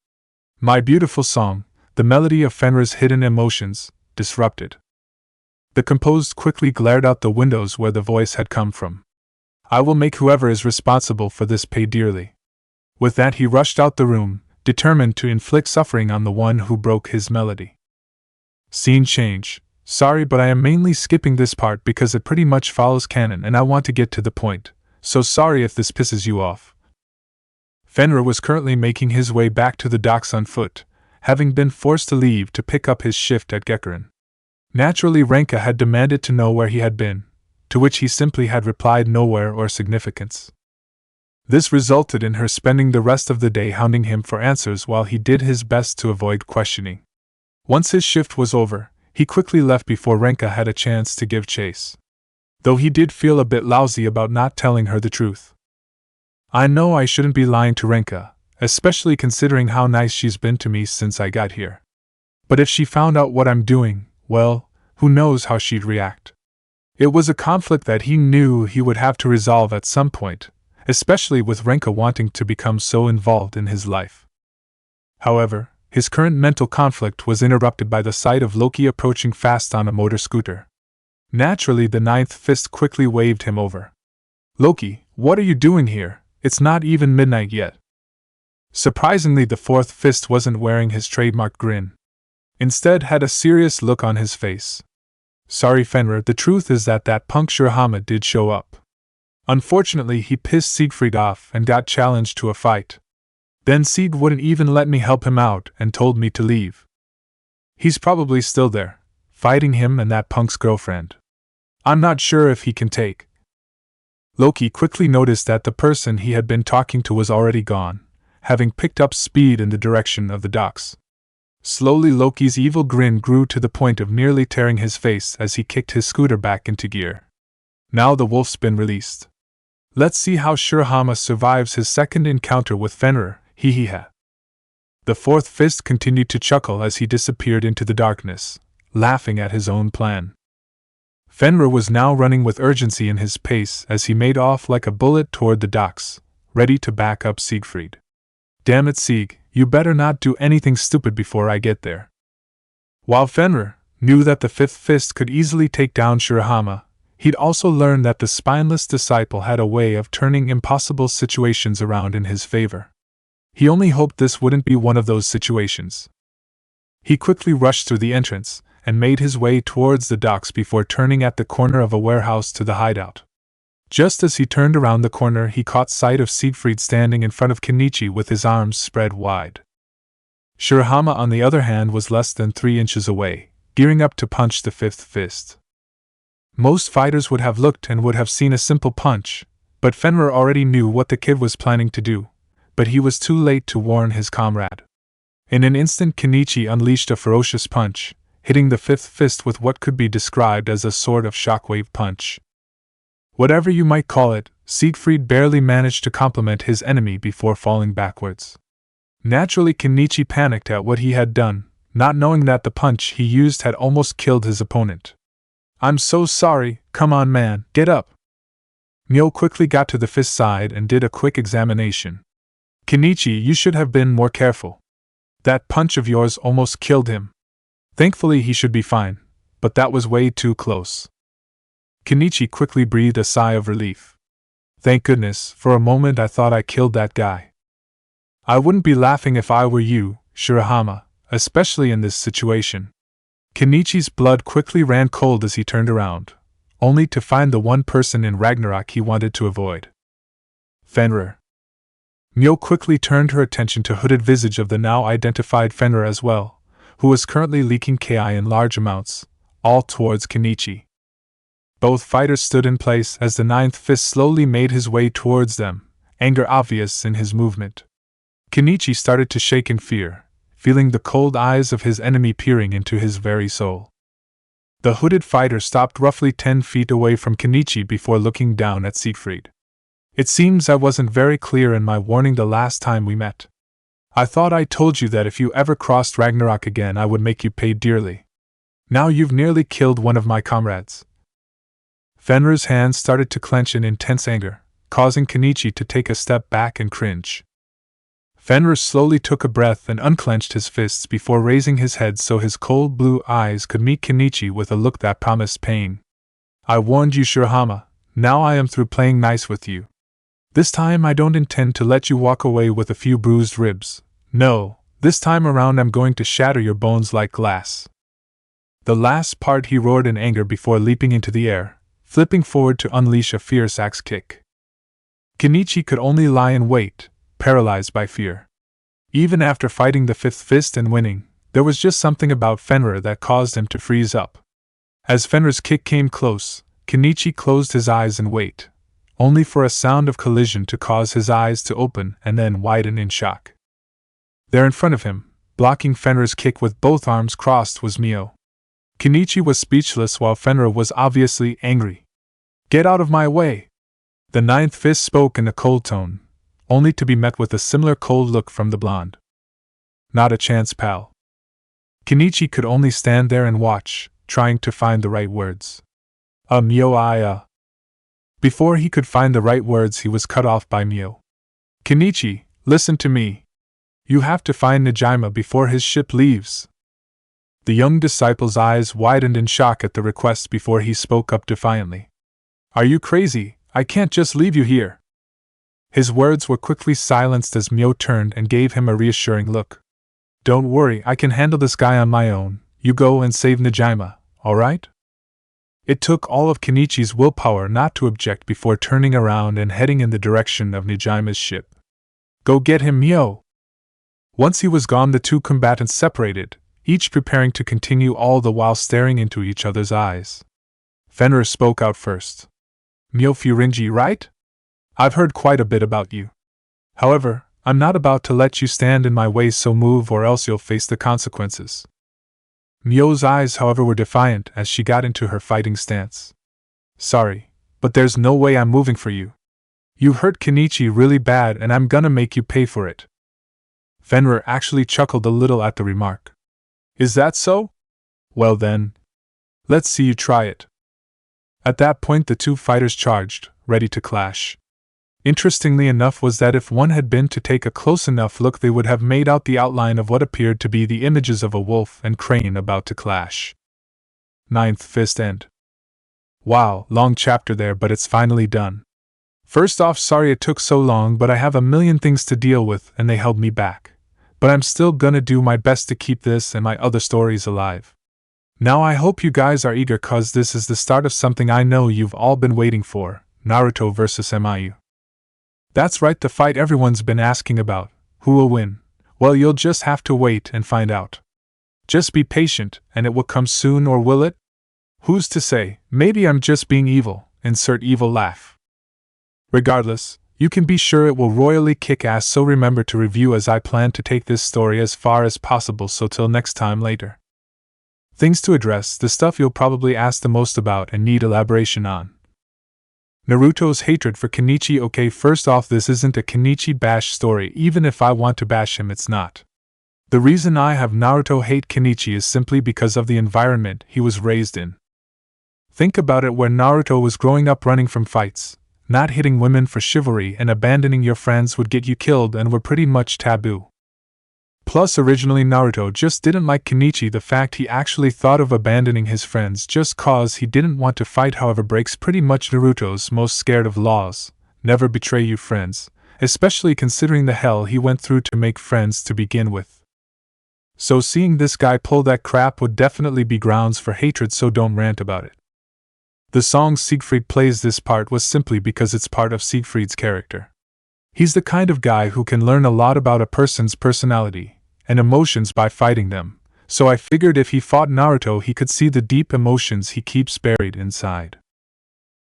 Speaker 1: My beautiful song, the melody of Fenrir's hidden emotions, disrupted. The composer quickly glared out the windows where the voice had come from. I will make whoever is responsible for this pay dearly. With that, he rushed out the room, determined to inflict suffering on the one who broke his melody. Scene change. Sorry, but I am mainly skipping this part because it pretty much follows canon and I want to get to the point, so sorry if this pisses you off. Fenrir was currently making his way back to the docks on foot, having been forced to leave to pick up his shift at Gekkerin. Naturally, Ranka had demanded to know where he had been, to which he simply had replied nowhere or significance. This resulted in her spending the rest of the day hounding him for answers while he did his best to avoid questioning. Once his shift was over, he quickly left before Ranka had a chance to give chase. Though he did feel a bit lousy about not telling her the truth. I know I shouldn't be lying to Ranka, especially considering how nice she's been to me since I got here. But if she found out what I'm doing, well, who knows how she'd react. It was a conflict that he knew he would have to resolve at some point, especially with Ranka wanting to become so involved in his life. However, his current mental conflict was interrupted by the sight of Loki approaching fast on a motor scooter. Naturally, the ninth fist quickly waved him over. Loki, what are you doing here? It's not even midnight yet. Surprisingly, the fourth fist wasn't wearing his trademark grin. Instead, had a serious look on his face. Sorry, Fenrir, the truth is that punk Shurahama did show up. Unfortunately, he pissed Siegfried off and got challenged to a fight. Then Sieg wouldn't even let me help him out and told me to leave. He's probably still there, fighting him and that punk's girlfriend. I'm not sure if he can take. Loki quickly noticed that the person he had been talking to was already gone, having picked up speed in the direction of the docks. Slowly, Loki's evil grin grew to the point of nearly tearing his face as he kicked his scooter back into gear. Now the wolf's been released. Let's see how Shurahama survives his second encounter with Fenrir, hee-hee-ha. The fourth fist continued to chuckle as he disappeared into the darkness, laughing at his own plan. Fenrir was now running with urgency in his pace as he made off like a bullet toward the docks, ready to back up Siegfried. Damn it, Sieg, you better not do anything stupid before I get there. While Fenrir knew that the fifth fist could easily take down Shurahama, he'd also learned that the spineless disciple had a way of turning impossible situations around in his favor. He only hoped this wouldn't be one of those situations. He quickly rushed through the entrance and made his way towards the docks before turning at the corner of a warehouse to the hideout. Just as he turned around the corner, he caught sight of Siegfried standing in front of Kenichi with his arms spread wide. Shurahama, on the other hand, was less than 3 inches away, gearing up to punch the fifth fist. Most fighters would have looked and would have seen a simple punch, but Fenrir already knew what the kid was planning to do, but he was too late to warn his comrade. In an instant, Kenichi unleashed a ferocious punch, hitting the fifth fist with what could be described as a sort of shockwave punch. Whatever you might call it, Siegfried barely managed to compliment his enemy before falling backwards. Naturally, Kenichi panicked at what he had done, not knowing that the punch he used had almost killed his opponent. I'm so sorry, come on man, get up. Myo quickly got to the fist's side and did a quick examination. Kenichi, you should have been more careful. That punch of yours almost killed him. Thankfully he should be fine, but that was way too close. Kenichi quickly breathed a sigh of relief. Thank goodness, for a moment I thought I killed that guy. I wouldn't be laughing if I were you, Shurahama, especially in this situation. Kenichi's blood quickly ran cold as he turned around, only to find the one person in Ragnarok he wanted to avoid. Fenrir. Myo quickly turned her attention to hooded visage of the now identified Fenrir as well, who was currently leaking Ki in large amounts, all towards Kenichi. Both fighters stood in place as the ninth fist slowly made his way towards them, anger obvious in his movement. Kenichi started to shake in fear, feeling the cold eyes of his enemy peering into his very soul. The hooded fighter stopped roughly 10 feet away from Kenichi before looking down at Siegfried. It seems I wasn't very clear in my warning the last time we met. I thought I told you that if you ever crossed Ragnarok again I would make you pay dearly. Now you've nearly killed one of my comrades. Fenrir's hands started to clench in intense anger, causing Kenichi to take a step back and cringe. Fenrir slowly took a breath and unclenched his fists before raising his head so his cold blue eyes could meet Kenichi with a look that promised pain. I warned you, Shurahama, now I am through playing nice with you. This time I don't intend to let you walk away with a few bruised ribs. No, this time around I'm going to shatter your bones like glass. The last part he roared in anger before leaping into the air, flipping forward to unleash a fierce axe kick. Kenichi could only lie in wait, paralyzed by fear. Even after fighting the fifth fist and winning, there was just something about Fenrir that caused him to freeze up. As Fenrir's kick came close, Kenichi closed his eyes and wait, only for a sound of collision to cause his eyes to open and then widen in shock. There in front of him, blocking Fenrir's kick with both arms crossed, was Mio. Kenichi was speechless while Fenrir was obviously angry. Get out of my way! The ninth fist spoke in a cold tone, only to be met with a similar cold look from the blonde. Not a chance, pal. Kenichi could only stand there and watch, trying to find the right words. Myo. Before he could find the right words, he was cut off by Myo. Kenichi, listen to me. You have to find Nejima before his ship leaves. The young disciple's eyes widened in shock at the request before he spoke up defiantly. Are you crazy? I can't just leave you here. His words were quickly silenced as Myo turned and gave him a reassuring look. Don't worry, I can handle this guy on my own. You go and save Nejima, alright? It took all of Kenichi's willpower not to object before turning around and heading in the direction of Nejima's ship. Go get him, Myo! Once he was gone, the two combatants separated, each preparing to continue, all the while staring into each other's eyes. Fenrir spoke out first. Myo Furinji, right? I've heard quite a bit about you. However, I'm not about to let you stand in my way, so move or else you'll face the consequences. Myo's eyes, however, were defiant as she got into her fighting stance. Sorry, but there's no way I'm moving for you. You hurt Kenichi really bad and I'm gonna make you pay for it. Fenrir actually chuckled a little at the remark. Is that so? Well then, let's see you try it. At that point the two fighters charged, ready to clash. Interestingly enough was that if one had been to take a close enough look, they would have made out the outline of what appeared to be the images of a wolf and crane about to clash. Ninth Fist End. Wow, long chapter there, but it's finally done. First off, sorry it took so long, but I have a million things to deal with and they held me back. But I'm still gonna do my best to keep this and my other stories alive. Now I hope you guys are eager, cause this is the start of something I know you've all been waiting for, Naruto vs. Miyu. That's right, the fight everyone's been asking about. Who will win? Well, you'll just have to wait and find out. Just be patient, and it will come soon, or will it? Who's to say? Maybe I'm just being evil. Insert evil laugh. Regardless, you can be sure it will royally kick ass, so remember to review as I plan to take this story as far as possible, so till next time later. Things to address, the stuff you'll probably ask the most about and need elaboration on. Naruto's hatred for Kenichi. Okay, first off, this isn't a Kenichi bash story. Even if I want to bash him, it's not. The reason I have Naruto hate Kenichi is simply because of the environment he was raised in. Think about it, where Naruto was growing up running from fights, not hitting women for chivalry, and abandoning your friends would get you killed and were pretty much taboo. Plus, originally Naruto just didn't like Kenichi. The fact he actually thought of abandoning his friends just cause he didn't want to fight, however, breaks pretty much Naruto's most scared of laws: never betray your friends, especially considering the hell he went through to make friends to begin with. So seeing this guy pull that crap would definitely be grounds for hatred, so don't rant about it. The song Siegfried plays this part was simply because it's part of Siegfried's character. He's the kind of guy who can learn a lot about a person's personality and emotions by fighting them, so I figured if he fought Naruto he could see the deep emotions he keeps buried inside.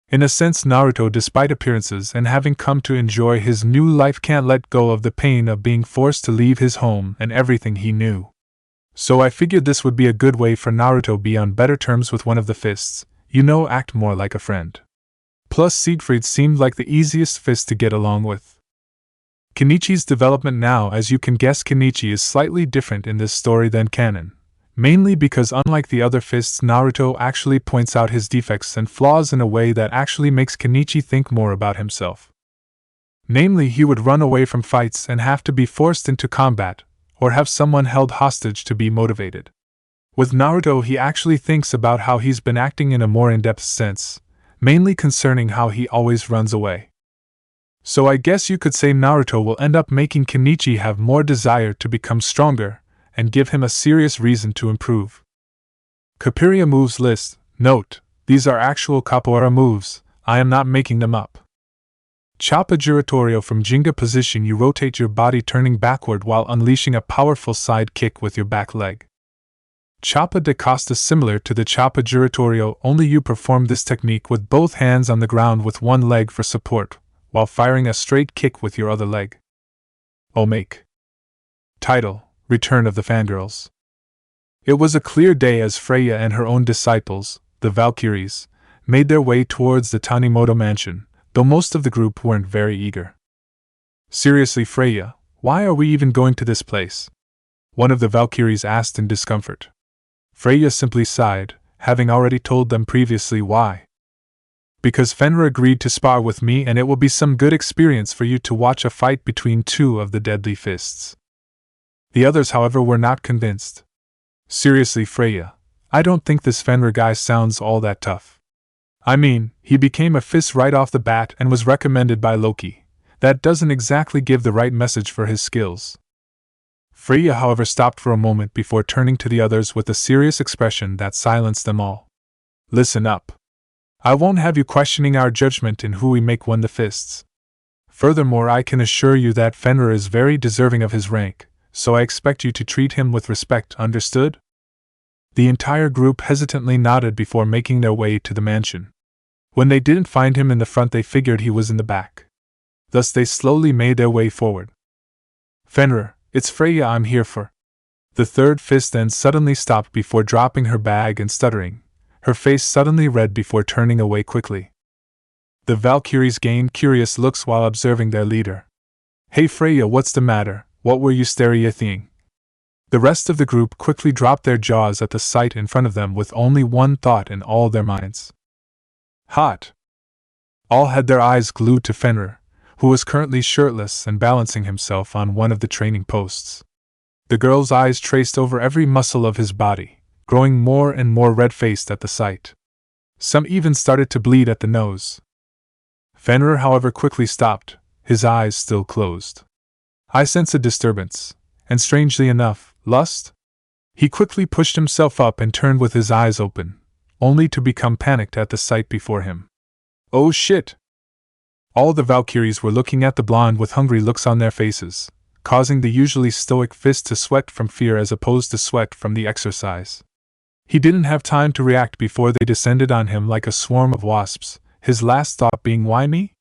Speaker 1: In a sense, Naruto, despite appearances and having come to enjoy his new life, can't let go of the pain of being forced to leave his home and everything he knew. So I figured this would be a good way for Naruto be on better terms with one of the fists, act more like a friend. Plus, Siegfried seemed like the easiest fist to get along with. Kenichi's development now, as you can guess, Kenichi is slightly different in this story than canon, mainly because unlike the other fists, Naruto actually points out his defects and flaws in a way that actually makes Kenichi think more about himself. Namely, he would run away from fights and have to be forced into combat, or have someone held hostage to be motivated. With Naruto, he actually thinks about how he's been acting in a more in-depth sense, mainly concerning how he always runs away. So I guess you could say Naruto will end up making Kenichi have more desire to become stronger, and give him a serious reason to improve. Capoeira moves list. Note, these are actual capoeira moves, I am not making them up. Chapa giratorio. From Jinga position, you rotate your body turning backward while unleashing a powerful side kick with your back leg. Chapa de costa, similar to the Chapa giratorio, only you perform this technique with both hands on the ground with one leg for support, while firing a straight kick with your other leg. Omake. Title: Return of the Fangirls. It was a clear day as Freya and her own disciples, the Valkyries, made their way towards the Tanimoto mansion, though most of the group weren't very eager. Seriously, Freya, why are we even going to this place? One of the Valkyries asked in discomfort. Freya simply sighed, having already told them previously why. Because Fenrir agreed to spar with me, and it will be some good experience for you to watch a fight between two of the deadly fists. The others, however, were not convinced. Seriously, Freya, I don't think this Fenrir guy sounds all that tough. I mean, he became a fist right off the bat and was recommended by Loki. That doesn't exactly give the right message for his skills. Freya, however, stopped for a moment before turning to the others with a serious expression that silenced them all. Listen up. I won't have you questioning our judgment in who we make one the fists. Furthermore, I can assure you that Fenrir is very deserving of his rank, so I expect you to treat him with respect, understood? The entire group hesitantly nodded before making their way to the mansion. When they didn't find him in the front, they figured he was in the back. Thus they slowly made their way forward. Fenrir, it's Freya I'm here for. The third fist then suddenly stopped before dropping her bag and stuttering, her face suddenly red before turning away quickly. The Valkyries gained curious looks while observing their leader. Hey Freya, what's the matter? What were you staring? The rest of the group quickly dropped their jaws at the sight in front of them with only one thought in all their minds. Hot! All had their eyes glued to Fenrir, who was currently shirtless and balancing himself on one of the training posts. The girls' eyes traced over every muscle of his body, growing more and more red-faced at the sight. Some even started to bleed at the nose. Fenrir, however, quickly stopped, his eyes still closed. I sense a disturbance, and strangely enough, lust? He quickly pushed himself up and turned with his eyes open, only to become panicked at the sight before him. Oh shit! All the Valkyries were looking at the blonde with hungry looks on their faces, causing the usually stoic fist to sweat from fear as opposed to sweat from the exercise. He didn't have time to react before they descended on him like a swarm of wasps, his last thought being, why me?